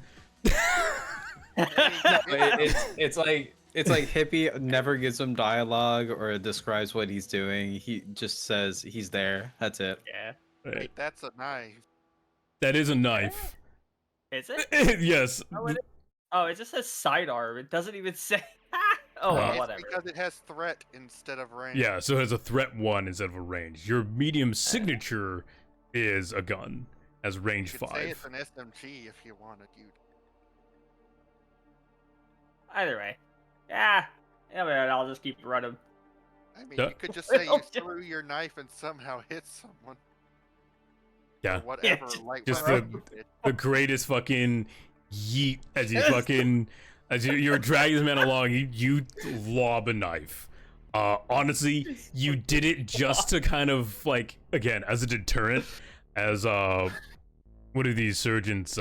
It's like Hippie never gives him dialogue or describes what he's doing. He just says he's there. That's it. Yeah. Right. Wait, that's a knife. That is a knife. Is it? Yes. Oh, it just says sidearm. It doesn't even say. Oh, It's whatever. Because it has threat instead of range. Yeah, so it has a threat 1 instead of a range. Your medium signature is a gun, as range You could say 5. it's an SMG if you wanted, dude. Either way. Yeah. I'll just keep running. I mean, Yeah. you could just say you Okay. threw your knife and somehow hit someone. Yeah. Or whatever. just- like just whatever the- you did. The greatest fucking yeet as you fucking as you're dragging this man along, you lob a knife. Honestly, you did it just to kind of like, again, as a deterrent, as one of these surgeons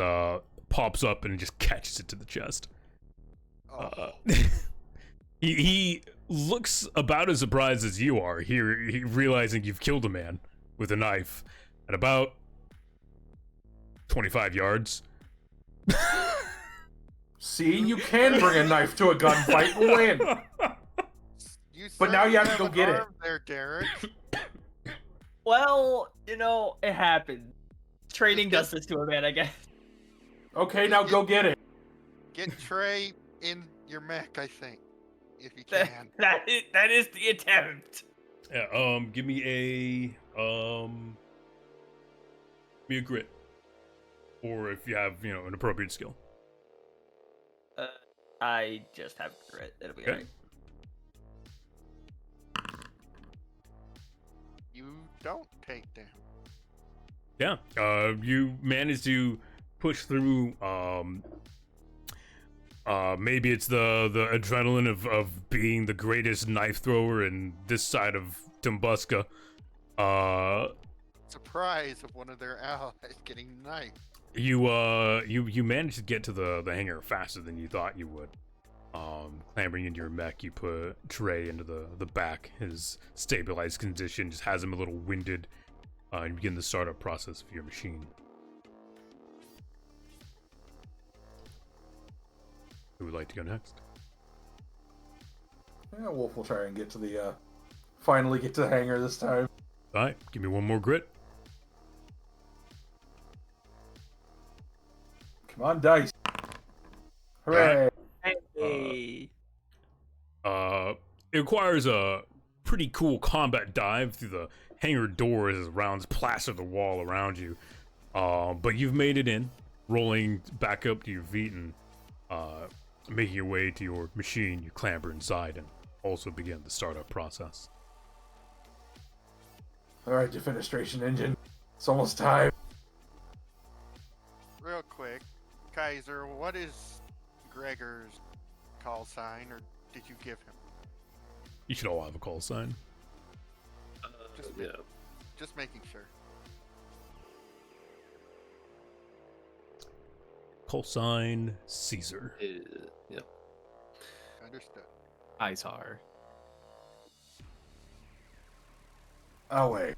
pops up and just catches it to the chest. Oh, He looks about as surprised as you are here, realizing you've killed a man with a knife at about 25 yards. See, you can bring a knife to a gunfight and win. you But now you have to certainly go get an it. arm there, Derek. Well, it happens. Training Just does this to a man, I guess. Okay, now go get it. Get Trey in your mech, I think, if you That, can. that is the attempt. Yeah, give me a grit. Or if you have, an appropriate skill. I just have grit. It'll be Okay. alright. You don't take damage. Yeah, you managed to push through. Maybe it's the adrenaline of being the greatest knife thrower in this side of Tumbuska. Surprise of one of their allies getting knifed. You managed to get to the hangar faster than you thought you would. Clambering into your mech, you put Trey into the back. His stabilized condition just has him a little winded. And you begin the startup process of your machine. Who would like to go next? Yeah, Wolf will try and get to the finally get to the hangar this time. All right, give me one more grit. Come on, dice. Hooray! Hey. It requires a pretty cool combat dive through the hangar doors as rounds plaster the wall around you. But you've made it in, rolling back up to your feet and making your way to your machine. You clamber inside and also begin the startup process. Alright, defenestration engine. It's almost time. Real quick, Kaiser, what is Gregor's call sign, or did you give him? You should all have a call sign. Yeah. Just making sure. Call sign Caesar. Yeah. Understood. Izar. Oh wait.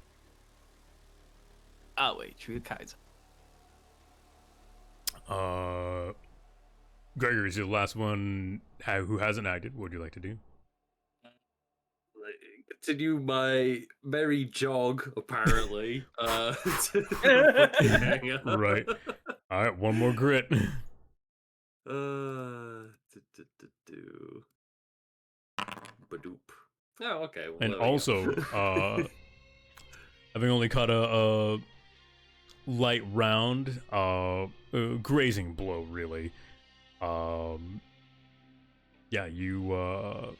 Oh wait, True Kaiser. Gregor is your last one who hasn't acted. What would you like to do? Continue my merry jog, apparently. Right. All right, one more grit. Badoop. Oh, okay. Well, And there we go. also, having only caught a light round, grazing blow, really. Yeah, you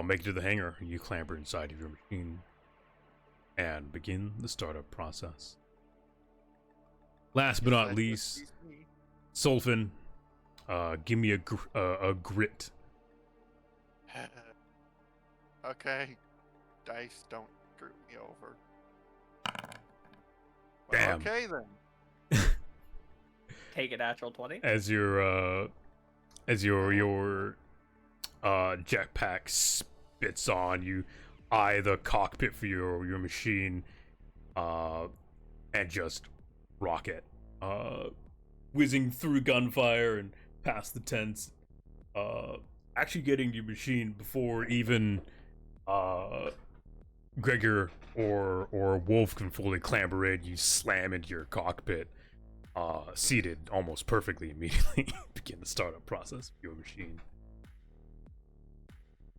make it to the hangar. You clamber inside of your machine. and begin the startup process. Last but not least, Sulfin, give me a grit. Okay. Dice don't screw me over. Well, Damn. okay then. Take a natural 20. As your jetpack spits on, you eye the cockpit for your machine, and just rocket, whizzing through gunfire and past the tents, actually getting your machine before even Gregor or Wolf can fully clamber in. You slam into your cockpit, seated almost perfectly immediately. Begin the startup process of your machine.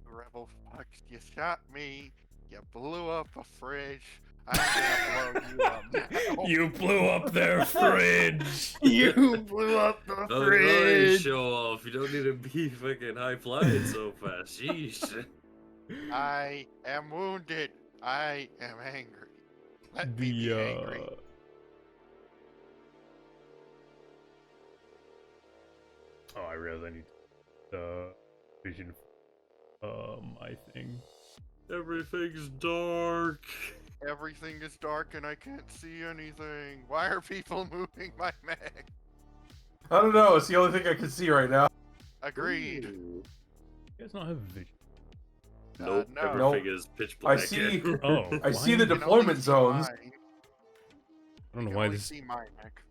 Rebel fucks, you shot me. You blew up a fridge. I'm gonna blow you up now. You blew up their fridge. You blew up the Don't worry, show off. You don't need to be fucking high flying so fast. Sheesh. I am wounded. I am angry. Let me be angry. Oh, I realize I need the vision. My thing. Everything's dark. Everything is dark and I can't see anything. Why are people moving my mech? I don't know. It's the only thing I can see right now. Agreed. Ooh. You guys don't have vision. Nope. No. Everything is pitch black. I see. Oh, I see the why- You can deployment only see zones. mine. I don't You know can why only this. see my mech.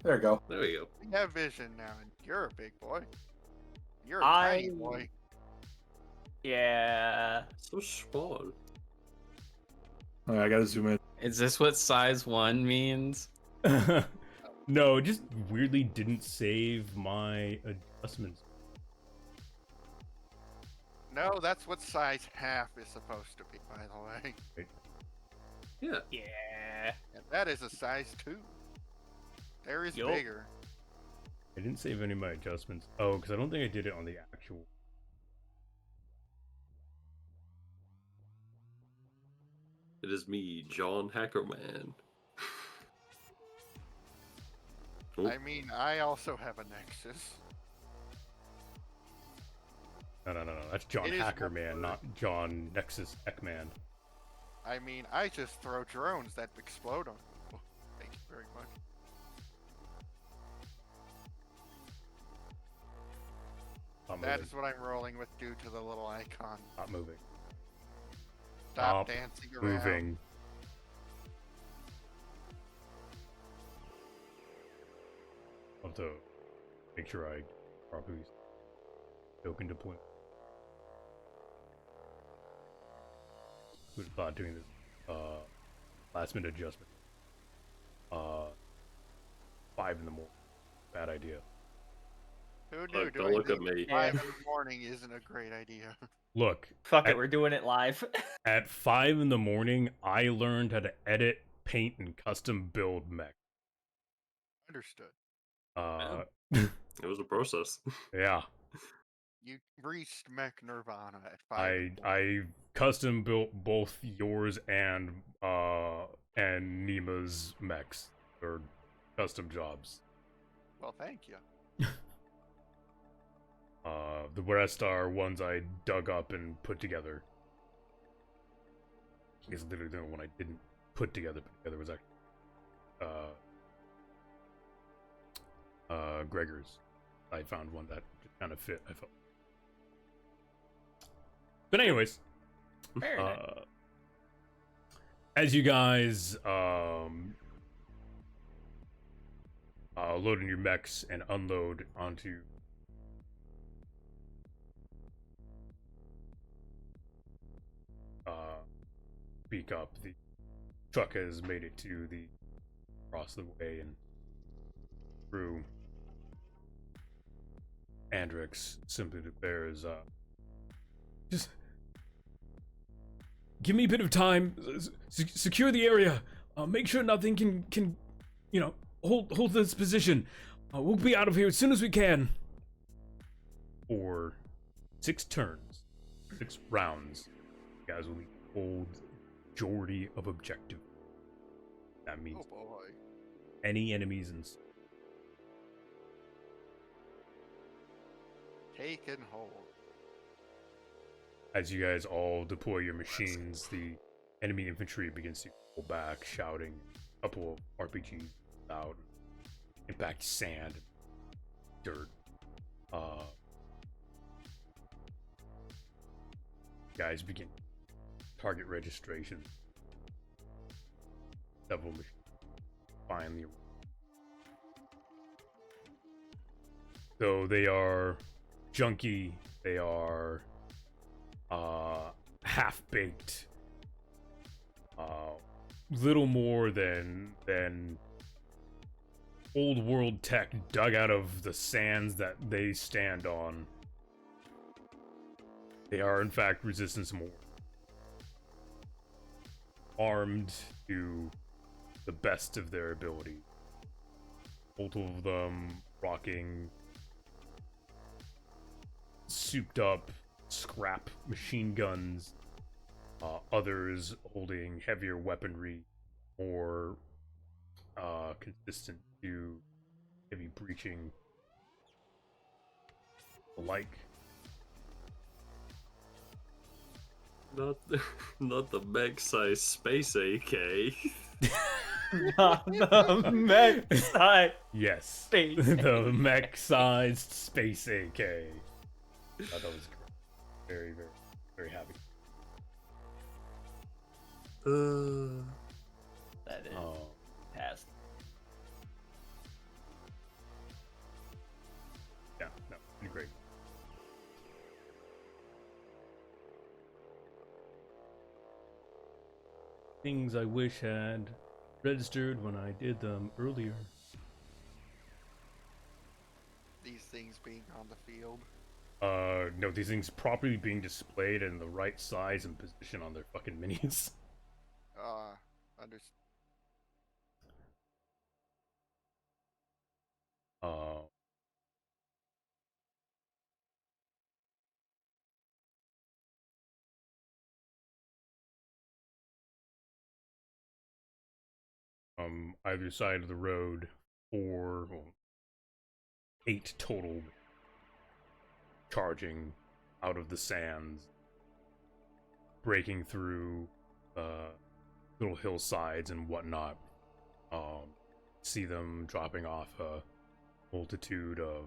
There you go. There we go. We have vision now, and you're a big boy. You're a I- tiny boy. Yeah. So small. I gotta zoom in. Is this what size 1 means? No, it just weirdly didn't save my adjustments. No, that's what size half is supposed to be, by the way. Yeah. Yeah. And that is a size 2. There is Yup. bigger. I didn't save any of my adjustments. Oh, because I don't think I did it on the actual. It is me, John Hackerman. Oh, I mean, I also have a Nexus. No. That's John It is Hackerman, more- not John Nexus Ekman. I mean, I just throw drones that explode on people. Thank you very much. Not That moving. is what I'm rolling with due to the little icon. Not moving. Stop Stop dancing around. Moving. I'll have to make sure I properly token deploy. Would have thought doing this last minute adjustment. 5 in the morning. Bad idea. Who knew Look, don't doing look at these me. at 5 in the morning isn't a great idea? Look, Fuck I- it, we're doing it live. at 5 in the morning, I learned how to edit, paint, and custom build mech. Understood. it was a process. Yeah, You reached mech nirvana at 5 in the morning. I custom built both yours and Nima's mechs or custom jobs. Well, thank you. The rest are ones I dug up and put together. I guess literally the only one I didn't put together was actually Gregor's. I found one that kind of fit, I felt. But anyways, Very nice. as you guys load in your mechs and unload onto speak up, the truck has made it to the across the way and through. Andrix simply declares, just give me a bit of time, secure the area, make sure nothing can hold this position. We'll be out of here as soon as we can. For 6 turns, 6 rounds, you guys will be hold majority of objective. That means Oh boy. any enemies in Taken hold. as you guys all deploy your machines, the enemy infantry begins to pull back, shouting. A couple of RPGs out, impact sand, dirt. Guys begin target registration. Several machines finally. So they are junky. They are half baked. Little more than old world tech dug out of the sands that they stand on. They are in fact resistance more. Armed to the best of their ability. Multiple of them rocking souped up scrap machine guns. Others holding heavier weaponry, more consistent to heavy breaching, alike. Not the mech-sized space AK. Not the mech side. Yes, Space the mech-sized space AK. I thought that was great. Very, very, very happy. That is Oh, past. yeah, no, pretty great. Things I wish had registered when I did them earlier. These things being on the field. No, these things properly being displayed in the right size and position on their fucking minis. Understand. Uh, either side of the road, 8 total charging out of the sands, breaking through little hillsides and whatnot. See them dropping off a multitude of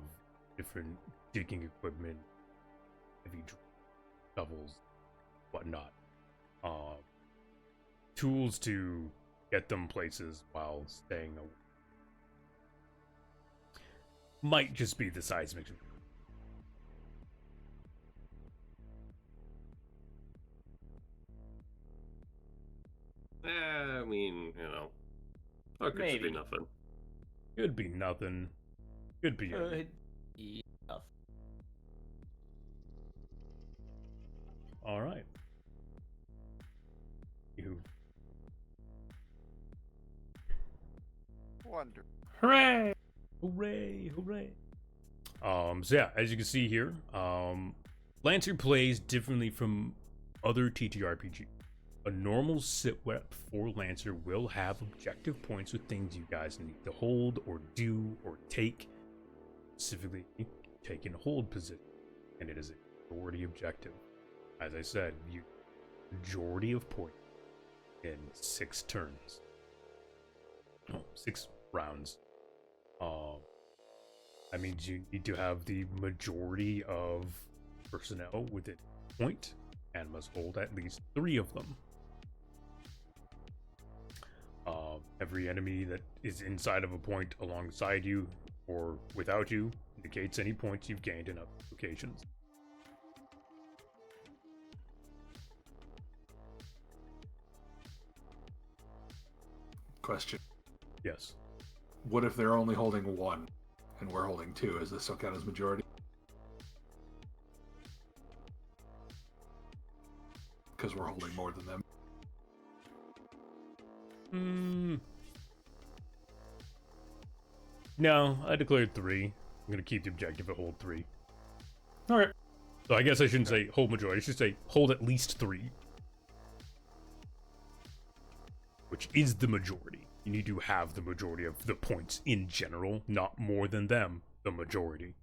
different digging equipment, heavy shovels, whatnot. Tools to get them places while staying away. Might just be the seismic. I mean, that could just be Maybe. nothing. Could be nothing. Could be. Good enough. All right. You. Wonder. Hooray! Hooray! Hooray! So yeah, as you can see here, Lancer plays differently from other TTRPG. A normal sit rep for Lancer will have objective points with things you guys need to hold or do or take. Specifically, take and hold position, and it is a majority objective. As I said, you majority of points in 6 turns. 6 rounds. That means you need to have the majority of personnel within point and must hold at least 3 of them. Every enemy that is inside of a point alongside you or without you indicates any points you've gained in other locations. Question. Yes. What if they're only holding 1 and we're holding 2? Is this still count as majority? Because we're holding more than them. No, I declared 3. I'm gonna keep the objective at hold 3. Alright. So I guess I shouldn't say hold majority. I should say hold at least 3. which is the majority. You need to have the majority of the points in general, not more than them, the majority.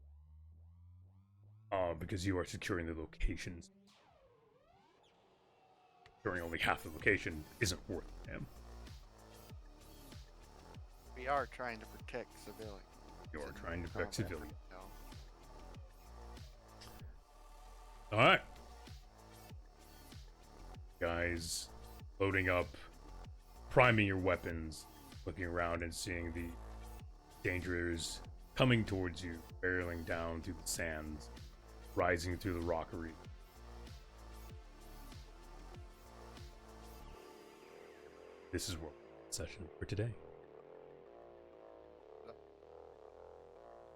Because you are securing the locations. Securing only half the location isn't worth it. We are trying to protect civilians. You are in trying to combat protect civilians. right now. Alright. Guys, loading up, priming your weapons, looking around and seeing the dangers coming towards you, barreling down through the sands, rising through the rockery. This is World Session for today.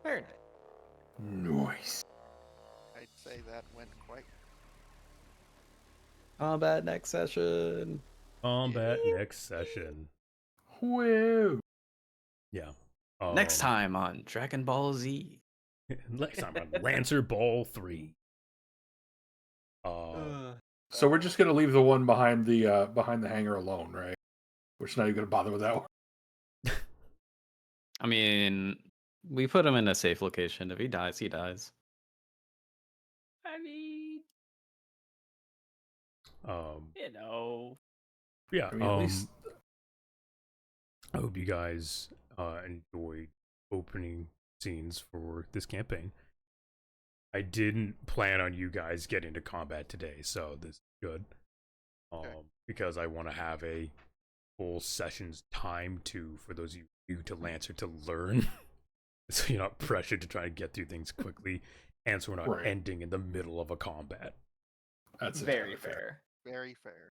Very nice. Nice. I'd say that went quite. Combat next session. Combat next session. Whoa. Yeah. Next time on Dragon Ball Z. Next time on Lancer Ball 3. So we're just gonna leave the one behind the hangar alone, right? We're just not even gonna bother with that one. I mean, we put him in a safe location. If he dies, he dies. I mean, Yeah. I mean, at least I hope you guys enjoyed opening scenes for this campaign. I didn't plan on you guys getting to combat today, so this is good. Because I want to have a full session's time for those of you new to Lancer to learn. So you're not pressured to try to get through things quickly, and so we're not Right. ending in the middle of a combat. that's very entirely fair. Very fair.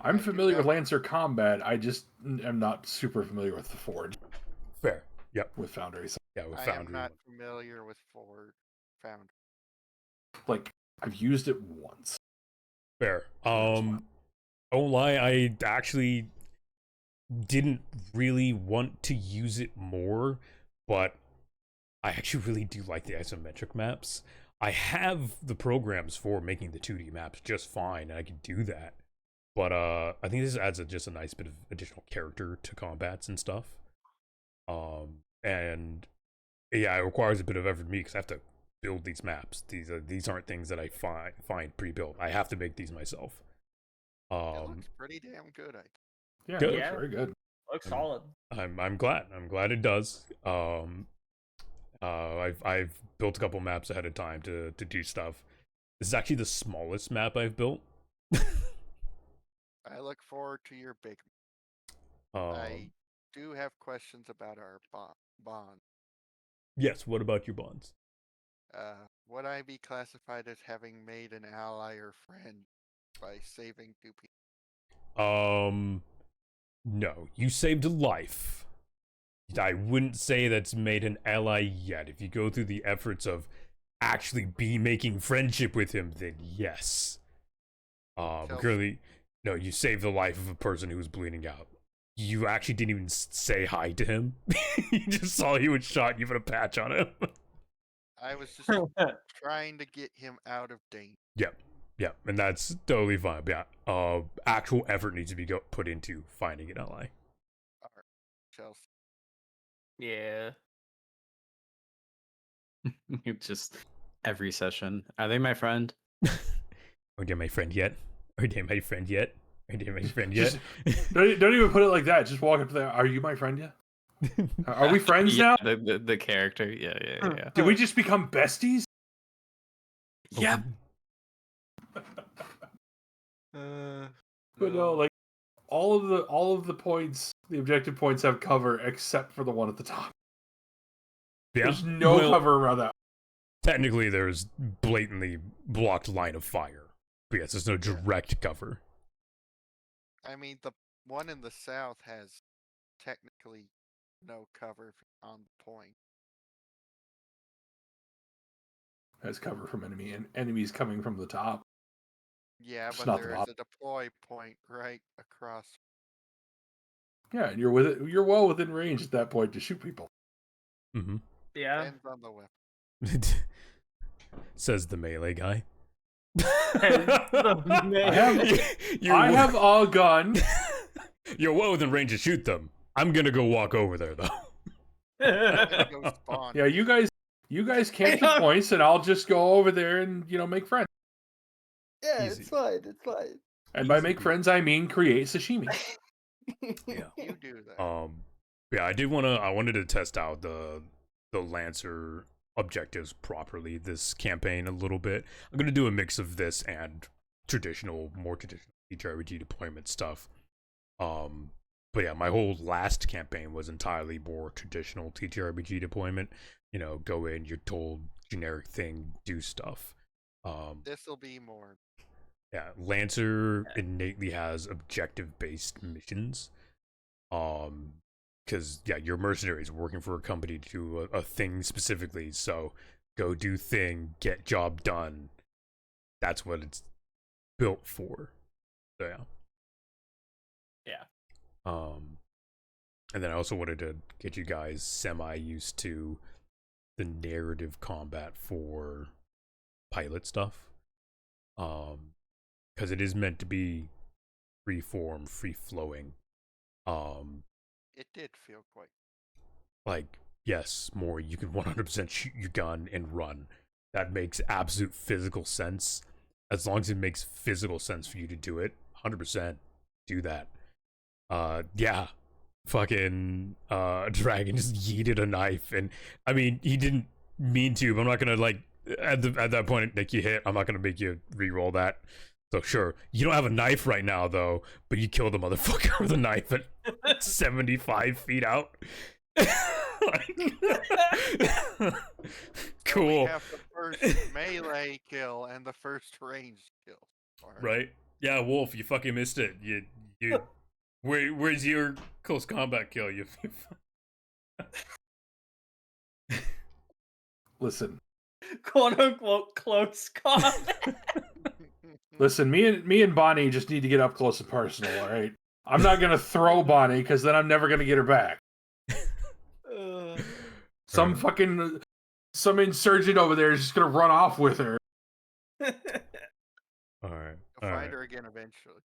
I'm I do familiar with have- Lancer combat. I just am not super familiar with the Forge Fair. Yep. with Foundry. So, Yeah, with I am Foundry. not familiar with Found. like, I've used it once. Fair. Don't lie, I actually didn't really want to use it more, but I actually really do like the isometric maps. I have the programs for making the 2D maps just fine, and I can do that. But I think this adds just a nice bit of additional character to combats and stuff. And yeah, it requires a bit of effort from me because I have to build these maps. These aren't things that I find pre-built. I have to make these myself. It looks pretty damn good. Yeah, Good. it looks Yeah. very good. Looks solid. I'm glad. I'm glad it does. I've built a couple maps ahead of time to do stuff. This is actually the smallest map I've built. I look forward to your big. I do have questions about our bond. Yes. What about your bonds? Would I be classified as having made an ally or friend by saving two people? No. You saved a life. I wouldn't say that's made an ally yet. If you go through the efforts of actually making friendship with him, then yes. Currently, no, you saved the life of a person who was bleeding out. You actually didn't even say hi to him. You just saw he was shot and you put a patch on him. I was just trying to get him out of danger. Yep, and that's totally fine. Yeah, actual effort needs to be put into finding an ally. Chelsea. Yeah. Just every session. Are they my friend? Are they my friend yet? Are they my friend yet? Are they my friend yet? Don't even put it like that. Just walk up to them. Are you my friend yet? Are we friends now? Yeah, the character. Yeah. Did we just become besties? Yep. But no, like all of the points, the objective points have cover except for the one at the top. Yeah. There's no Well, cover around that. Technically, there's blatantly blocked line of fire. But yes, there's no direct cover. I mean, the one in the south has technically no cover on the point. Has cover from enemies coming from the top. Yeah, It's but not the there is bottom. a deploy point right across. Yeah, and you're well within range at that point to shoot people. Mm-hmm. Yeah. Depends on the weapon. Says the melee guy. I I have a gun You're well within range to shoot them. I'm gonna go walk over there though. I'm gonna go spawn. Yeah, you guys can't keep points, and I'll just go over there and make friends. Yeah, Easy. it's fine. It's fine. And by Easy make peasy. friends, I mean create sashimi. Yeah. You do that. Yeah, I wanted to test out the Lancer objectives properly this campaign a little bit. I'm gonna do a mix of this and more traditional TTRPG deployment stuff. But yeah, my whole last campaign was entirely more traditional TTRPG deployment. Go in, you're told generic thing, do stuff. This'll be more. Yeah, Lancer innately has objective-based missions. Because you're mercenaries working for a company to do a thing specifically. So go do thing, get job done. That's what it's built for. So yeah. And then I also wanted to get you guys semi used to the narrative combat for pilot stuff. Because it is meant to be free form, free flowing. It did feel quite. Like, yes, more you can 100% shoot your gun and run. That makes absolute physical sense. As long as it makes physical sense for you to do it, 100% do that. Yeah. Fucking Dragon just yeeted a knife, and I mean he didn't mean to, but I'm not gonna at that point Nick you hit, I'm not gonna make you re-roll that. So sure, you don't have a knife right now though, but you killed a motherfucker with a knife at 75 feet out. Cool. So we have the first melee kill and the first ranged kill. Right? Yeah, Wolf, you fucking missed it. You where's your close combat kill? You Listen, Quote unquote close combat. listen. Me and Bonnie just need to get up close and personal. All right. I'm not gonna throw Bonnie because then I'm never gonna get her back. Some insurgent over there is just gonna run off with her. all right. You'll find her again eventually.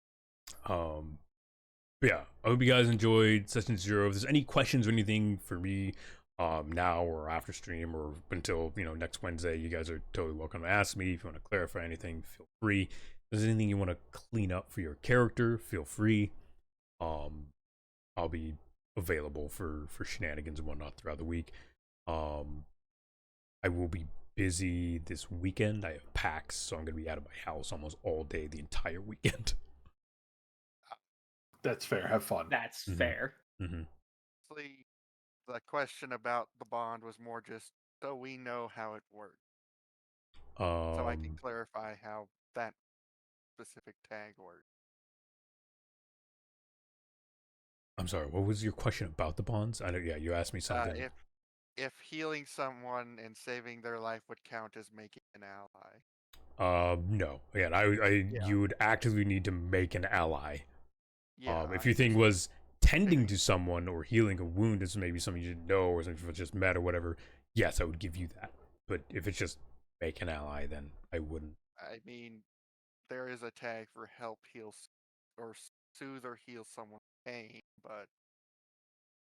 But yeah, I hope you guys enjoyed Session 0. If there's any questions or anything for me now or after stream or until next Wednesday, you guys are totally welcome to ask me. If you want to clarify anything, feel free. If there's anything you want to clean up for your character, feel free. I'll be available for shenanigans and whatnot throughout the week. I will be busy this weekend. I have PAX, so I'm going to be out of my house almost all day the entire weekend. That's fair. Have fun. That's fair. Mm-hmm. Honestly, the question about the bond was more just so we know how it works. So I can clarify how that specific tag works. I'm sorry, what was your question about the bonds? I know, yeah, you asked me something. If healing someone and saving their life would count as making an ally. No. Again, you would actively need to make an ally. Yeah. If your thing was tending to someone or healing a wound, this maybe something you didn't know or something just met or whatever, yes, I would give you that. But if it's just make an ally, then I wouldn't. I mean, there is a tag for help heal or soothe or heal someone's pain, but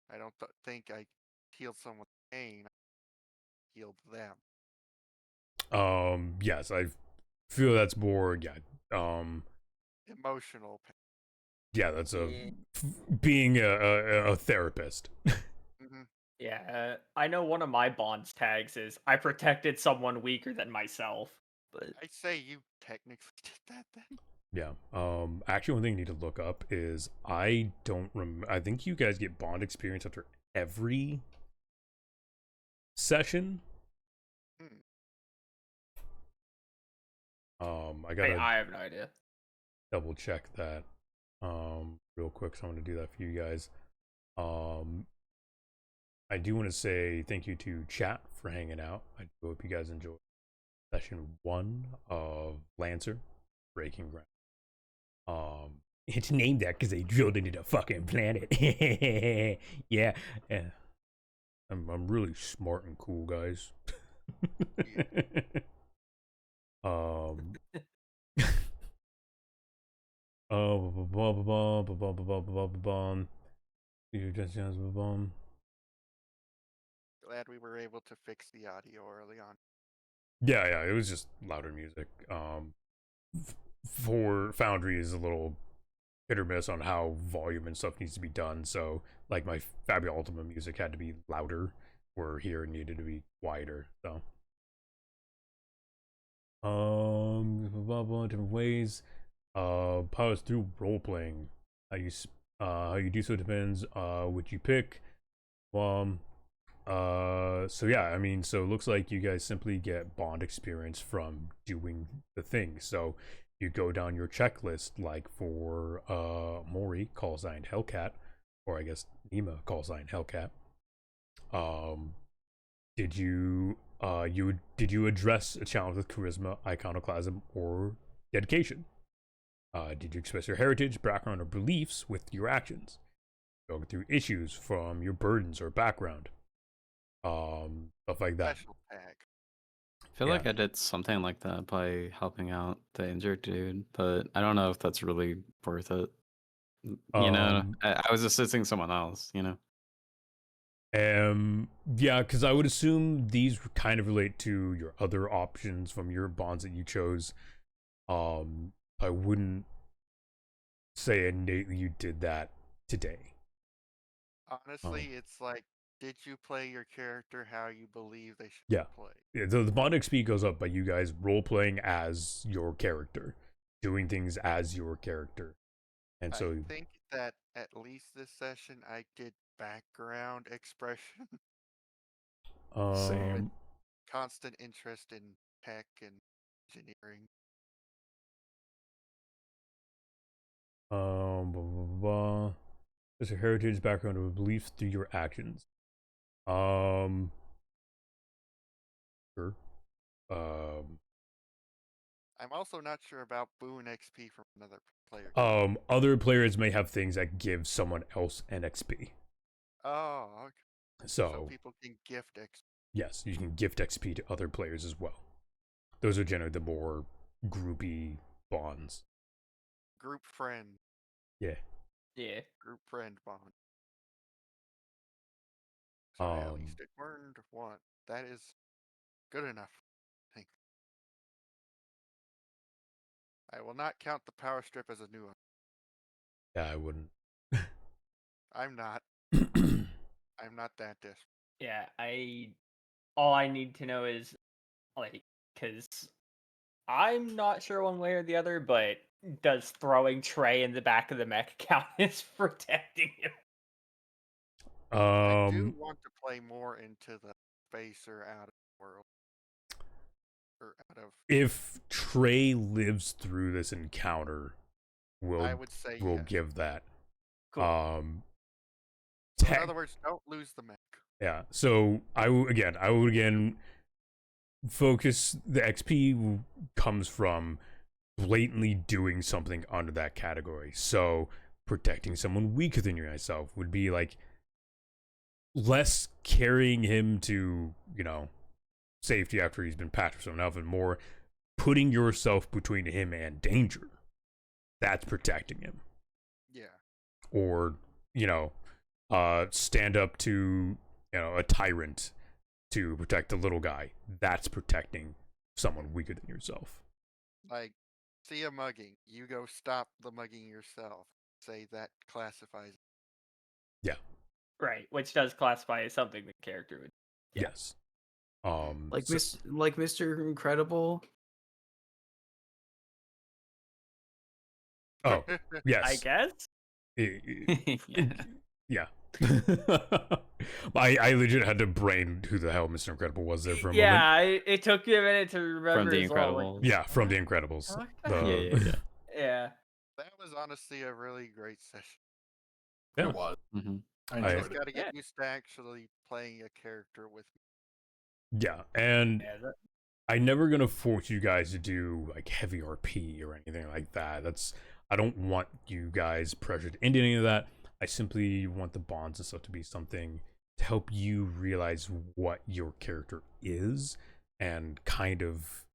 I don't think I healed someone's pain. I healed them. Yes, I feel that's more, Emotional pain. Yeah, that's being a therapist. Mm-hmm. Yeah, I know one of my bonds tags is I protected someone weaker than myself. But I'd say you technically did that then. Yeah. Actually, one thing you need to look up is I don't remember. I think you guys get bond experience after every session. I have no idea. Double check that real quick, so I'm going to do that for you guys. I do want to say thank you to chat for hanging out. I do hope you guys enjoyed session 1 of Lancer Breaking Ground. It's named that because they drilled into the fucking planet. Yeah. I'm really smart and cool, guys. Glad we were able to fix the audio early on. Yeah, it was just louder music. For Foundry is a little hit or miss on how volume and stuff needs to be done. So, like, my Fabio Ultima music had to be louder, where here it needed to be quieter. So, different ways. Powers through role playing. How you do so depends what you pick. So yeah, I mean, so it looks like you guys simply get bond experience from doing the thing. So you go down your checklist, like for Mori, call sign Hellcat, or I guess Nima, call sign Hellcat. Did you address a challenge with charisma, iconoclasm, or dedication? Did you express your heritage, background, or beliefs with your actions? Go through issues from your burdens or background. Stuff like that. Special pack. I feel Yeah. like I did something like that by helping out the injured dude, but I don't know if that's really worth it. You know, I was assisting someone else, you know? Yeah, because I would assume these kind of relate to your other options from your bonds that you chose. I wouldn't say innately you did that today. Honestly, it's like, did you play your character how you believe they should Yeah. play? Yeah, the bond XP goes up by you guys role playing as your character, doing things as your character, and so I think that at least this session I did background expression. Same. Constant interest in tech and engineering. Blah, blah, blah. There's a heritage, background, or beliefs through your actions. Sure. I'm also not sure about boon XP from another player. Other players may have things that give someone else an XP. Oh, okay. So people can gift XP. Yes, you can gift XP to other players as well. Those are generally the more groupy bonds. Group friend. Yeah. Yeah. Group friend bond. So I at least learned one. That is good enough. I think. I will not count the power strip as a new one. Yeah, I wouldn't. I'm not. I'm not that desperate. Yeah, all I need to know is, like, because I'm not sure one way or the other, but does throwing Trey in the back of the mech count as protecting him? I do want to play more into the space or out of the world. Or out of... If Trey lives through this encounter, I would say we'll yes. give that. Cool. In other words, don't lose the mech. Yeah. So I would again focus. The XP comes from blatantly doing something under that category. So protecting someone weaker than yourself would be like less carrying him to, safety after he's been patched with someone else, and more putting yourself between him and danger. That's protecting him. Yeah. Or, stand up to, a tyrant to protect a little guy. That's protecting someone weaker than yourself. Like, see a mugging. You go stop the mugging yourself. Say that classifies. Yeah. Right, which does classify as something the character would. Yeah. Yes. Like Mr. Incredible. Oh, yes. I guess. Yeah. I legit had to brain who the hell Mr. Incredible was there for a moment. Yeah, it took me a minute to remember. From The as well, Incredibles. Yeah, from The Incredibles. Yeah. That was honestly a really great session. Yeah. It was. Mm-hmm. I Just enjoyed it. got to get used to actually playing a character with me. Yeah, and I'm never gonna force you guys to do like heavy RP or anything like that. I don't want you guys pressured into any of that. I simply want the bonds and stuff to be something to help you realize what your character is and kind of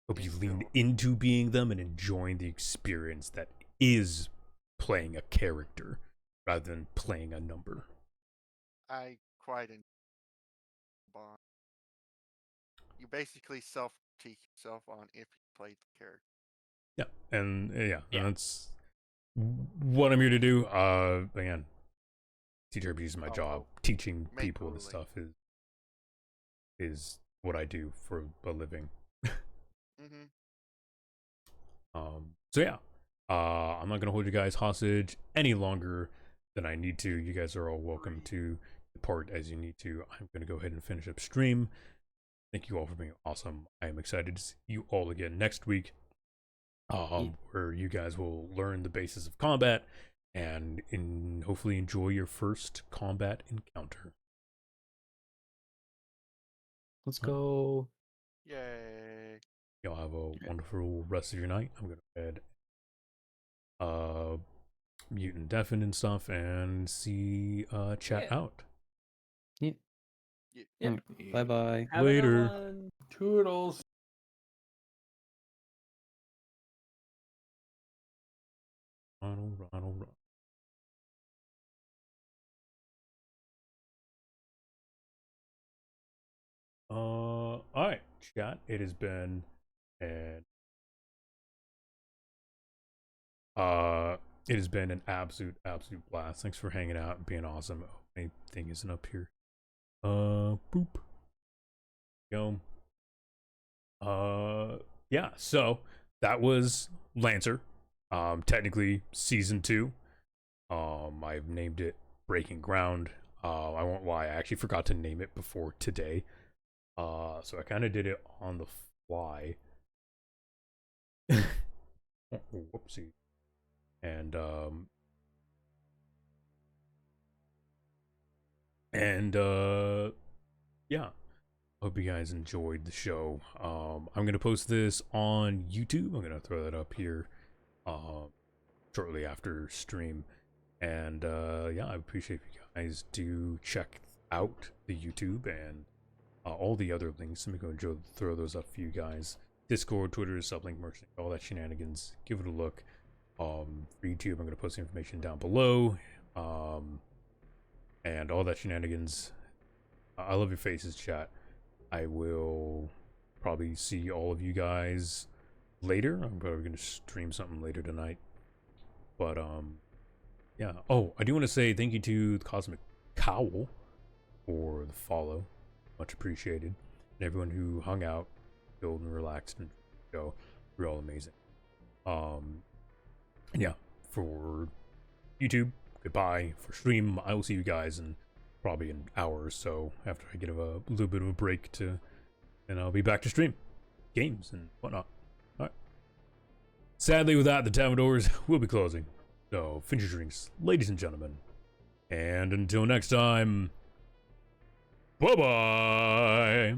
help you lean into being them and enjoying the experience that is playing a character rather than playing a number. I quite enjoy Bond. You basically self-critique yourself on if you played the character. Yeah, and Yeah. that's what I'm here to do. Again, TTRPG is my job. Teaching Make people this ruling. stuff is what I do for a living. Mm-hmm. So yeah, I'm not gonna hold you guys hostage any longer than I need to. You guys are all welcome to depart as you need to. I'm gonna go ahead and finish up stream. Thank you all for being awesome. I am excited to see you all again next week, where you guys will learn the basis of combat and hopefully enjoy your first combat encounter. Let's go. Yay. Y'all have a wonderful rest of your night. I'm gonna go ahead, mute and deafen and stuff, and see chat Yeah. out. Yeah. Bye bye. Have a good Later. one. Toodles. Ronald. All right, chat. It has been an absolute blast. Thanks for hanging out and being awesome. Oh, anything isn't up here. Boop. Go. Yeah. So that was Lancer. Technically season 2. I've named it Breaking Ground. I won't lie, I actually forgot to name it before today. So I kind of did it on the fly. Whoopsie. And yeah. Hope you guys enjoyed the show. I'm gonna post this on YouTube. I'm gonna throw that up here shortly after stream. And yeah, I appreciate if you guys do check out the YouTube and all the other links. Let me go throw those up for you guys. Discord, Twitter, Sublink, Merchant, all that shenanigans. Give it a look. For YouTube, I'm going to post the information down below. And all that shenanigans. I love your faces, chat. I will probably see all of you guys later. I'm probably going to stream something later tonight. But, yeah. Oh, I do want to say thank you to the Cosmic Cowl for the follow. Much appreciated. And everyone who hung out, chilled and relaxed and show. You're all amazing. And yeah, for YouTube, goodbye. For stream, I will see you guys in probably an hour or so after I get a little bit of a break and I'll be back to stream games and whatnot. Alright. Sadly, with that, the tavern doors will be closing. So, finish your drinks, ladies and gentlemen. And until next time, bye-bye!